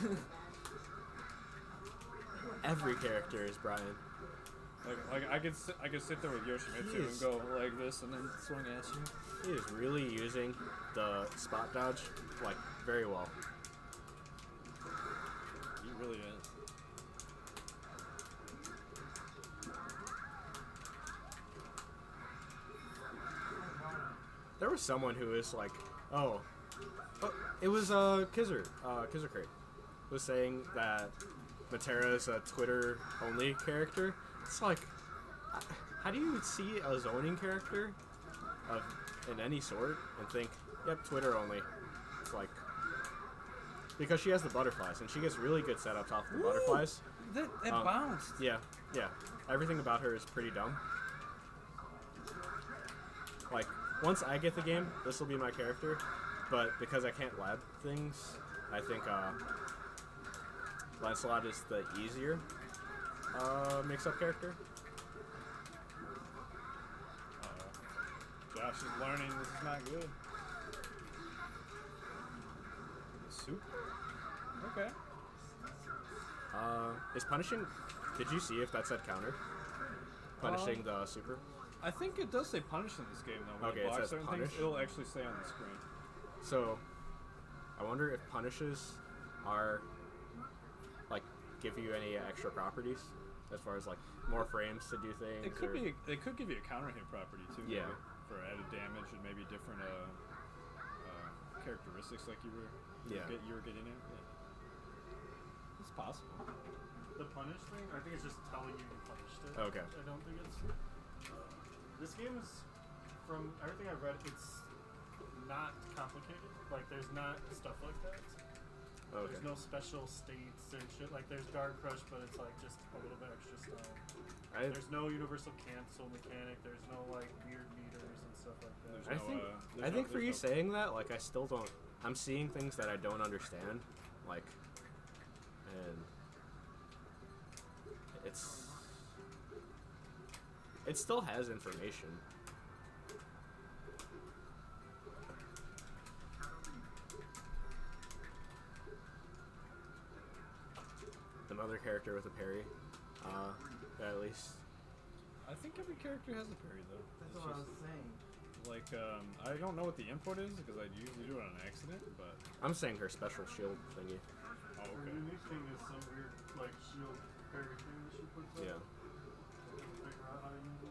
Every character is Brian. Like I could sit there with Yoshimitsu and go like this and then swing at you. He is really using the spot dodge like very well. He really is. There was someone who was like, oh it was Kizzer Crate was saying that Matera is a Twitter only character. It's like, how do you see a zoning character of in any sort and think, yep, Twitter only? It's like, because she has the butterflies and she gets really good setups off the butterflies. That bounced. Yeah. Everything about her is pretty dumb. Like, once I get the game, this will be my character. But because I can't lab things, I think Lancelot is the easier mix-up character. Josh is learning this is not good. Soup? Okay. Is punishing... Did you see if that said counter? Punishing the super? I think it does say punish in this game though. When Okay, you it block says certain punish. things, it'll actually say on the screen. So, I wonder if punishes are, like, give you any extra properties? As far as, like, more frames to do things? It could be. It could give you a counter hit property too. Yeah. Maybe, for added damage and maybe different characteristics like you were getting at. Yeah. It's possible. The punish thing, I think it's just telling you punished it. Okay. I don't think it's. This game is, from everything I've read, it's not complicated. Like, there's not stuff like that. Okay. There's no special states and shit. Like, there's Guard Crush, but it's like just a little bit extra style. There's no universal cancel mechanic. There's no like weird meters and stuff like that. I think for you saying that, like, I still don't. I'm seeing things that I don't understand, like, and it still has information. Another character with a parry, at least. I think every character has a parry though. That's what I was saying. Like, I don't know what the input is because I usually do it on accident, but I'm saying her special shield thingy. Oh, The okay. unique thing is some weird like shield parry thing that she puts up. Yeah. Figure out how to use it.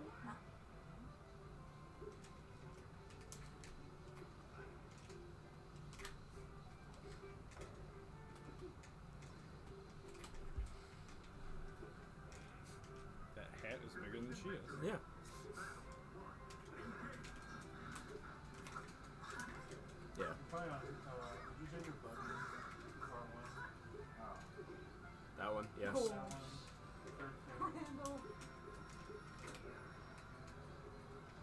That hat is bigger than she is. Yeah. Yeah. Probably on, did you change your button? Wrong one. That one, yes. That one. Third thing.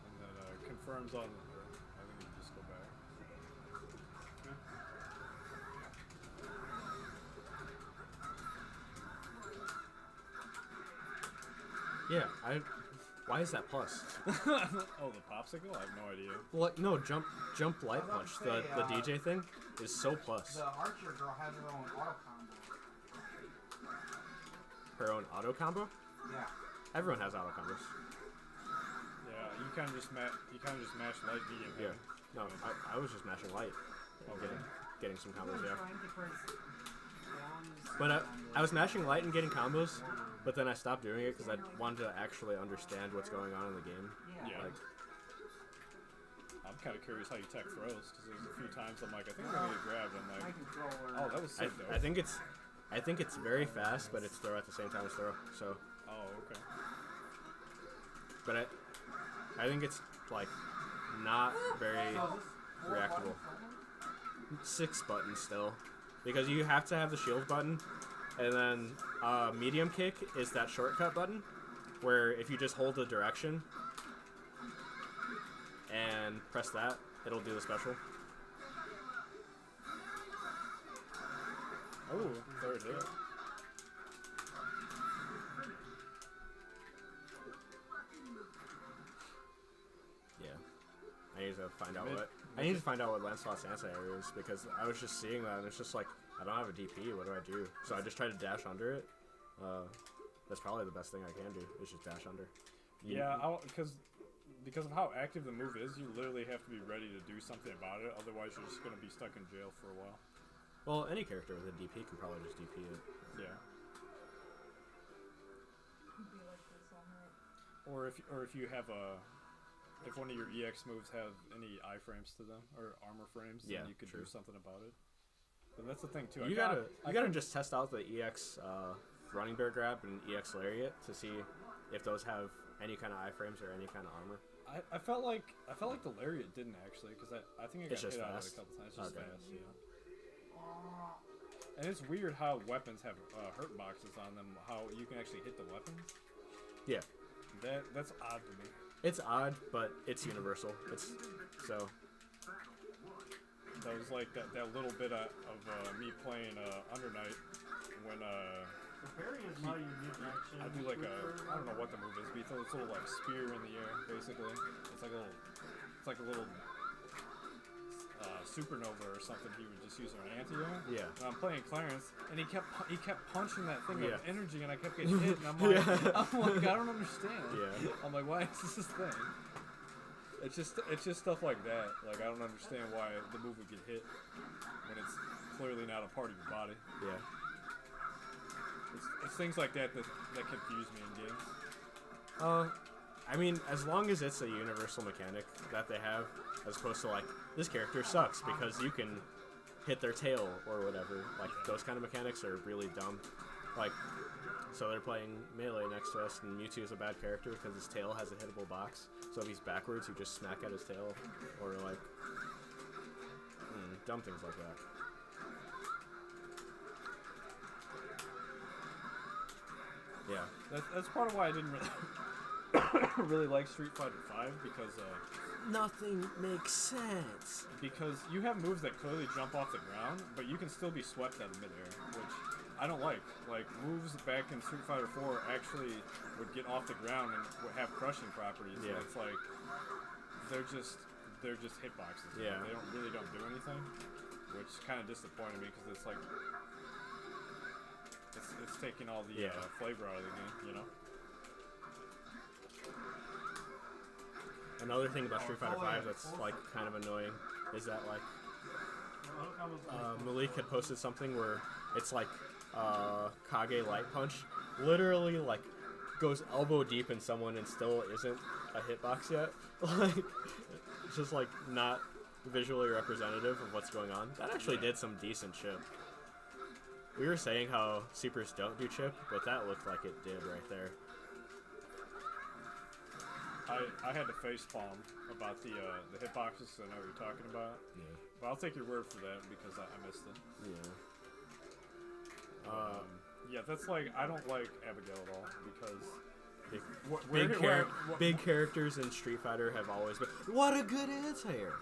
And that confirms on. I think you just go back. Yeah, why is that plus? Oh, the popsicle? I have no idea. Well, no, jump light I was punch. about to The say, DJ thing is so plus. The archer girl has her own auto combo. Her own auto combo. Yeah. Everyone has auto combos. Yeah, you kind of just mash light, medium. Yeah. heavy. No, I was just mashing light. And Okay. getting some combos. Yeah. Trying to press downs, But I was mashing light and getting combos, but then I stopped doing it because I wanted to actually understand what's going on in the game. Yeah. Like, I'm kind of curious how you tech throws because there's a few times I'm like, I think I'm gonna get grabbed. I'm my like, controller. oh, that was sick though. I think it's very fast, but it's throw at the same time as throw. So, Oh, okay. but I think it's like not very reactable. 6 buttons still, because you have to have the shield button, and then medium kick is that shortcut button, where if you just hold the direction and press that, it'll do the special. Oh, third hit. Yeah, I need to find out what Lancelot's anti-air is, because I was just seeing that and it's just like, I don't have a DP. What do I do? So I just try to dash under it. that's probably the best thing I can do. Is just dash under. Yeah, because of how active the move is, you literally have to be ready to do something about it. Otherwise, you're just gonna be stuck in jail for a while. Well, any character with a DP can probably just DP it. Yeah. Or if you have if one of your EX moves have any iframes to them or armor frames, then you could do something about it. But that's the thing too. You gotta just test out the EX running bear grab and EX lariat to see if those have any kind of iframes or any kind of armor. I felt like the lariat didn't actually, because I think I got hit out of it a couple times. It's just fast, yeah. And it's weird how weapons have hurt boxes on them. How you can actually hit the weapons. Yeah. That's odd to me. It's odd, but it's universal. It's so. That was like that little bit of me playing Under Night when The parry is my unique action. I do like I don't know what the move is, but he throws this little like spear in the air, basically. It's like a little supernova or something. He would just use an anti-air. Yeah. And I'm playing Clarence, and he kept punching that thing of energy, and I kept getting hit, and I'm like, I don't understand. Yeah. I'm like, why is this thing? It's just stuff like that. Like, I don't understand why the move would get hit when it's clearly not a part of your body. Yeah. It's things like that confuse me in games. I mean, as long as it's a universal mechanic that they have, as opposed to like, this character sucks because you can hit their tail or whatever. Like, those kind of mechanics are really dumb. Like, so they're playing Melee next to us, and Mewtwo is a bad character because his tail has a hittable box. So if he's backwards, you just smack at his tail. Or like, dumb things like that. Yeah, that's part of why I didn't really like Street Fighter V, because nothing makes sense. Because you have moves that clearly jump off the ground, but you can still be swept out of midair, which I don't like. Like, moves back in Street Fighter 4 actually would get off the ground and would have crushing properties. Yeah. And it's like they're just hitboxes. Yeah. They don't do anything, which kind of disappointed me, because it's like it's taking all the flavor out of the game, you know. Another thing about Street Fighter V that's like kind of annoying is that like Malik had posted something where it's like Kage Light Punch literally like goes elbow deep in someone and still isn't a hitbox yet. Like, it's just like not visually representative of what's going on. That actually did some decent chip. We were saying how Supers don't do chip, but that looked like it did right there. I had to facepalm about the hitboxes, so I know what you're talking about. Yeah. But I'll take your word for that, because I missed it. Yeah. Yeah, that's like, I don't like Abigail at all, because big characters in Street Fighter have always been. What a good answer!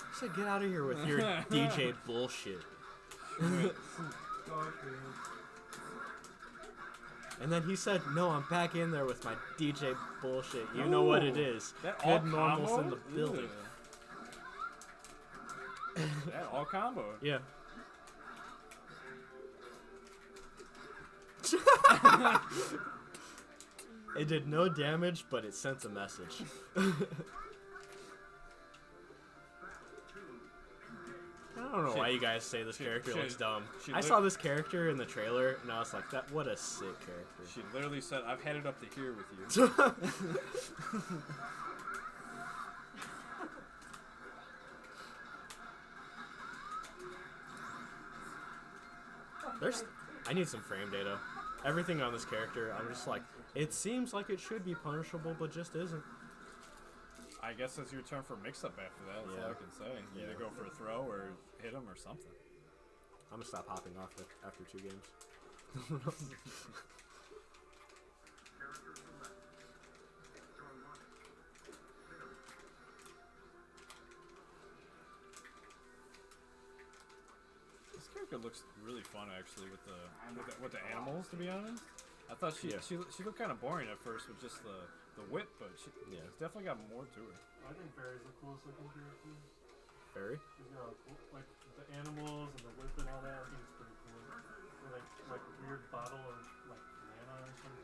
I said, get out of here with your DJ bullshit. And then he said, no, I'm back in there with my DJ bullshit. You know what it is. Good normals in the building. That all combo. Yeah. It did no damage, but it sent a message. I don't know why you guys say this character looks dumb. I saw this character in the trailer, and I was like, "That what a sick character." She literally said, "I've had it up to here with you." I need some frame data. Everything on this character, I'm just like, it seems like it should be punishable, but just isn't. I guess it's your turn for mix-up after that. That's all I can say. You either go for a throw or hit him or something. I'm gonna stop hopping off after 2 games. This character looks really fun, actually, with the animals. To be honest, I thought she looked kind of boring at first with just the whip, but she's definitely got more to her. I think Fairy's the coolest looking character. Fairy? She's got like the animals and the whip and all that. I think it's pretty cool. Or like weird bottle of like mana or something.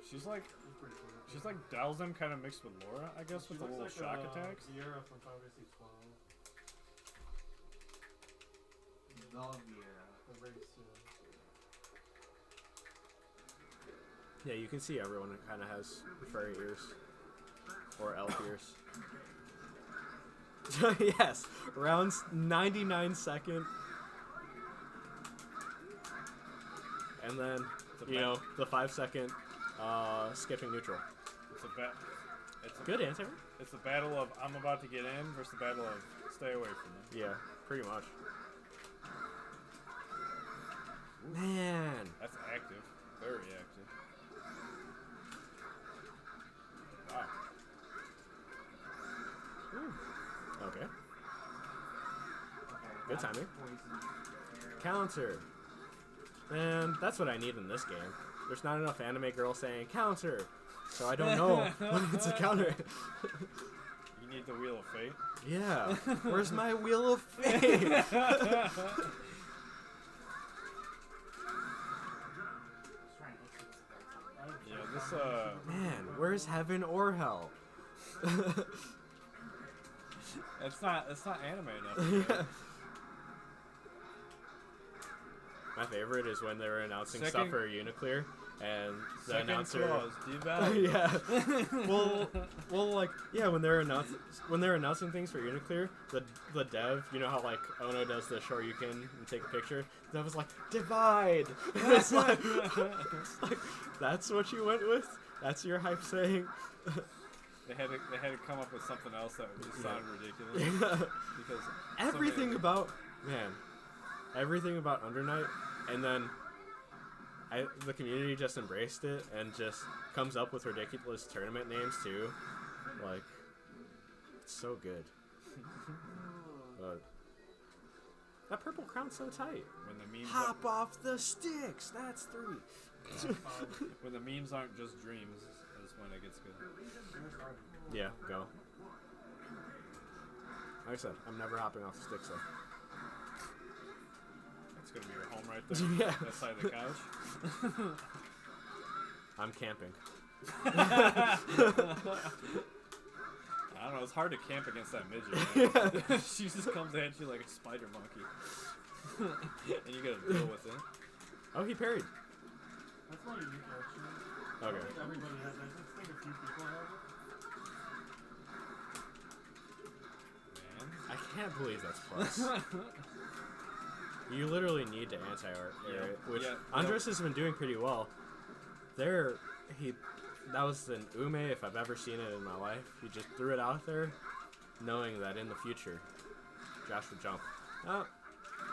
She's like She's pretty cool. Dalzim kind of mixed with Laura, I guess, She with the looks little like shock attacks. Viera from Final Fantasy 12. The race, Yeah, you can see everyone kind of has furry ears. Or elf ears. Yes, rounds 99 second. And then, you know, the 5 second skipping neutral. It's a Good answer. It's the battle of I'm about to get in versus the battle of stay away from me. Yeah, pretty much. Man. That's active. Very active. Wow. Okay. Good timing. Counter. And that's what I need in this game. There's not enough anime girls saying counter. So I don't know when it's a counter. You need the Wheel of Fate? Yeah. Where's my Wheel of Fate? Yeah, this Man, where's heaven or hell? It's not anime enough. Yeah. My favorite is when they were announcing stuff Second- for Uniclear, and the Second announcer. clause, devalue. Yeah. well, like, yeah, when they're announcing things for Uniclear, the dev, you know how like Ono does the Shoryuken and take a picture. The dev was like divide. It's like, that's what you went with. That's your hype saying. They had to come up with something else that would just sound ridiculous. Yeah. Because Everything about Under Night, and then the community just embraced it and just comes up with ridiculous tournament names too. Like, it's so good. But that purple crown's so tight. When the memes Hop off the sticks. That's 3. when the memes aren't just dreams, is when it gets good. Yeah, go. Like I said, I'm never hopping off the sticks though. That's gonna be your home right there. Yeah. That side of the couch. I'm camping. I don't know. It's hard to camp against that midget. Man. She just comes at you like a spider monkey, and you gotta deal with it. Oh, he parried. That's not unique, actually. Okay. I think everybody has. I just think a few people have it. Man, I can't believe that's plus. You literally need to anti-art, which Andres has been doing pretty well. That was an Ume if I've ever seen it in my life. He just threw it out there, knowing that in the future, Josh would jump. Oh,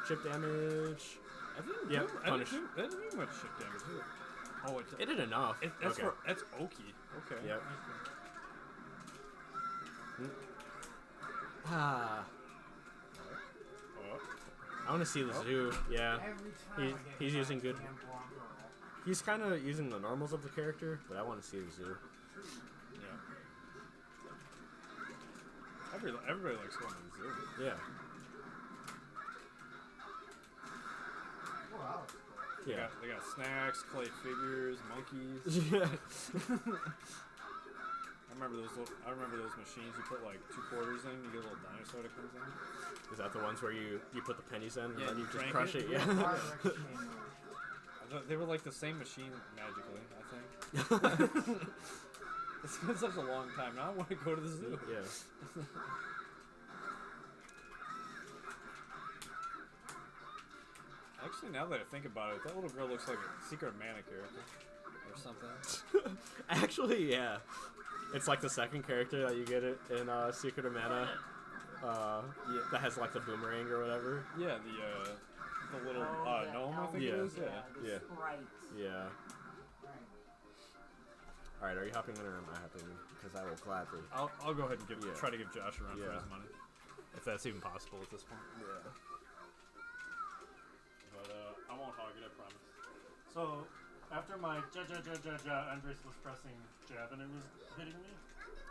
chip damage. Yep, punish. That didn't do much shit damage. Did it? Oh, It did enough. That's Okay. that's Oki. Okay. Yep. Ah. Oh. I want to see the zoo. Yeah. He's using good. He's kind of using the normals of the character, but I want to see the zoo. Yeah. Everybody likes going to the zoo. Yeah. Yeah. They got snacks, clay figures, monkeys. Yeah. I remember those machines. You put like 2 quarters in, you get a little dinosaur that comes in. Is that the ones where you put the pennies in and Yeah, then you you just crank crush it? it? Yeah. I thought they were like the same machine magically. I think. It's been such a long time. Now I want to go to the zoo. Yeah. Actually, now that I think about it, that little girl looks like a Secret of Mana character or something. Actually, yeah. It's like the second character that you get it in Secret of Mana. That has like the boomerang or whatever. Yeah, the little gnome, I think it is. Yeah. Yeah. Alright, are you hopping in or am I hopping in? Because I will gladly. I'll go ahead and try to give Josh a run for Yeah. his money, if that's even possible at this point. Yeah. But I won't hog it, I promise. So, after my Andres was pressing jab and it was hitting me.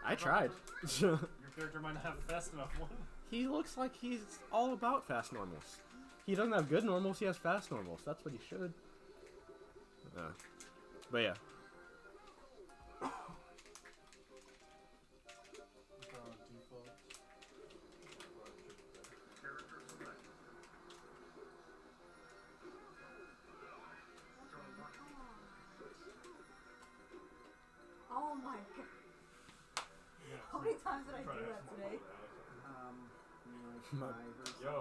I tried. Your character might not have a fast enough one. He looks like he's all about fast normals. He doesn't have good normals, he has fast normals. That's what he should. But yeah. Default. Oh my god. How many times did I do that today? Like 5 or something. Yo.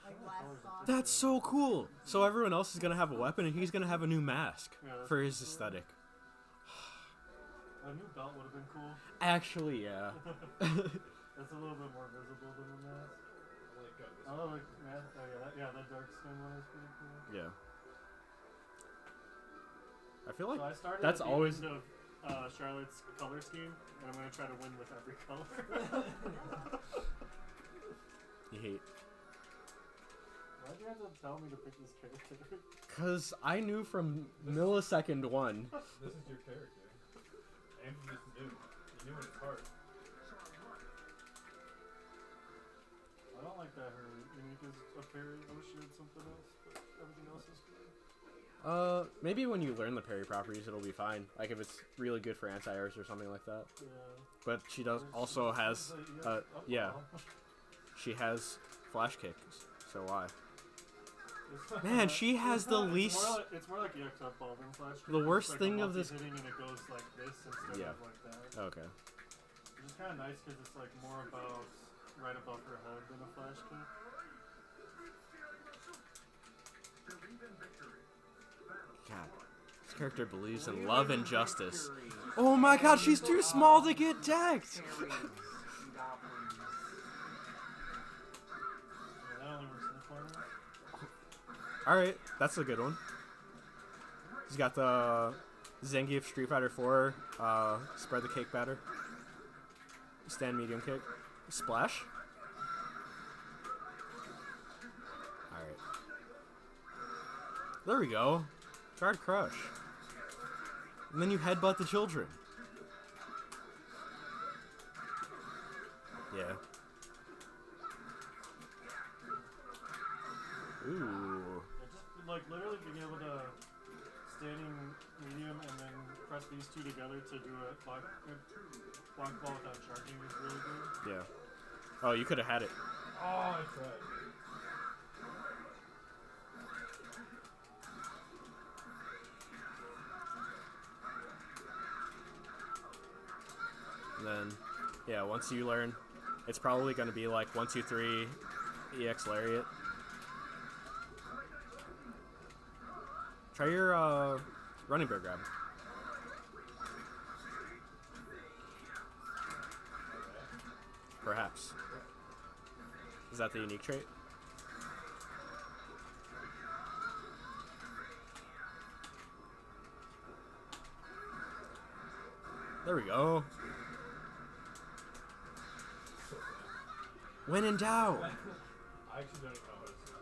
Like last song. That's so cool. So everyone else is gonna have a weapon, and he's gonna have a new mask Yeah, that's for his cool. aesthetic. A new belt would have been cool. Actually, yeah. That's a little bit more visible than the mask. Oh, like mask. Oh yeah, that dark skin one is pretty cool. Yeah. I feel like So I started that's at the always. end of Charlotte's color scheme, and I'm gonna try to win with every color. You hate. Why'd you have to tell me to pick this character? Cause I knew from millisecond 1. This is your character. And you just knew. You knew in his heart. I don't like that her unique is a parry. I wish she had something else, but everything else is good. Maybe when you learn the parry properties, it'll be fine. Like if it's really good for anti-airs or something like that. Yeah. But she does also has, yeah, she has flash kicks. So why? Man, she has the least. It's more like EX up ball than flash. The worst It's like thing a of this. multi-hitting and it goes like this instead Yeah. of like that. Okay. Which is kind of nice because it's like more about right above her head than a flash kick. God, this character believes in love and justice. Oh my God, she's too small to get decked. Yeah, that only works in the corner. All right, that's a good one. He's got the Zangief Street Fighter 4 spread the cake batter. Stand medium kick. Splash. All right. There we go. Guard crush. And then you headbutt the children. Yeah. Ooh. Yeah, just like literally being able to standing medium and then press these two together to do a block ball without charging is really good. Yeah. Oh, you could have had it. Oh, I tried. And then, yeah, once you learn, it's probably going to be like 1, 2, 3, EX Lariat. Try your running bear grab. Perhaps. Is that the unique trait? There we go. When in doubt. I actually don't even know how to say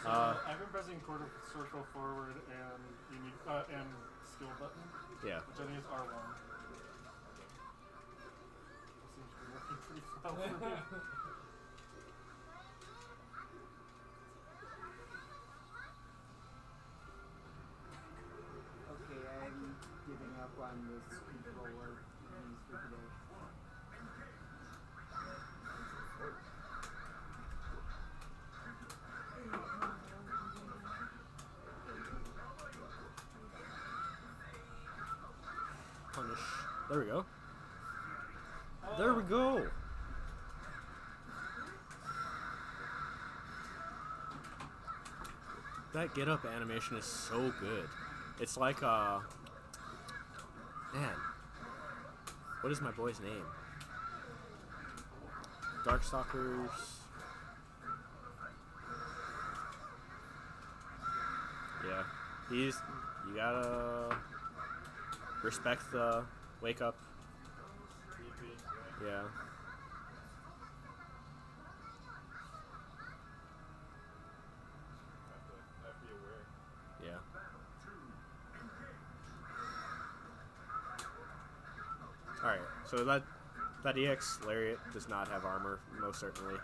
So I've been pressing quarter circle forward and unique and skill button. Yeah. Which I think is R1. That seems to be working pretty well for me. Okay, I'm giving up on this controller keys for today. Punish. There we go. There we go. That get up animation is so good. It's like man. What is my boy's name? Darkstalkers. Yeah. You gotta respect the wake up. Yeah. have to be aware. Yeah. Alright, so that EX Lariat does not have armor, most certainly.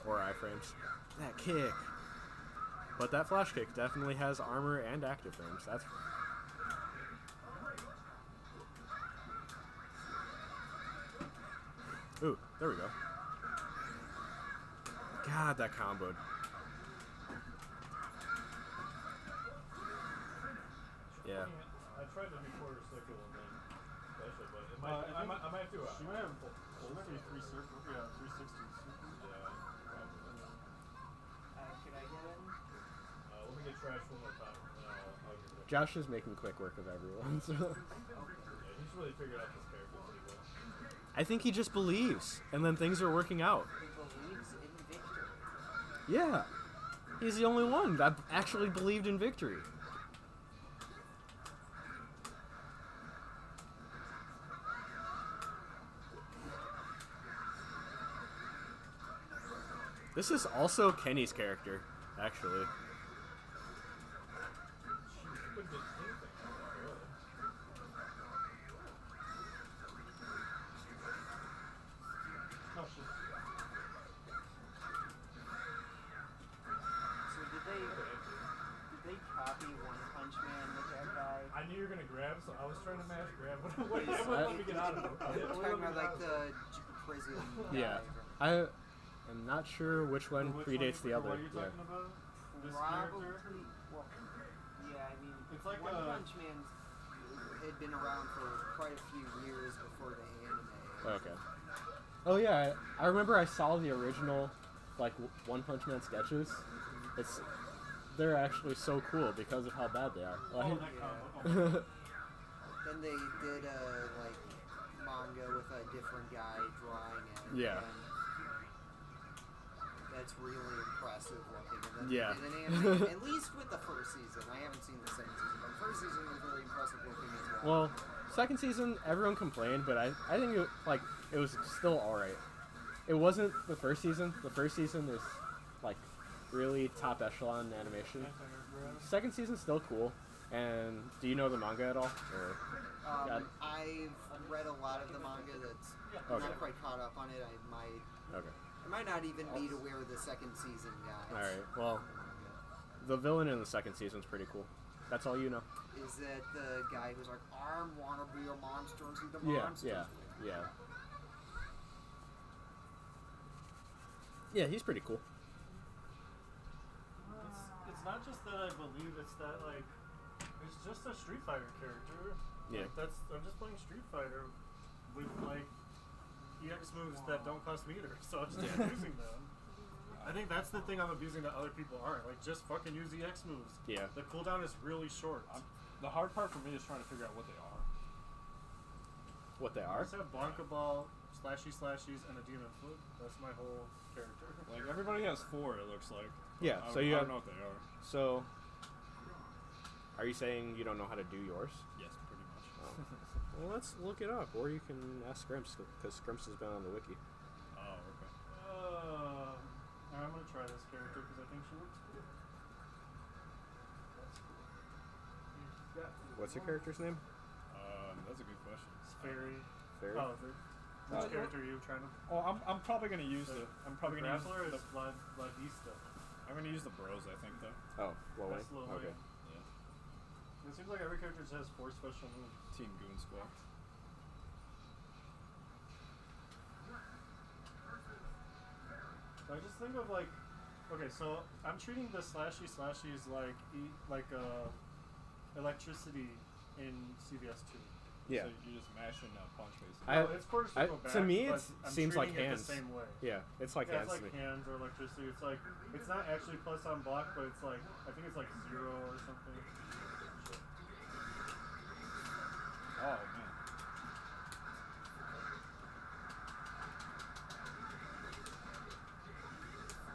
Or iframes. That kick. But that flash kick definitely has armor and active frames. Ooh, there we go. God, that comboed. Yeah. I tried to do quarter circle and then special, but it might, I might have to. She might have three circles. Yeah, 360 circles. Yeah, probably. Can I get in? Let me get trash one more time, and then I'll give it. Josh is making quick work of everyone. So. Yeah, he's really figured out this character pretty well. I think he just believes, and then things are working out. He believes in victory. Yeah. He's the only one that actually believed in victory. This is also Kenny's character, actually. So did they copy One Punch Man with that guy? I knew you were gonna grab, so I was trying to mash grab, but it wouldn't let me get out of it. We're talking about like the prison guy. Yeah. I am not sure which one predates the other. What are you Yeah. talking about? This Probably. character? Well, yeah, I mean, It's like One a- Punch Man had been around for quite a few years before the anime. Okay. Oh yeah, I remember I saw the original, like One Punch Man sketches. They're actually so cool because of how bad they are. Like, Then they did a like manga with a different guy drawing it. Yeah. And that's really impressive looking. And then Yeah. they did an anime, at least with the first season. I haven't seen the second season, but the first season was very impressive looking as well. Well, second season everyone complained, but I think it was still all right. It wasn't the first season. The first season is like really top echelon animation. Second season's still cool. And do you know the manga at all? Or I've read a lot of the manga. That's I'm not quite caught up on it. I might not even be to where the second season got. All right. Well, the villain in the second season's pretty cool. That's all you know. Is that the guy who's like, I wanna be a monster and see the Yeah. monsters? Yeah. Yeah, he's pretty cool. It's not just that I believe, it's that like it's just a Street Fighter character. Yeah. Like I'm just playing Street Fighter with like EX moves that don't cost meters, so I'm just using them. I think that's the thing I'm abusing that other people aren't. Like just fucking use EX moves. Yeah. The cooldown is really short. The hard part for me is trying to figure out what they are. What they I are? just have Blanca Ball, slashies, and a Demon Flip. That's my whole character. Like everybody has 4, it looks like. Yeah. I So you I have, don't know what they are. So, are you saying you don't know how to do yours? Yes, pretty much. Oh. Well, let's look it up, or you can ask Scrimps because Scrimps has been on the wiki. Oh, okay. I'm gonna try this character because I think she looks cool. That's cool. What's your character's name? That's a good question. It's Fairy. Fairy. Oh, which character are you trying to? Oh, I'm probably gonna use the. I'm probably gonna use Grappler the. is Vladista. I'm gonna use the bros, I think though. Oh, Low That's Low Okay. Wayne. It seems like every character just has 4 special moves. Team Goon Squad. So I just think of like, okay, so I'm treating the slashies like electricity in CVS 2. Yeah. So you're just mashing punch basically. No, it's quarter circle back, to me, but it I'm seems like treating it hands. the same way. Yeah, it's like Yeah, hands it's to like me. hands or electricity. It's like it's not actually plus on block, but it's like I think it's like 0 or something. Oh man.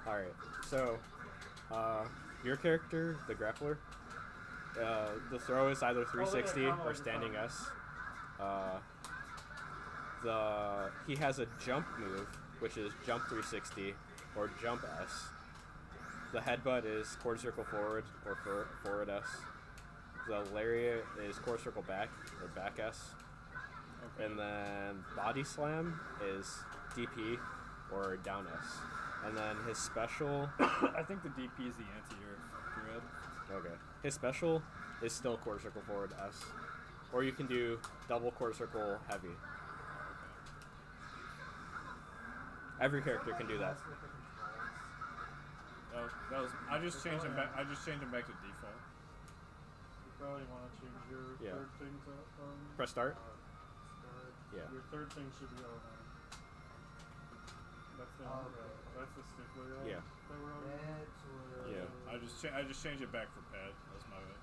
All right. So, your character, the grappler, the throw is either 360 or standing S. He has a jump move, which is jump 360 or jump S. The headbutt is quarter circle forward or forward S. The lariat is quarter circle back or back S. Okay. And then body slam is DP or down S. And then his special. I think the DP is the anti-air grid. Okay. His special is still quarter circle forward S. Or you can do double quarter circle heavy. Every character can do that. That was. I just changed them back. I just changed them back to default. You probably want to change your third thing to Press start. start. Yeah. Your third thing should be That's the that's the stick layout. Yeah. That we're on. Yeah. I just changed it back for pad. That's my way.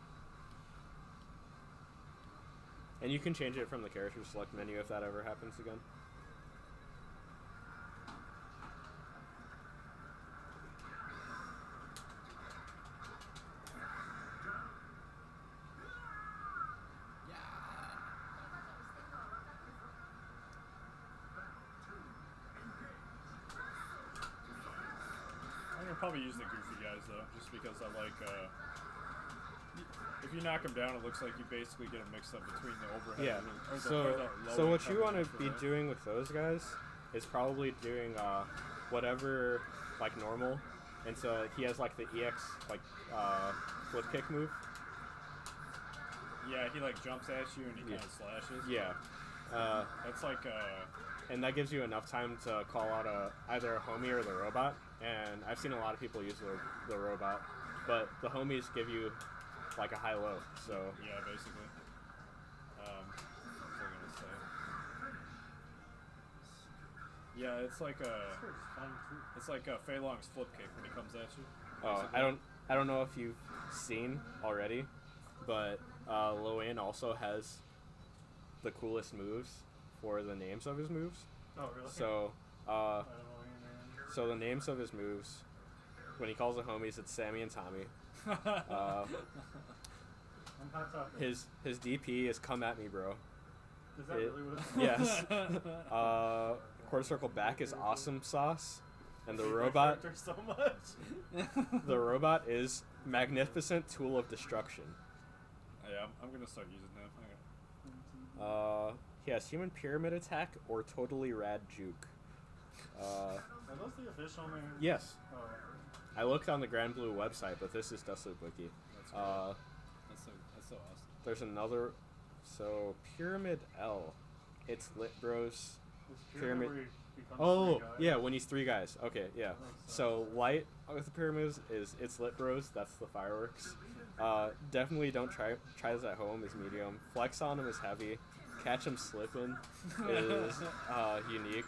And you can change it from the character select menu if that ever happens again. I'm gonna probably use the goofy guys though, just because I like. If you knock them down, it looks like you basically get a mix up between the overhead. Yeah. And the, or the, So or the so low what you income want to after be that. doing with those guys is probably doing whatever like normal, and so he has like the EX like flip kick move. Yeah, he like jumps at you and he kind of slashes. Yeah. That's like and that gives you enough time to call out either a homie or the robot. And I've seen a lot of people use the robot, but the homies give you like a high-low. So yeah, basically. What was I gonna say? Yeah, it's like a Fei Long's flip kick when he comes at you. Oh, basically. I don't know if you've seen already, but Loan also has the coolest moves for the names of his moves. Oh, really? So I don't know your name. so the names of his moves, when he calls the homies, it's Sammy and Tommy. I'm hot topic. His DP is come at me, bro. Is that really what it's Yes. Quarter circle back is awesome sauce, and the I hate that robot. character so much. The robot is magnificent tool of destruction. Yeah, I'm gonna start using that. He has human pyramid attack or totally rad juke. Are those the official names? Yes. Oh. I looked on the Grand Blue website, but this is Dusted Wiki. That's cool. That's so awesome. There's another. So Pyramid L, it's Lit Bros. Is Pyramid where he becomes Oh three guys? yeah, when he's three guys. Okay, yeah. Makes So light with the pyramids is it's Lit Bros. That's the fireworks. Definitely don't try this at home. Is medium. Flex on him is heavy. Catch him slipping is unique.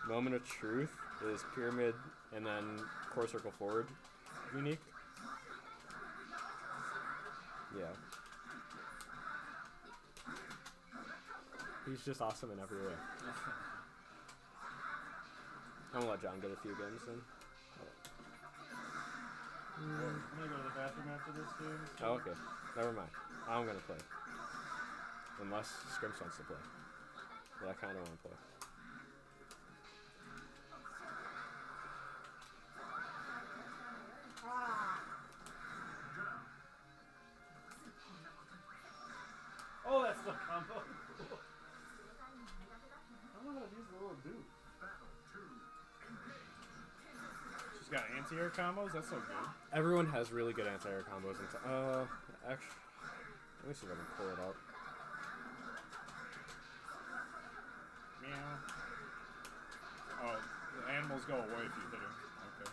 Moment of Truth is pyramid and then core circle forward unique. Yeah. He's just awesome in every way. I'm gonna let John get a few games then. I'm gonna go to the bathroom after this game. Oh, okay. Never mind. I'm gonna play. Unless Scrimps wants to play. But I kinda wanna play. Oh, that's the combo. I don't know how to use the little dude. She's got anti-air combos. That's so good. Everyone has really good anti-air combos. Actually, let me see if I can pull it up. Meow. Oh, the animals go away if you hit him. Okay.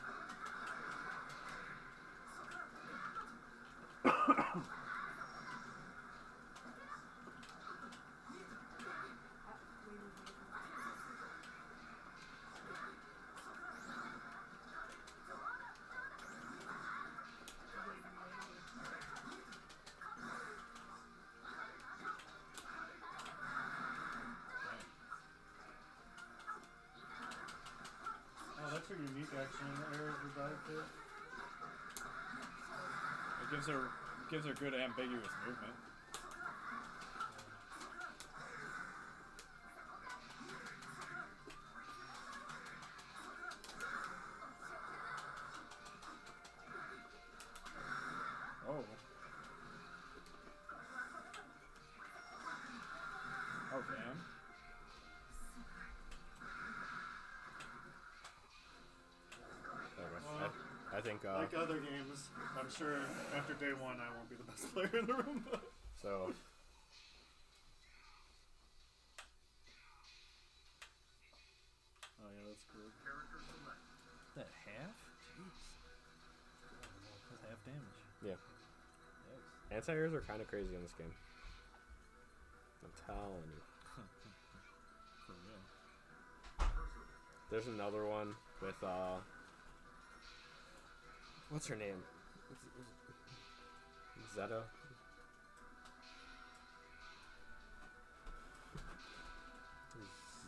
Oh, that's her unique action in the air is the dive kick. It gives her good ambiguous movement. Oh. Oh damn. I think Like other games, I'm sure after day one I won't be the best player in the room. But so. Oh yeah, that's screwed. That half? Jeez. That's half damage. Yeah. Yikes. Anti-airs are kind of crazy in this game. I'm telling you. For real. There's another one with what's her name? Zeta.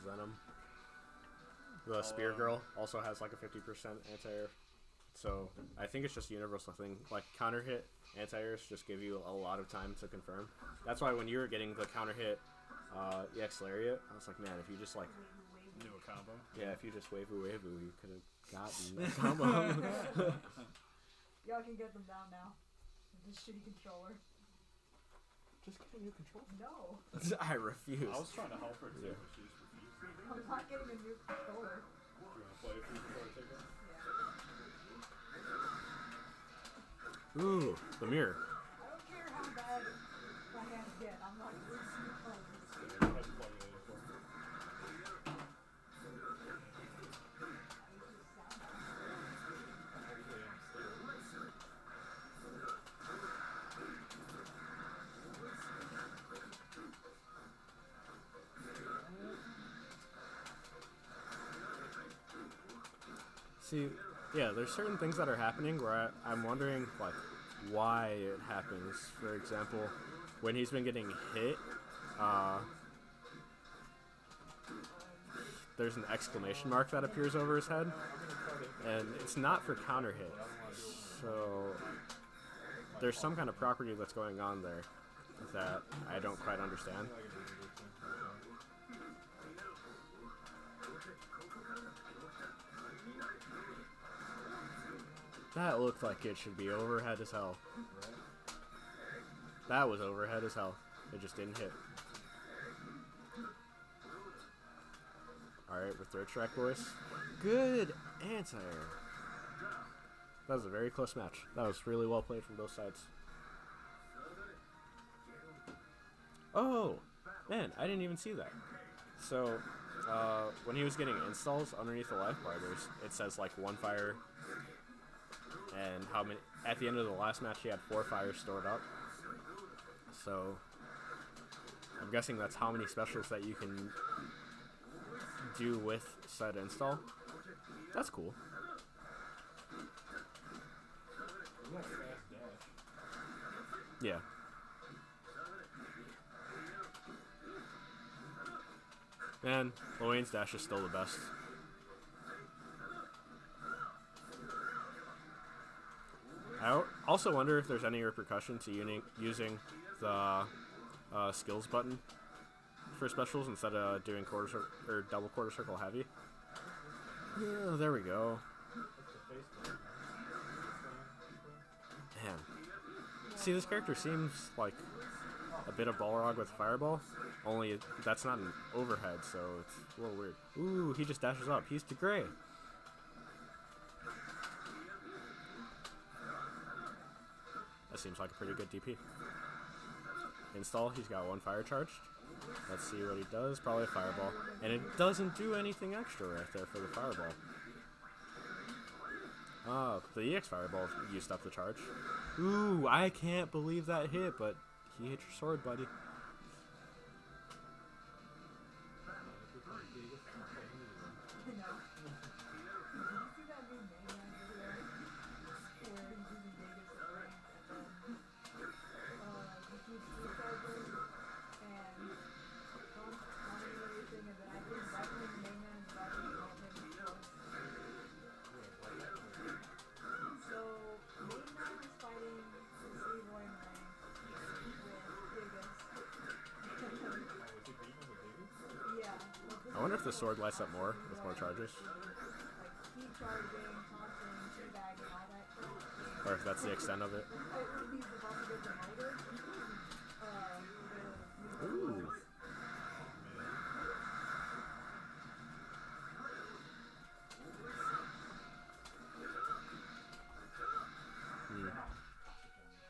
Venom. The Spear Girl also has like a 50% anti-air. So I think it's just a universal thing. Like counter hit anti-airs just give you a lot of time to confirm. That's why when you were getting the counter hit EX Lariat, I was like, man, if you just like Do a combo. yeah, if you just wavoo, you could have gotten a combo. Y'all can get them down now. With this shitty controller. Just get a new controller. No. I refuse. I was trying to help her too, Yeah. but she just refused. I'm not getting a new controller. Do you want to play a few before I take it? Ooh, the mirror. I don't care how bad my hands get. I'm not losing the phone. Yeah, I had to plug it in before. Hopefully I'm still. See, yeah, there's certain things that are happening where I'm wondering, like, why it happens. For example, when he's been getting hit, there's an exclamation mark that appears over his head, and it's not for counter hit. So there's some kind of property that's going on there that I don't quite understand. That looked like it should be overhead as hell. That was overhead as hell. It just didn't hit. Alright, with third strike, boys. Good anti-air. That was a very close match. That was really well played from both sides. Oh, man, I didn't even see that. So, when he was getting installs underneath the life bar, it says like 1 fire, and how many. At the end of the last match, he had 4 fires stored up. So, I'm guessing that's how many specials that you can do with said install. That's cool. Yeah. Man, Loane's dash is still the best. I also wonder if there's any repercussion to using the skills button for specials instead of doing double quarter circle heavy. Oh, there we go. Man. See, this character seems like a bit of Balrog with Fireball, only that's not an overhead, so it's a little weird. Ooh, he just dashes up. He's to gray. That seems like a pretty good DP. Install, he's got 1 fire charged. Let's see what he does. Probably a Fireball. And it doesn't do anything extra right there for the Fireball. Oh, the EX Fireball used up the charge. Ooh, I can't believe that hit, but he hit your sword, buddy. I wonder if the sword lights up more with more charges. Or if that's the extent of it. Ooh.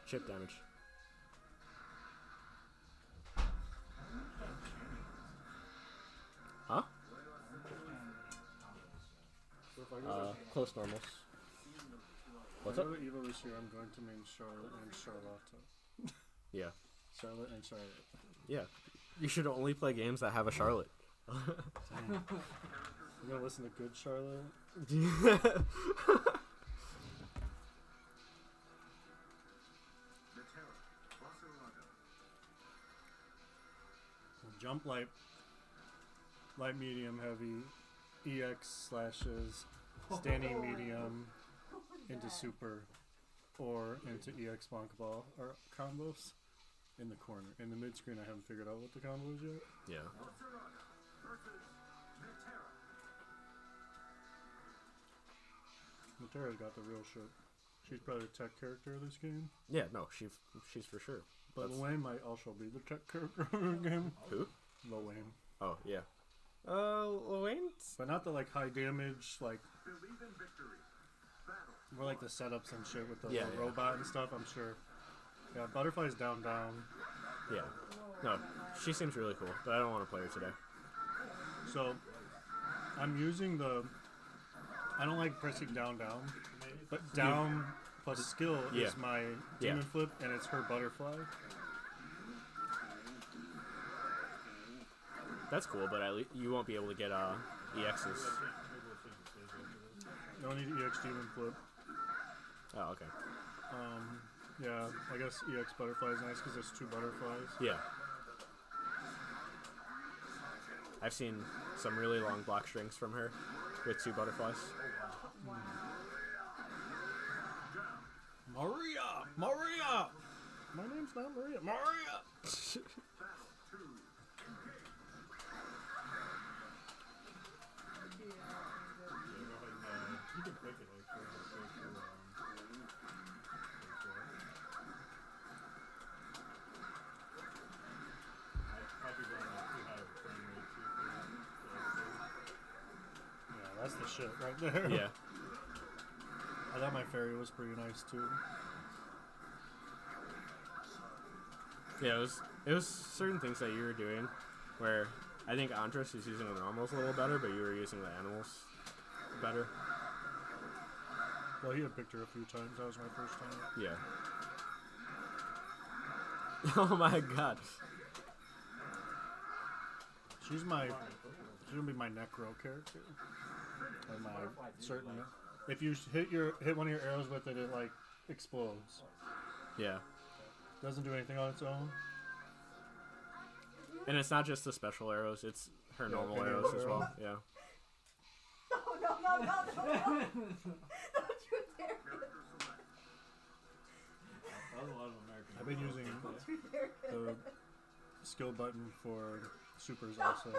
Chip damage. Huh? Close normals. What's If I up? go to Evo this year, I'm going to main Charlotte and Charlotta. Yeah. Charlotte and Charlotte. Yeah. You should only play games that have a Charlotte. Dang. You gonna listen to good Charlotte? Jump light, medium, heavy, EX slashes, standing medium, into super, or into EX bonk ball or combos in the corner. In the mid screen, I haven't figured out what the combo is yet. Yeah. Matera's got the real shit. She's probably the tech character of this game. Yeah, no, she's for sure. But That's- Lane might also be the tech character of the game. Who? Lane. Oh, yeah. Wayne? But not the like high damage, like more like the setups and shit with the Yeah, little yeah. robot and stuff, I'm sure. Yeah, Butterfly's down. Yeah. No, she seems really cool, but I don't want to play her today. So I'm using I don't like pressing down, but down plus skill Yeah. is my Yeah. demon flip, and it's her butterfly. That's cool, but you won't be able to get EXs. No need EX demon flip. Oh, okay. Yeah, I guess EX butterfly is nice because there's 2 butterflies. Yeah. I've seen some really long block strings from her with 2 butterflies. Maria! My name's not Maria. Maria! You can pick it actually. Might be going up too high of a frame rate too for Yeah, that's the shit right there. Yeah. I thought my fairy was pretty nice too. Yeah, it was certain things that you were doing where I think Andres is using the normals a little better, but you were using the animals better. Well, he had picked her a few times. That was my first time. Yeah. Oh my god. She's gonna be my necro character. And my certain. If you hit one of your arrows with it, it like explodes. Yeah. Doesn't do anything on its own. And it's not just the special arrows, it's her Yeah, normal any arrows as arrow. well. Yeah. No. Don't you dare. That was a lot of American. I've been using You dare. the skill button for supers also.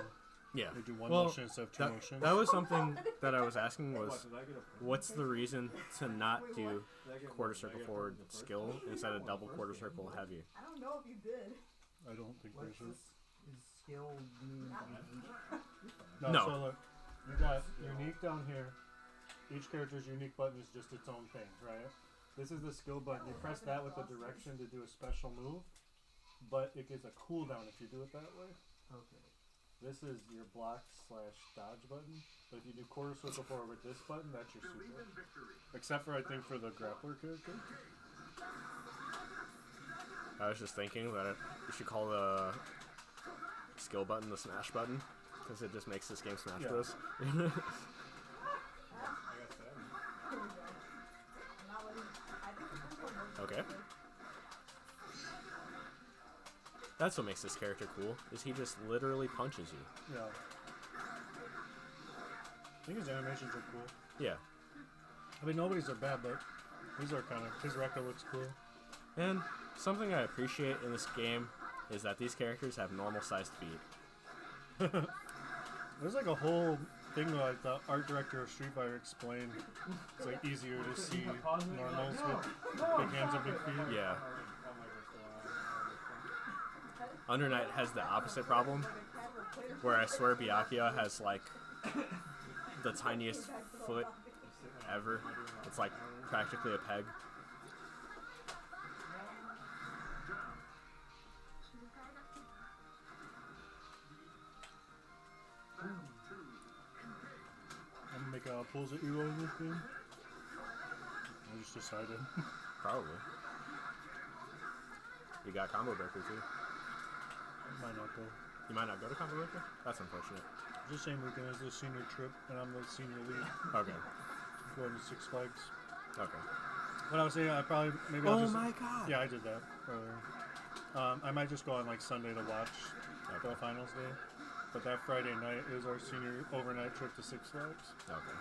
Yeah. They do one Well, motion instead of 2 motions. That was something that I was asking was, What, did I get a- what's the reason to not do Did I get quarter one? Did I circle get forward one the first skill one? instead of double quarter circle heavy? I don't know if you did. I don't think What's there's this? Is skill mean a... No. So look, you got unique down here. Each character's unique button is just its own thing, right? This is the skill button. You press that with the direction to do a special move, but it gets a cooldown if you do it that way. Okay. This is your block/dodge button, but if you do quarter circle forward with this button, that's your super. Except for, I think, for the grappler character. I was just thinking that you should call the skill button the smash button, because it just makes this game Smash Yeah. Bros. Okay. That's what makes this character cool, is he just literally punches you. Yeah. I think his animations are cool. Yeah. I mean, nobody's are bad, but these are kind of... His recto looks cool. And something I appreciate in this game is that these characters have normal sized feet. There's like a whole thing where, like, the art director of Street Fighter explained it's like easier to see normals with big hands and big feet. Yeah. Under Night has the opposite problem, where I swear Byakuya has like the tiniest foot ever. It's like practically a peg. I'm gonna make a pulls at you in this game? I just decided. Probably. You got combo breaker too. Might not go. You might not go to combo breaker? That's unfortunate. It's the same weekend as the senior trip, and I'm the senior lead. Okay. Going to Six Flags. Okay. But I was saying, maybe Oh I'll just. my god! Yeah, I did that earlier. I might just go on like Sunday to watch the finals day. But that Friday night is our senior overnight trip to Six Flags. Okay.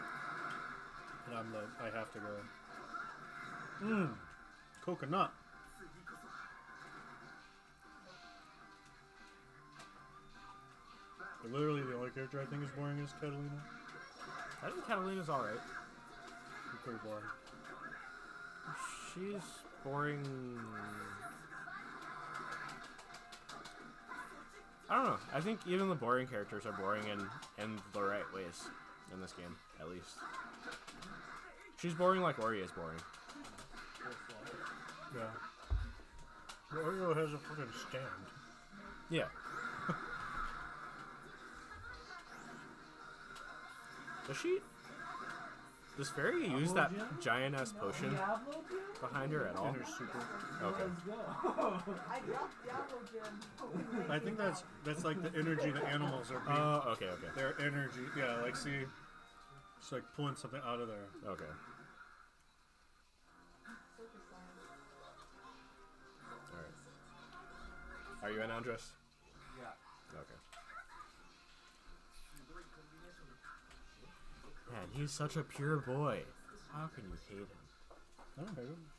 And I have to go. Coconut. But literally the only character I think is boring is Catalina. I think Catalina's alright. She's pretty boring. She's boring. I don't know. I think even the boring characters are boring in the right ways in this game, at least. She's boring like Ori is boring. Yeah. The Oreo has a fucking stand. Yeah. Does Fairy use that giant ass potion behind her at all? In her super. Okay. I think that's like the energy the animals are being. Oh, okay. Their energy, yeah, like see, it's like pulling something out of there. Okay. Alright. Are you in, Andres? Yeah. Okay. Man, he's such a pure boy. How can you hate him? I don't hate him.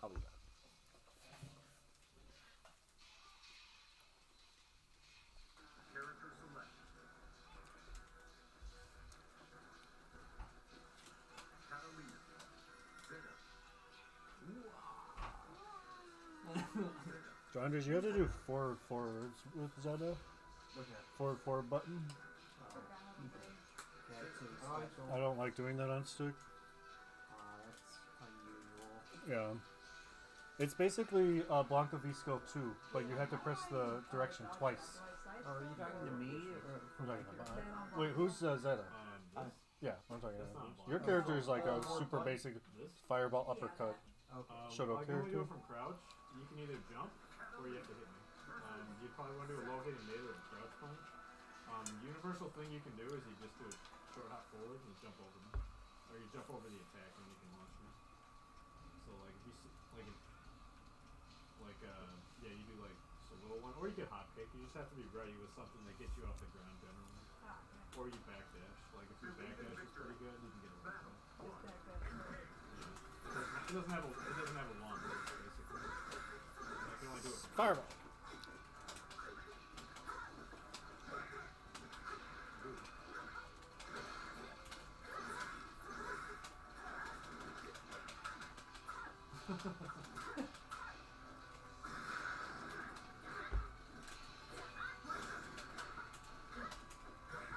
I'll be back. Character select. Catalina. Zeta. So Andres, you have to do forward forwards with Zeta. Forward forward button. I don't like doing that on stick. That's unusual. Yeah. It's basically Blanca V-Scope 2, but you have to press the direction twice. Oh, are you talking to me? Or? I'm talking about. Wait, who's Zeta? Yeah, I'm talking about. Your character is like a super basic fireball uppercut. Shoto Like when we do character. it from crouch, you can either jump or you have to hit me. You'd probably want to do a low hitting melee or a crouch punch. Universal thing you can do is you just do a short hop forward and jump over me. Or you jump over the attack and you can launch me. So like if you yeah, you do like just a little one, or you can hop kick. You just have to be ready with something that gets you off the ground generally. Or you backdash. Like if your backdash is pretty good, you can get away from it. It doesn't have a long range basically. I can only do it from Fireball.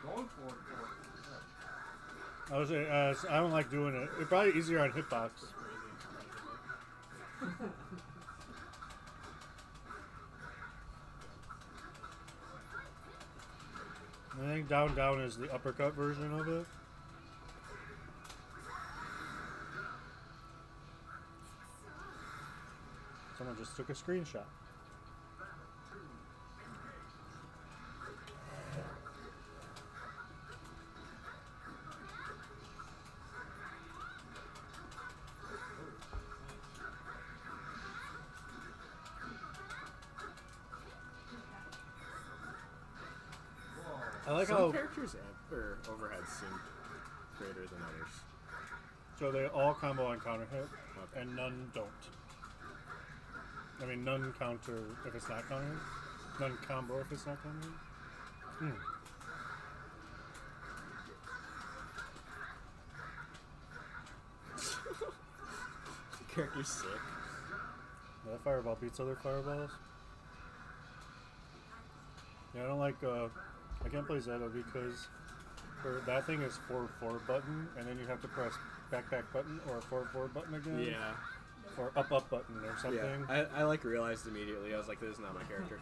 Going for it. I was I don't like doing it. It's probably easier on hitbox. I think down down is the uppercut version of it. Someone just took a screenshot. I like Some how characters or overheads seem greater than others. so they all combo on counter hit, and none don't. I mean, none counter if it's not counter hit. None combo if it's not counter hit. Character's sick. Yeah, that fireball beats other fireballs. Yeah, I don't like. I can't play Zeta because that thing is forward button, and then you have to press back button or forward button again. Yeah. Or up button or something. Yeah. I like realized immediately. I was like, this is not my character.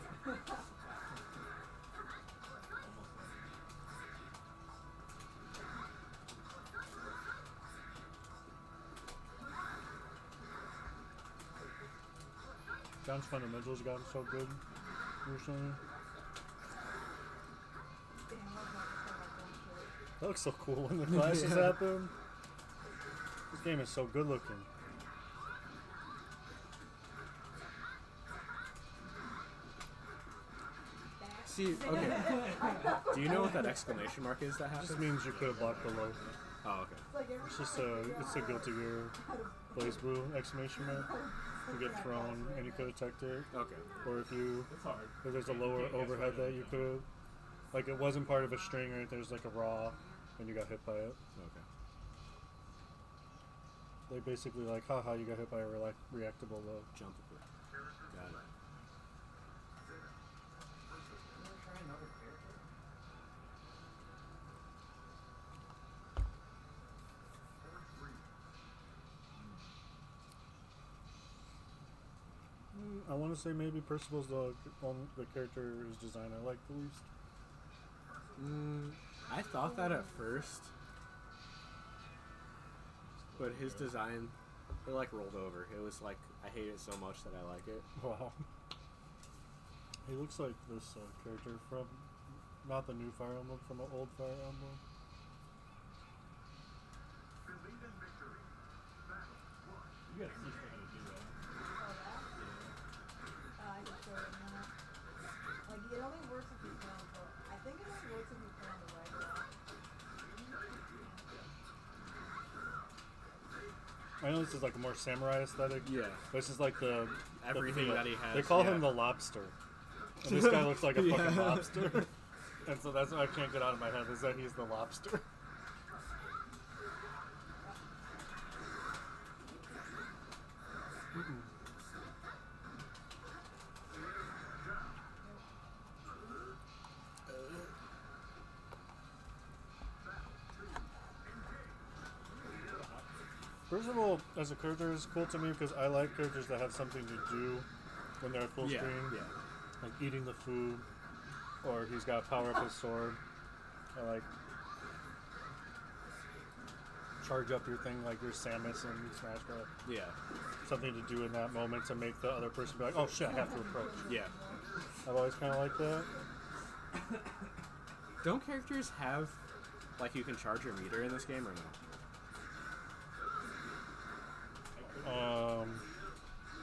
John's fundamentals gotten so good recently. That looks so cool when the clashes happen. This game is so good looking. See, okay. Do you know what that exclamation mark is that It happens? just means you could have blocked the low. Oh, okay. It's just a Guilty Gear Blaze Blue exclamation mark. You get thrown and you could have teched it. Okay. Or if there's a lower overhead that you could have, like it wasn't part of a string or anything, there's like a raw and you got hit by it. Okay. They basically like, haha, you got hit by a reactable low. Jump it. Got it. I want to say maybe Percival's the character's design I like the least. I thought that at first, but his design, it like rolled over. It was like, I hate it so much that I like it. Wow. He looks like this character from, not the new Fire Emblem, from an old Fire Emblem. You gotta teach me how to do that. I can show it now. Like, it only works if you play on the, I think it only works if you play on the right side. I know this is like a more samurai aesthetic. Yeah. This is like the Everything the, that he has. They call yeah. him the lobster. And this guy looks like a fucking lobster. And so that's what I can't get out of my head, is that he's the lobster. Percival as a character is cool to me because I like characters that have something to do when they're at full screen. Yeah. Like eating the food, or he's got power up his sword. I like charge up your thing like your Samus and Smash Bros. Yeah. Something to do in that moment to make the other person be like, oh shit, I have to approach. Yeah. I've always kind of liked that. Don't characters have, like, you can charge your meter in this game or no?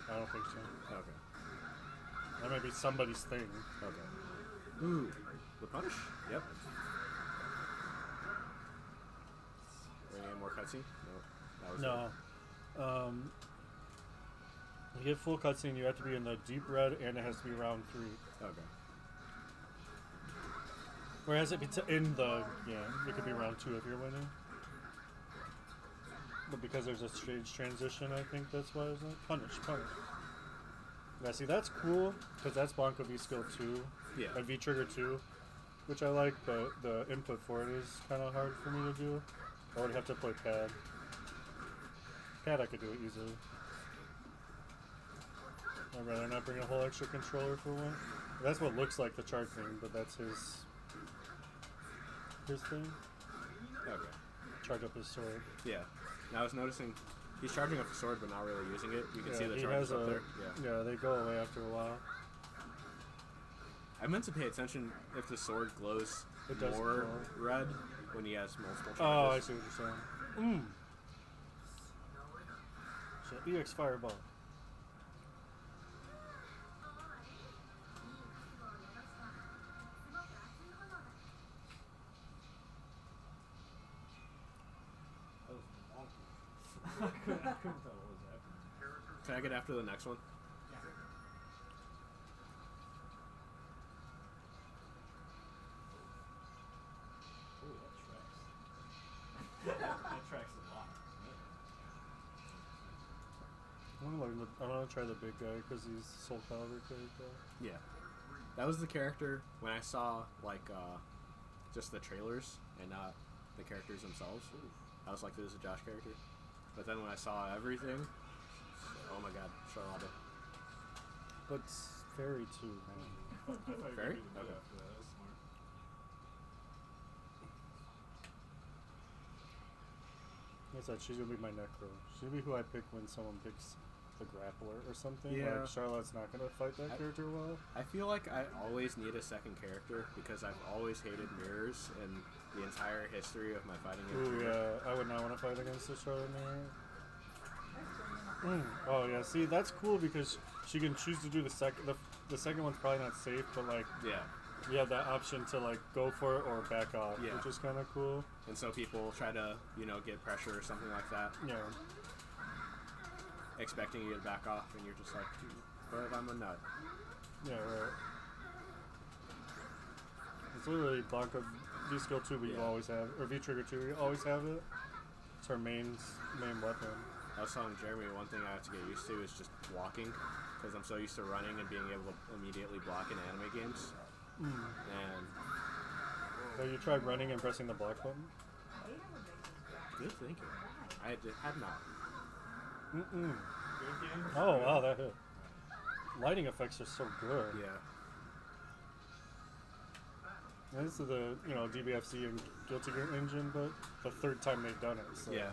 I don't think so. Okay. That might be somebody's thing. Okay. Ooh. The punch? Yep. Any more cutscene? No. That was it. You get full cutscene, you have to be in the deep red, and it has to be round 3. Okay. Whereas if it's in the game, it could be round 2 if you're winning. But because there's a stage transition, I think that's why it's like punish. Yeah, see, that's cool, because that's Blanca V Skill 2, Yeah. and V Trigger 2, which I like, but the input for it is kind of hard for me to do. I would have to play pad. Pad, I could do it easily. I'd rather not bring a whole extra controller for one. That's what looks like the chart thing, but that's his thing. Okay. Charge up his sword. Yeah. Now I was noticing he's charging up the sword but not really using it. You can Yeah, see the he charges has up a- there. Yeah. Yeah, they go away after a while. I meant to pay attention if the sword glows It does more glow. red when he has multiple charges. Oh, I see what you're saying. Shit, EX Fireball. That was bonkers. I couldn't tell what was happening. Can I get after the next one? Ooh, that tracks. That tracks a lot. I want to try the big guy because he's Soul Calibur character. Yeah. That was the character when I saw just the trailers and not the characters themselves. I was like, this is a Josh character. But then when I saw everything, oh my god, Charlotte. But Fairy too, man. Fairy? Okay. Okay. That was smart. I said she's gonna be my Necro. She'll be who I pick when someone picks the grappler or something. Yeah. Like Charlotte's not gonna fight that character well. I feel like I always need a second character because I've always hated mirrors in the entire history of my fighting game. Ooh, yeah, I would not want to fight against the Charlotte mirror. Oh yeah, see that's cool because she can choose to do the second. The second one's probably not safe, but like Yeah. you have that option to like go for it or back off, Yeah. which is kind of cool. And so people try to, get pressure or something like that, Yeah. expecting you to back off, and you're just like, but I'm a nut. Yeah, right. It's literally Blanca V skill 2, but you Yeah. always have, or V trigger 2, you always have it. It's her main weapon. I was telling Jeremy one thing I have to get used to is just blocking, because I'm so used to running and being able to immediately block in anime games. And So you tried running and pressing the block button? good thinking. Had not. Oh wow, that hit. Lighting effects are so good. Yeah. And this is the DBFC and Guilty Gear engine, but the third time they've done it. So. Yeah.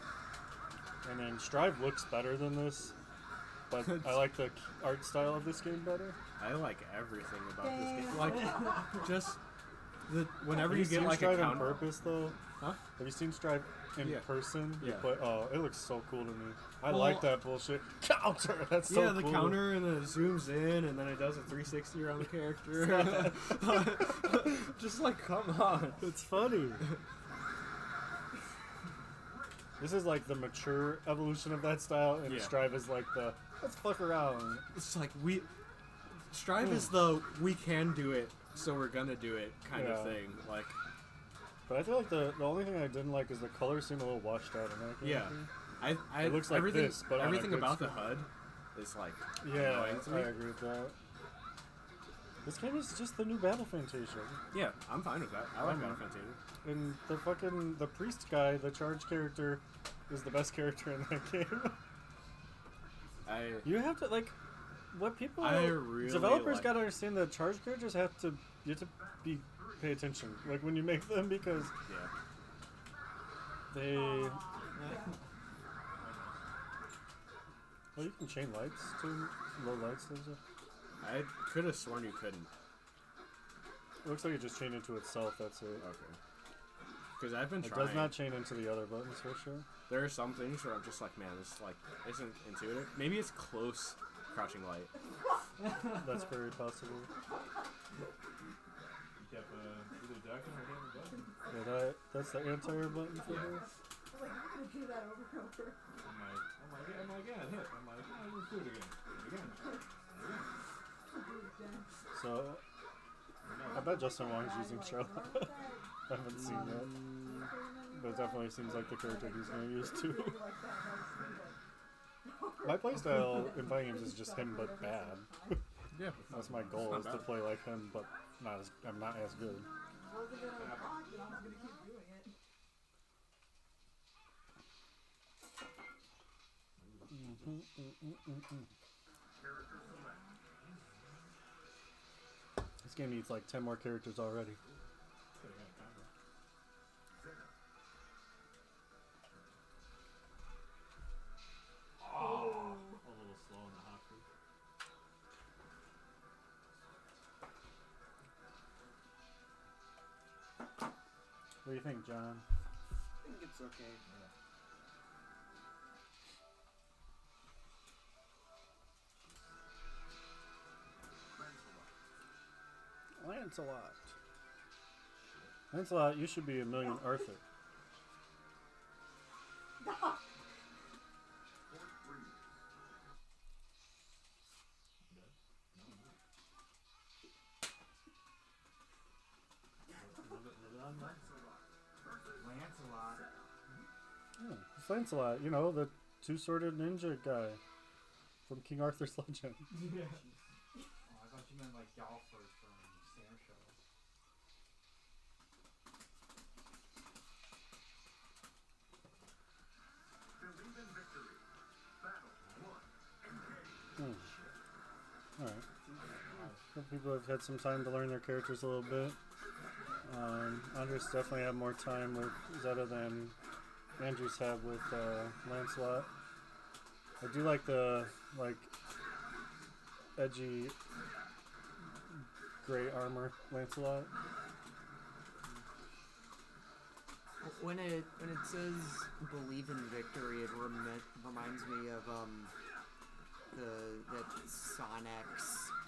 And then Strive looks better than this, but I like the art style of this game better. I like everything about this game. Like, just whenever Have you you get seen like Strive a on counter. purpose though? Huh? Have you seen Strive in Yeah. person? Yeah. It looks so cool to me. I Well- like that bullshit. Counter! That's so Yeah, the cool. counter, and then it zooms in, and then it does a 360 around the character. Just like, come on. It's funny. This is like the mature evolution of that style, and Yeah. Strive is like the let's fuck around. It's like Strive is the we can do it, so we're gonna do it kind of Yeah. thing. Like, But I feel like the only thing I didn't like is the colors seem a little washed out in that game. yeah, I It looks like everything, this, but on a everything good about the screen. HUD is like Yeah, annoying to I me. agree with that. This game is just the new Battle Fantasia. Yeah, I'm fine with that. I like Battle Fantasia. And the priest guy, the charge character, is the best character in that game. You have to what people I really developers like- gotta understand that charge characters have to pay attention when you make them because Yeah. they well you can chain lights to low lights. I could have sworn you couldn't. It looks like it just chained into itself. That's it. Okay. Because I've been It trying. does not chain into the other buttons for sure. There are some things where I'm just like, man, this isn't intuitive. Maybe it's close crouching light. That's very possible. You kept either ducking or hitting the button. Yeah, that's the anti-air button for this. I was like, you're gonna do that over and over. I'm like, yeah, it hit. I'm like, oh, let's do it again. Do it again. So, I bet Justin Wong's using Charlotte. I haven't seen that. But it definitely seems like the character he's going to use too. My playstyle in fighting games is just him but bad. Yeah. That's my goal, is to play like him but I'm not as good. I wasn't gonna block, but I was gonna keep doing it. This game needs like 10 more characters already. Oh, a little slow in the hot food. What do you think, John? I think it's okay. Lancelot. Lancelot, you should be a million Arthur. Lancelot. Yeah, it's Lancelot, you know, the two-sworded ninja guy from King Arthur's Legend. Yeah. Oh, I thought you meant like Galford from Sam Show. Alright. Some people have had some time to learn their characters a little bit. Andres definitely had more time with Zeta than Andrews had with Lancelot. I do like the like edgy gray armor Lancelot. When it says believe in victory, it reminds me of that Sonic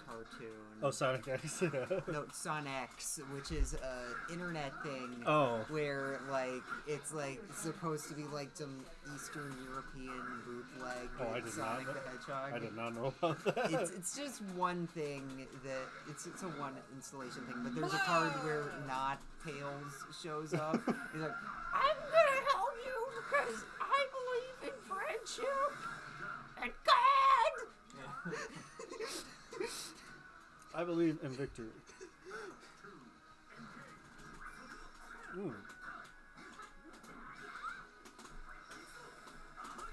cartoon. Oh, Sonic X. Yeah. No, Sonic, which is a internet thing. Oh. Where like it's like supposed to be like some Eastern European bootleg. Oh, I did Sonic not. the Hedgehog. I did not know about that. It's just one thing that it's a one installation thing, but there's a card where not Tails shows up. He's like, I'm gonna help you because I believe in friendship and God. I believe in victory.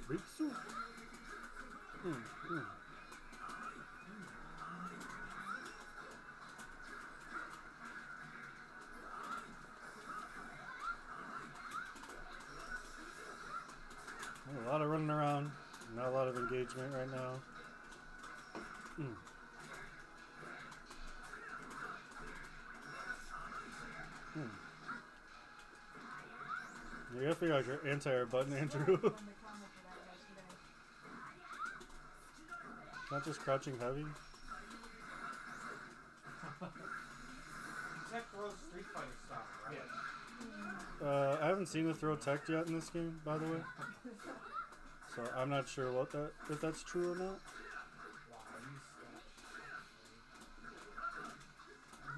Ritsu. A lot of running around, not a lot of engagement right now. You gotta figure out your anti-air button, Andrew. Not just crouching heavy. Tech throws Street Fighter style, right? I haven't seen the throw tech yet in this game, by the way. So I'm not sure if that's true or not.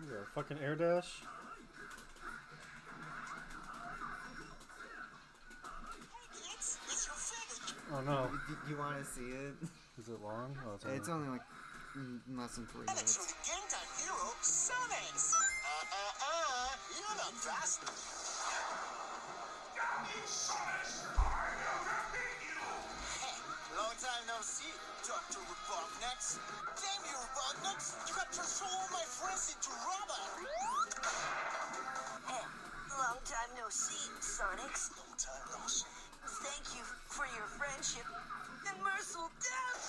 You got a fucking air dash. Oh no. You want to see it? Is it long? Oh, it's only like less than 3 minutes. Game time hero, Sonic. You're not fast. Long time no see, Dr. Robotniks. Damn you, Robotniks! You have transformed all my friends into rubber. Hey, long time no see, Sonics. Long time no see. Thank you for your friendship and merciful death.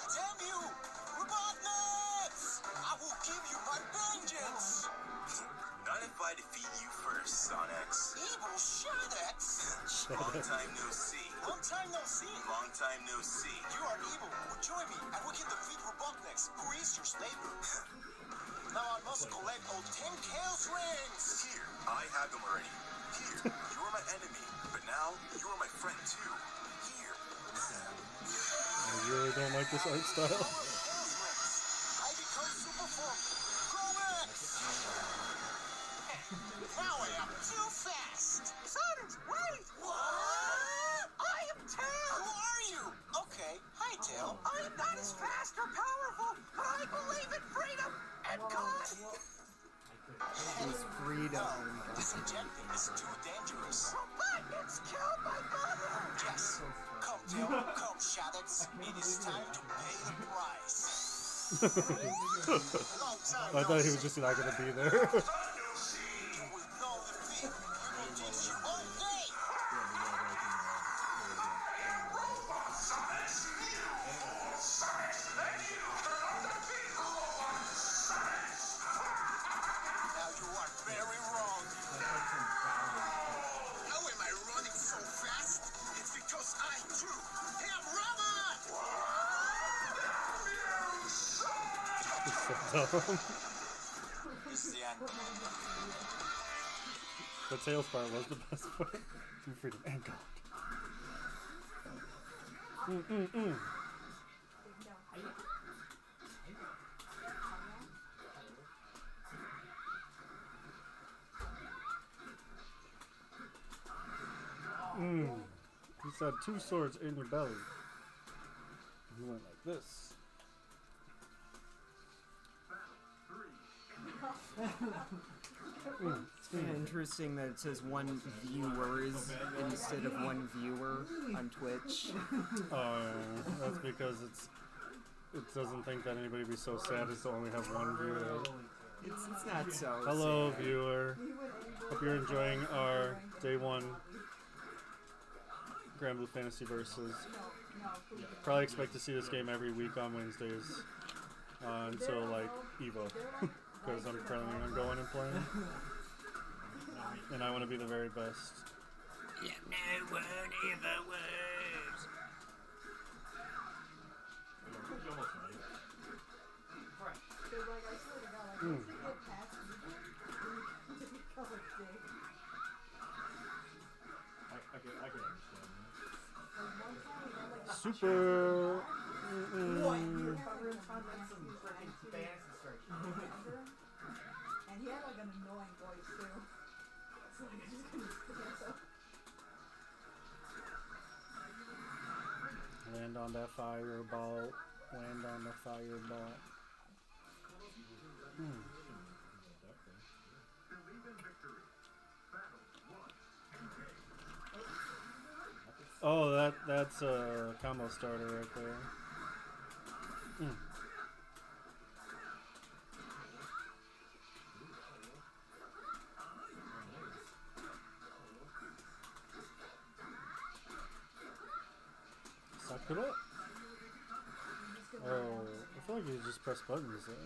Damn you, Robotniks! I will give you my vengeance. Not if I defeat you first, Sonics. Evil Sonics. Long time no see. Long time no see. Long time no see. You are evil. Well, join me, and we can defeat Robotniks, who is your slaver. Now I must collect all 10 Chaos Rings. Here, I have them already. Here, you are my enemy, but now you are my friend too. Here. I really don't like this art style. I become super form. Chromax! Now I am too fast. Sonics, wait! What? I am Tail. Who are you? Okay, hi Tail. I am not as fast or powerful, but I believe in freedom and God. It's freedom. This injecting is too dangerous. Robotniks killed my mother. Yes. Come Tail, come Shadows. It is time to pay the price. Long time I thought he was just not gonna be there. with no defeat. We will teach you all day. Now you are very wrong. How am I running so fast? It's because I too am Robot! It's so dumb. This is the end. The Tails part was the best part. True freedom and God. You said 2 swords in your belly. You went like this. It's kind of interesting that it says 1 viewers instead of 1 viewer on Twitch. That's because it doesn't think that anybody would be so sad as to only have 1 viewer. It's not so Hello, sad. viewer. Hope you're enjoying our day 1 Grand Blue Fantasy Versus Probably expect to see this game every week on Wednesdays until like Evo, because I'm planning on going and playing, and I want to be the very best. Yeah, no one ever was. I can understand that. Super. What? You're covering comments and freaking fantasy search. And he had like an annoying voice too. So I just couldn't stand up. Land on that fireball. Land on the fireball. Oh, that's a combo starter right there. Suck it up. Oh, I feel like you just press buttons there.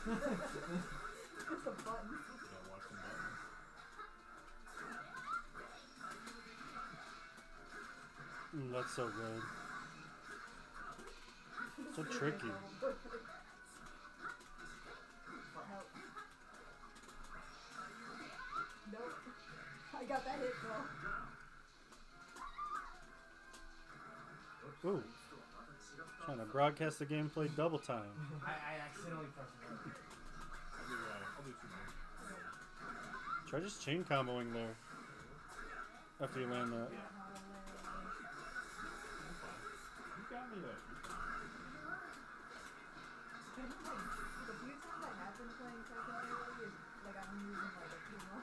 It's a button. Yeah, watch some buttons. That's so good. So tricky. Nope. I got that hit though. Ooh. Trying to broadcast the gameplay double time. I accidentally pressed the button. I'll do 2 more. Try just chain comboing there. After you land that. You got me there. The few times I have been playing Tekken lately is like I'm using like a Kimo.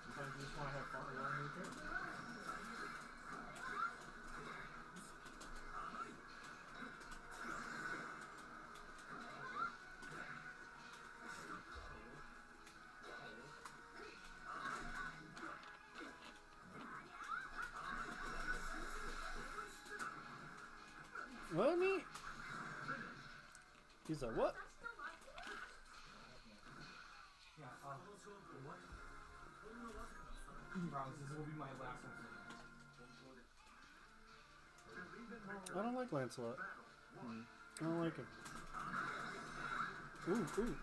Sometimes you just want to have fun with learning new tricks. What? Me? He's like, what? Yeah, Bronze, this will be my last one. I don't like Lancelot. I don't like him. Ooh, ooh.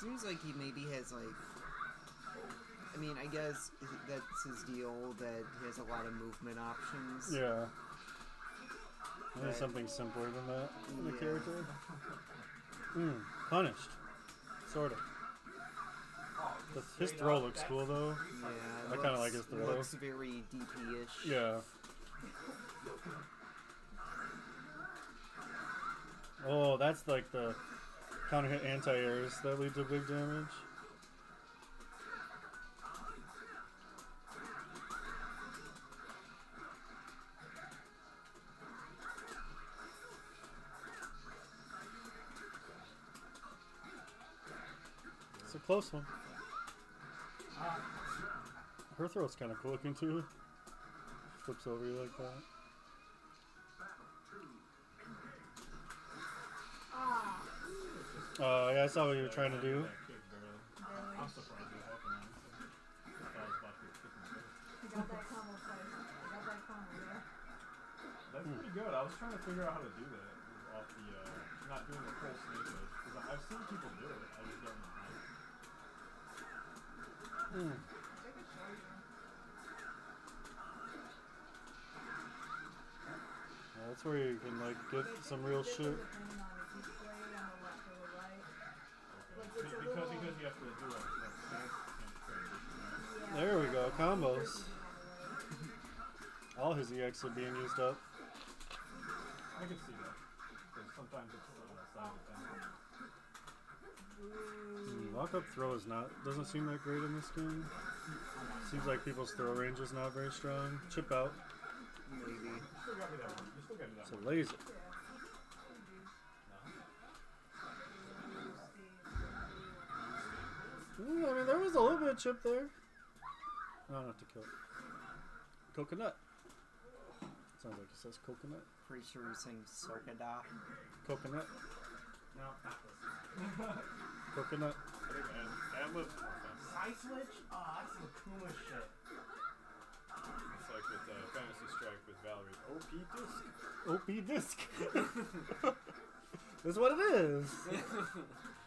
Seems like he maybe has like, I mean, I guess that's his deal, that he has a lot of movement options. Yeah. There's something simpler than that in the character. Punished. Sort of. His throw looks cool though. Yeah, I kind of like his throw. Looks very DP-ish. Yeah. Oh, that's like the counter hit anti-airs that lead to big damage. It's a close one. Her throw's kind of cool looking too. Flips over you like that. Yeah, I saw what you were trying to do. I'm surprised it happened, honestly. I thought I was about to get kicked in the face. I got that combo fight. I got that combo there. That's pretty good. I was trying to figure out how to do that off the, not doing the full snake edge. Because I've seen people do it. I just don't know how. Yeah, that's where you can like get some real shit. Because you have to do a stance transition. There we go, combos. All his EX are being used up. I can see that. Because sometimes it's a side effect. Walk-up throw is doesn't seem that great in this game. Seems like people's throw range is not very strong. Chip out. Maybe. You still got me that one. You still got me that It's a one. laser. I mean, there was a little bit of chip there. No, not to kill. Coconut. Sounds like it says coconut. Pretty sure you're saying Sokada. Coconut. No, not this. Coconut. That looks more fun. Side switch? Oh, that's some Akuma shit. It's like with Fantasy Strike with Valerie. OP disc. That's what it is.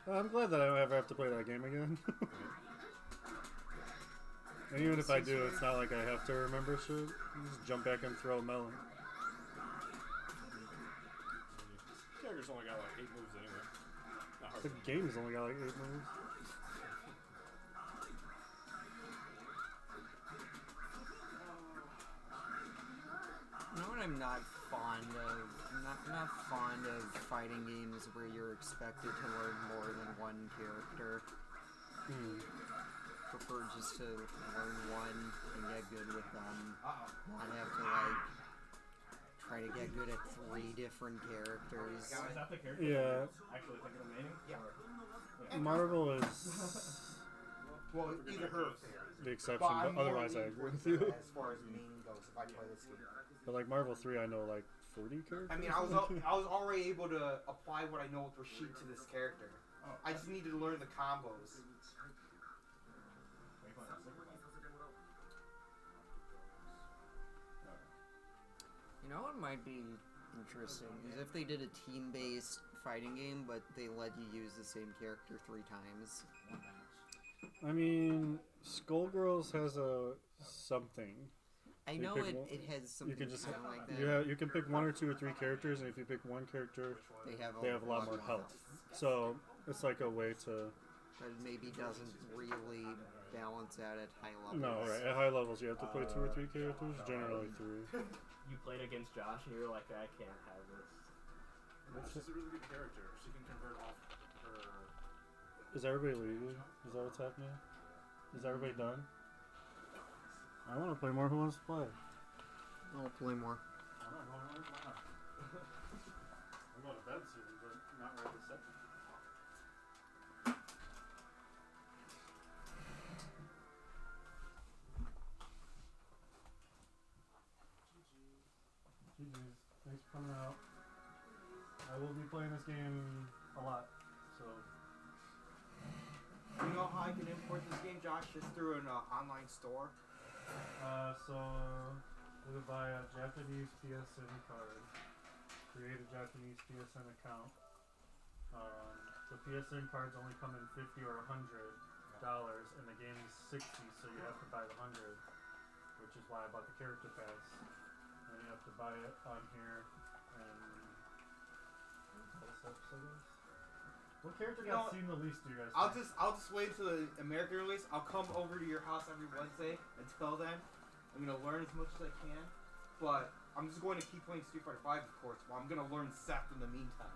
I'm glad that I don't ever have to play that game again. And even if I do, it's not like I have to remember shit. You just jump back and throw a melon. Character's only got like 8 moves anyway. Not hard The to game's only got like 8 moves. You know what I'm not fond of? I'm not fond of fighting games where you're expected to learn more than one character. Prefer just to learn one and get good with them. Not have to like try to get good at 3 different characters. Is that the character? Yeah. Actually thinking of naming? Yeah. Marvel is Well, either her. the exception, But I'm but otherwise I more agree with leaning you. as far as naming goes if I play this game. But like Marvel 3, I know like 40 characters. I mean, I was already able to apply what I know with Rashid to this character. I just needed to learn the combos. You know what might be interesting is if they did a team-based fighting game, but they let you use the same character 3 times. I mean, Skullgirls has a something. I So you know pick it, one- it has You something can just kind of like that. you can pick 1 or 2 or 3 characters, and if you pick one character, They have they have a lot more health. So it's like a way to. But it maybe doesn't really balance out at high levels. No, right. At high levels, you have to play 2 or 3 characters. Generally 3. You played against Josh and you were like, I can't have this. She's a really good character. She can convert off her. Is everybody leaving? Is that what's happening? Is everybody done? I want to play more. Who wants to play? I'll play more. I'm going to bed soon, but not right this second. GG's. Thanks for coming out. I will be playing this game a lot, so. You know how I can import this game, Josh? Just through an online store. We would buy a Japanese PSN card, create a Japanese PSN account. The PSN cards only come in $50 or $100, and the game is $60, so you have to buy the 100, which is why I bought the character pass. And you have to buy it on here, and close ups, I guess. What character got seen the least, do you guys? I'll think? just wait till the American release. I'll come over to your house every Wednesday. Until then, I'm gonna learn as much as I can. But I'm just going to keep playing Street Fighter 5, of course. While I'm gonna learn Seth in the meantime.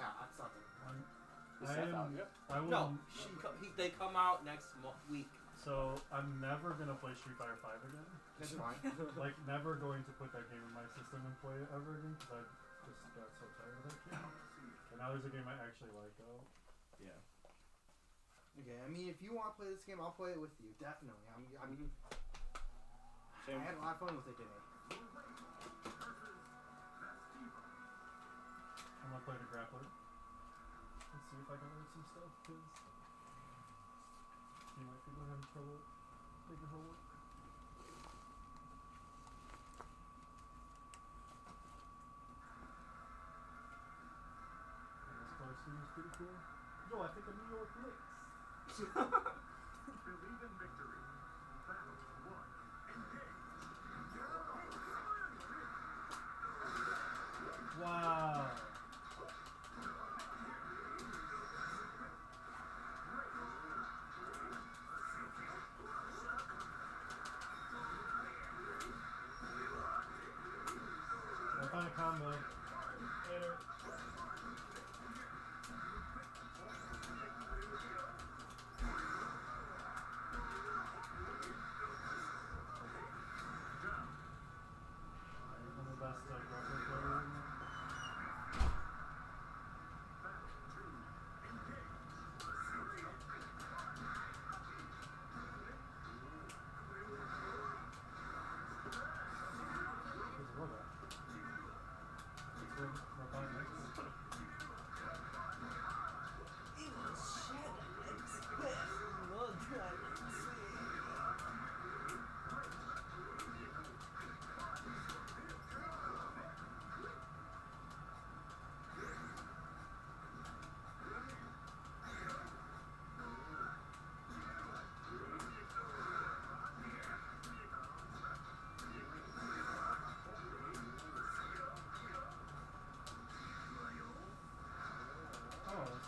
Yeah, that's something. They come out next week. So I'm never gonna play Street Fighter 5 again. That's fine. Like never going to put that game in my system and play it ever again because I just got so tired of that game. And now there's a game I actually like though. Yeah. Okay, I mean, if you want to play this game, I'll play it with you. Definitely. I had a lot of fun with it today. I'm gonna play the grappler. Let's see if I can learn some stuff because you might be having trouble making her work. This car seems pretty cool. Yo, I think a New York Knicks. Believe in victory. Battle 1. Engage. Wow. I found a combo. Later. I'm the best grappler player right now.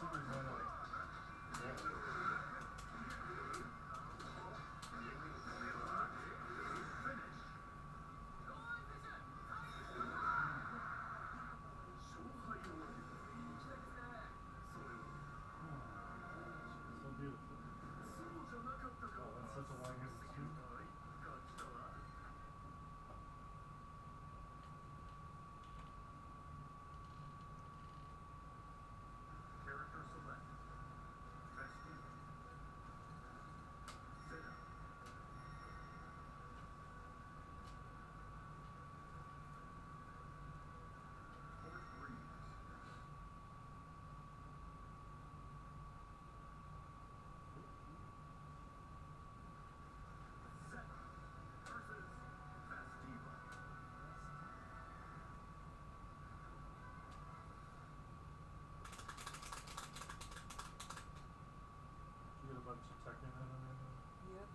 Seeker's not a... Yeah. So beautiful. Oh, that's such a long-handed scoop. You get a bunch of Tekken in there. Yep.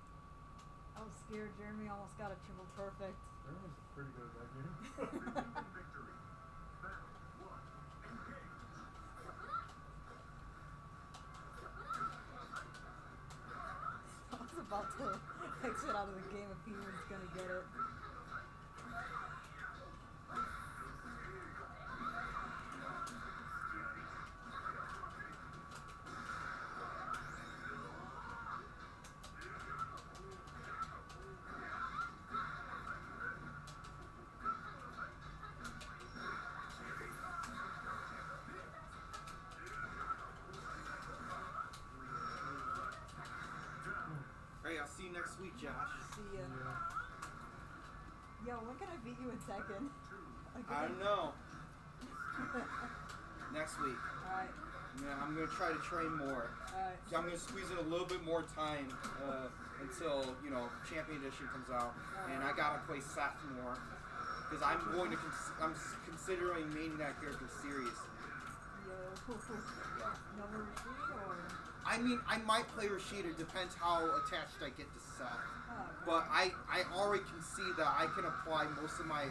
I was scared Jeremy almost got a triple perfect. Jeremy's pretty good at that game. I was about to exit out of the game if he was gonna get it. Hey, I'll see you next week, Josh. See ya. Yo, when can I beat you in Tekken? I don't know. Next week. Alright. I'm gonna try to train more. Alright. I'm gonna squeeze in a little bit more time until Champion Edition comes out, and I gotta play Seth more because I'm going to I'm considering maining that character serious. Yo. Another Rashid or? I mean, I might play Rashid. It depends how attached I get to Seth. Oh, But I already can see that I can apply most of my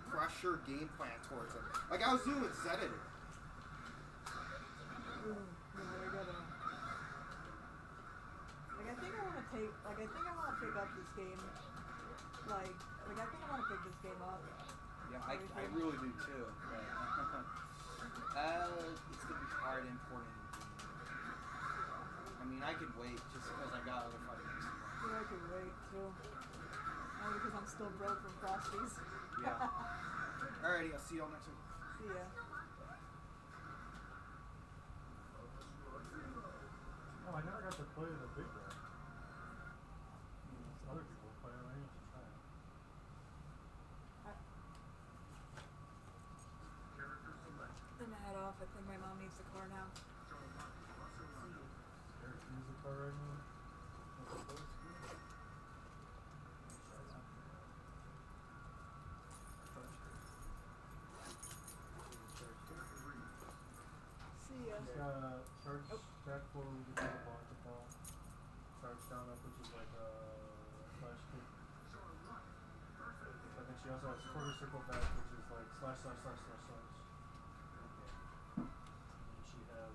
pressure game plan towards him. Like I was doing with Zedit. Ooh, I gotta. I think I want to take. I think I want to pick up this game. I think I want to pick this game up. Yeah, I really do too. But, it's gonna be hard importing. I mean, I could wait just because I got other fighting games. Yeah, I could wait too. Only because I'm still broke from Frosties. Yeah. Alrighty, I'll see y'all next week. See ya. Oh, I never got to play the big guy. Other people play it. I need to try it. I'm gonna head off. I think my mom needs the car now. Eric, use the car right now. See ya. He's got a charge back forward with the launch ball. Charge down up, which is like a flash kick. And then she also has quarter circle back, which is like slash slash slash slash slash. And then she has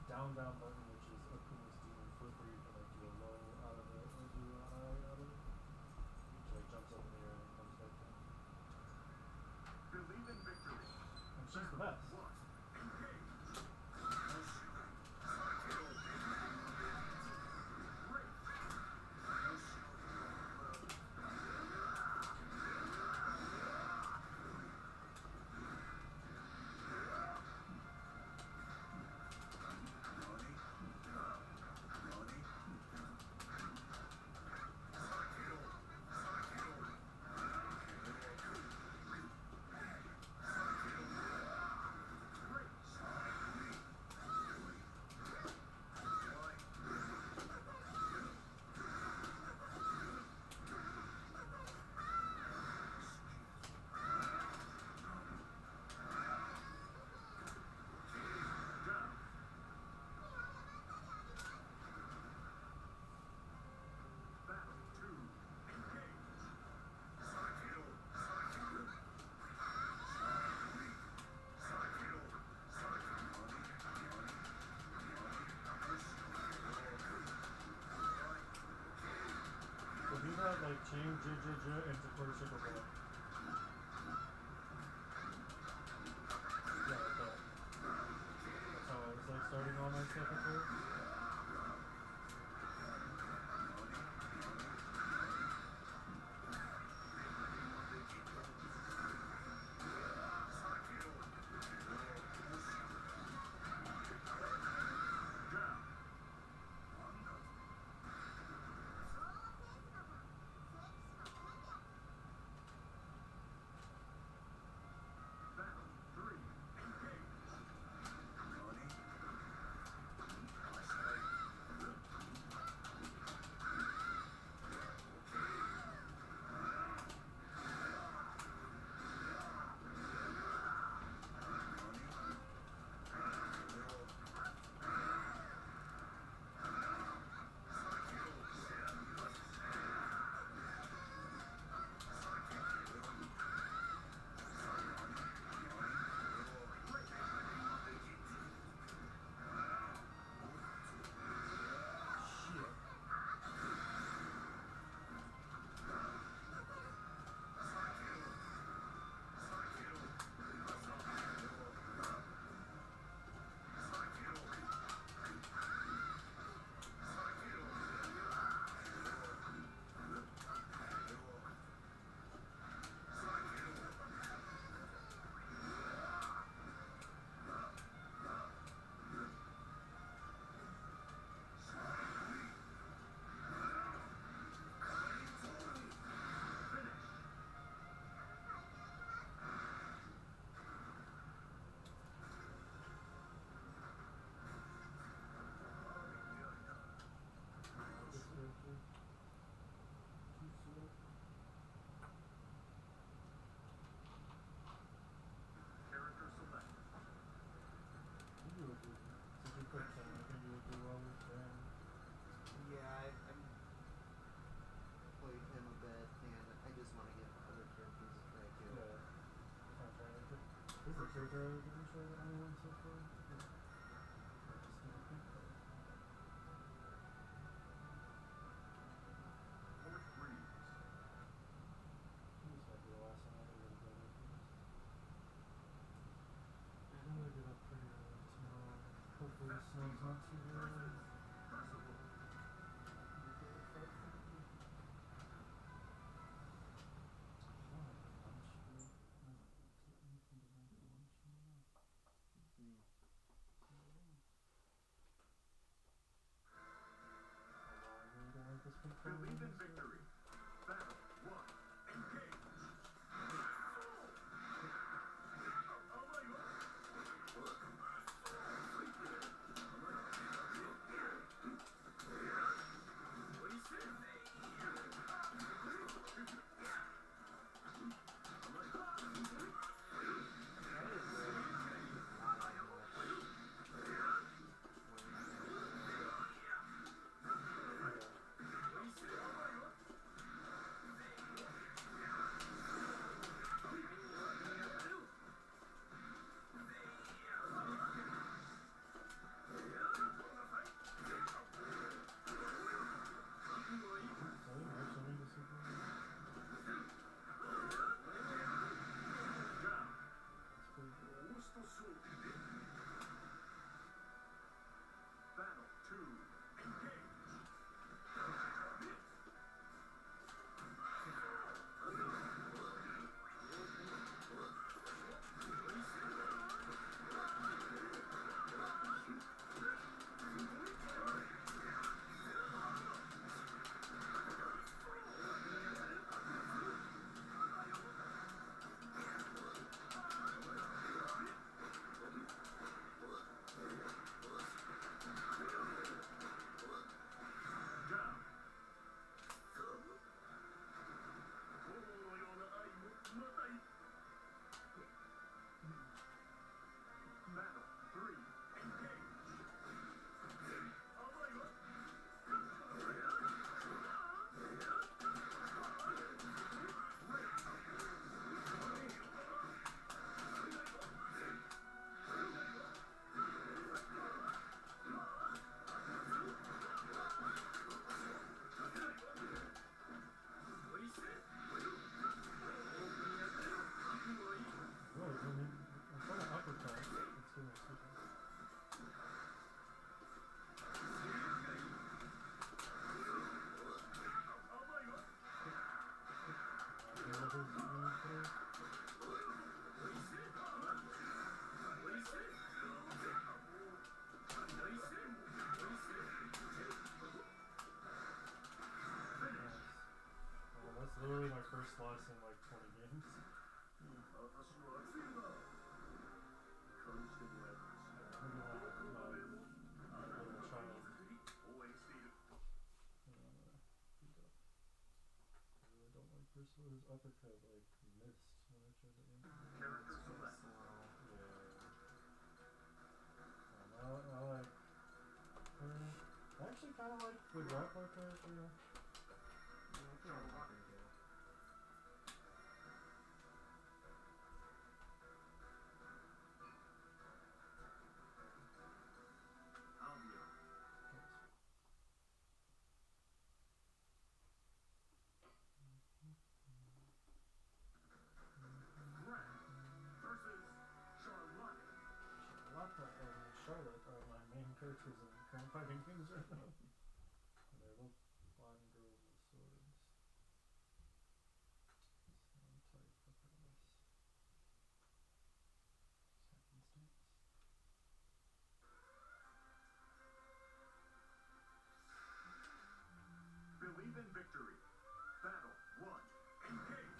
down down button, which is Akuma's demon flip, where you can like do a low out of it or do a high out of it. Which like jumps up in the air and comes back down. And she's the best. that like change j into quarter circle boy. Yeah, like that. That's how I was like starting all my stuff at first. Yeah, I'm played him a bit, and I just want to give other characters a try too. Yeah. That's what I'm trying to do. This is a character I didn't show anyone so far. This might be the last one I can really play. I'm gonna get up pretty early tomorrow. Hopefully the snow's not too bad. Believe in victory. Battle 1. Engage. literally my first loss in like 20 games. His uppercut like missed when I tried to aim. Character select. I like. I actually kind of like the grappler character. Charlotte are my main characters in current fighting games right now. And they're both blonde girls with swords. Sound type effortless. Just happenstance. Believe in victory. Battle 1. Engage.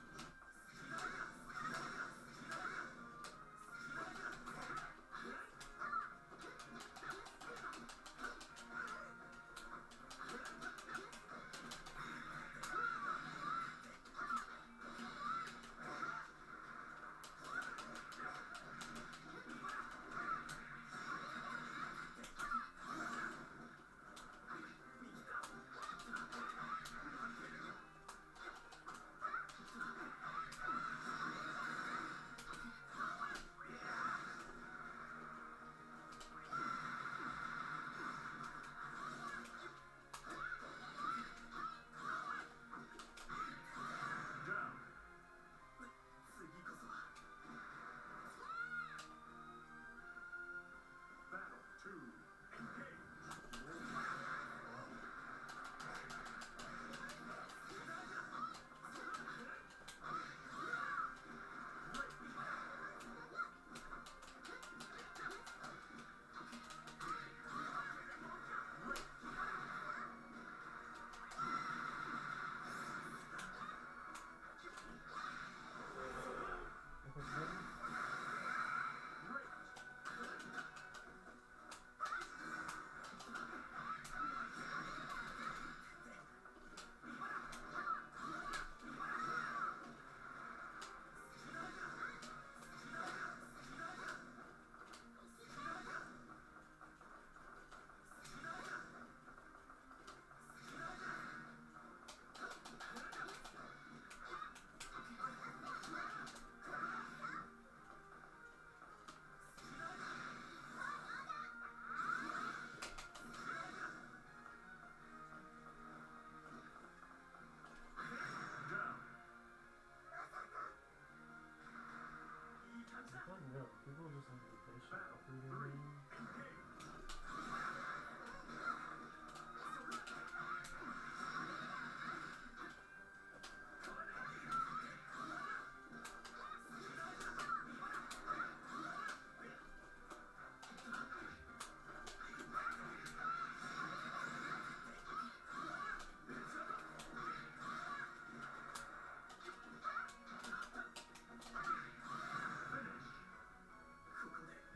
People just need to be patient through the game.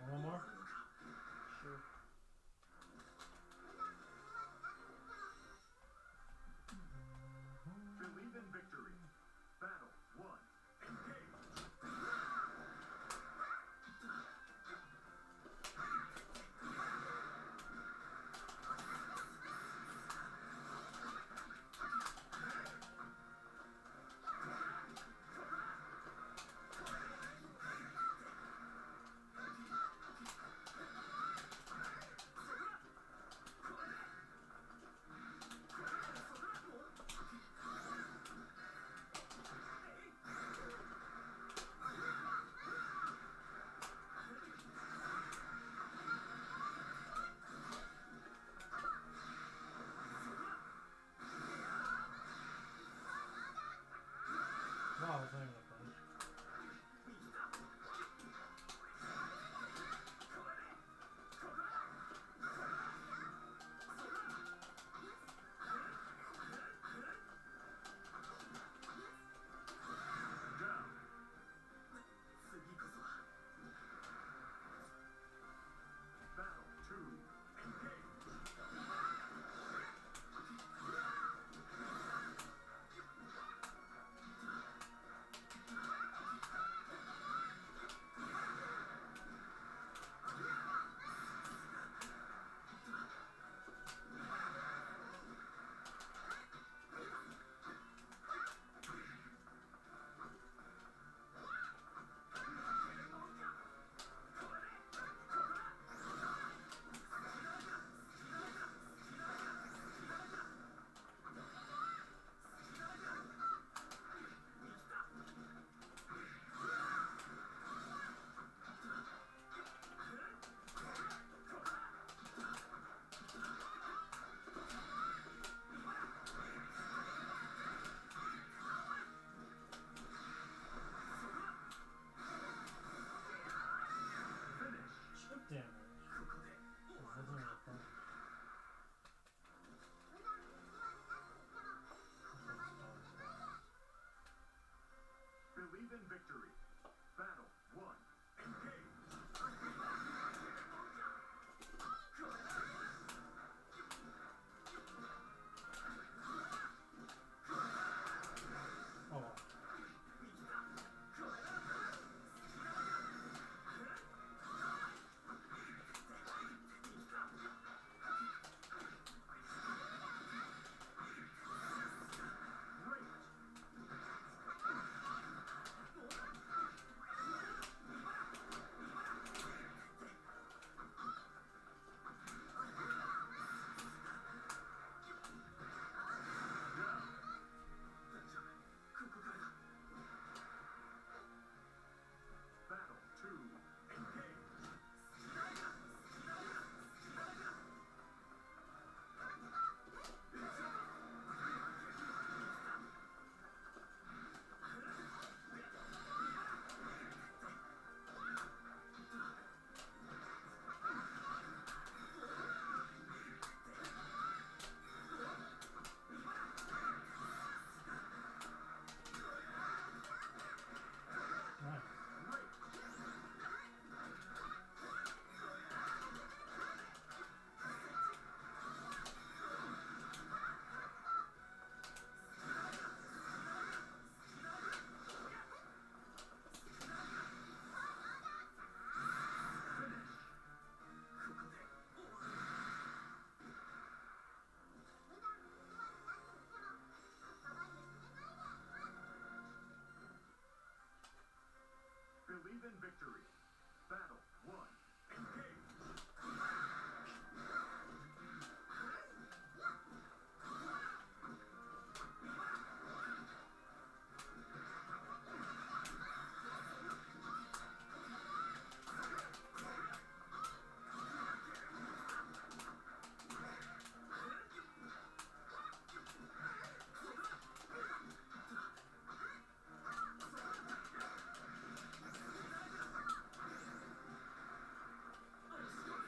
One more? Sure. Believe in victory. Battle 1. Engage. No, it's not even a punch. even victory. Battle 1. Engage.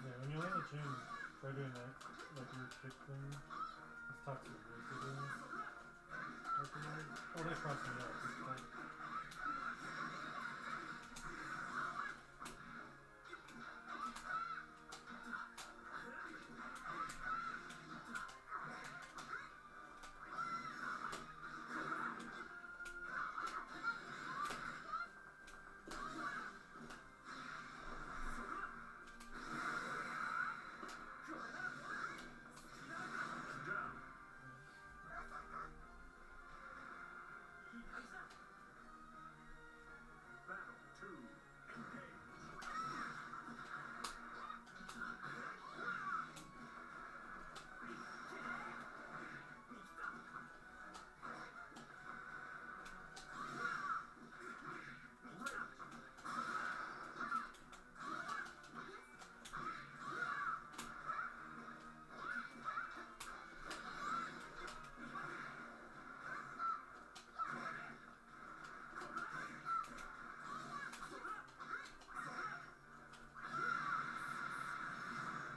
Yeah, when you land a chain, try doing that, like your kick thing. It's toxic, basically. Oh, they crossed me out. It's fine. Battle 2. Engage.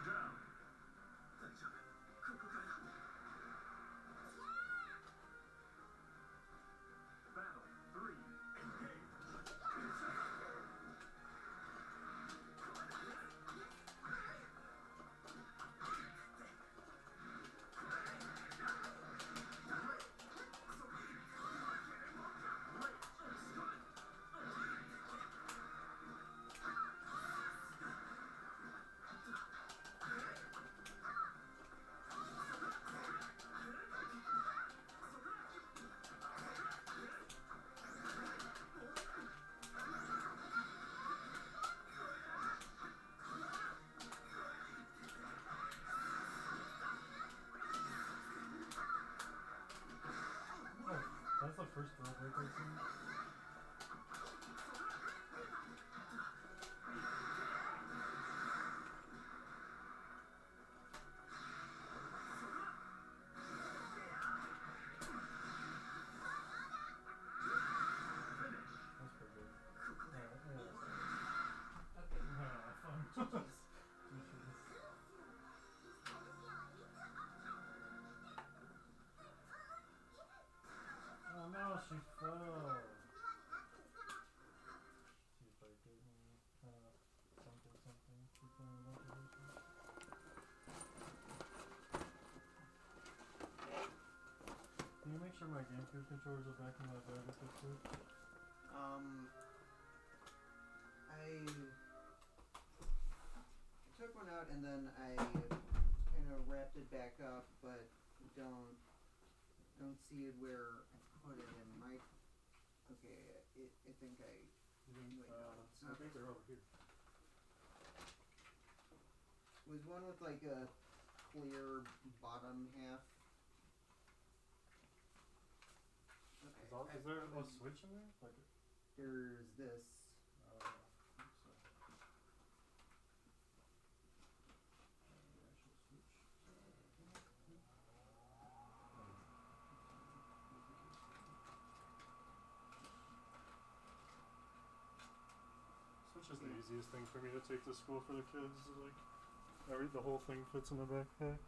Down. Battle 3. Engage. Oh, that's the first rule breaker scene. That's pretty good. Fun. Oh no, she fell. See if I can something. Keep playing with that position. Can you make sure my GameCube controllers are back in my bag at this switch? I took one out and then I kind of wrapped it back up, but don't see it where I put it in my. Okay, I think I. Wait, no, it's I not. think they're over here. Was one with like a clear bottom half. Okay. Is there a switch in there? Like, there's this. Switch is the easiest thing for me to take to school for the kids. Like, the whole thing fits in the backpack.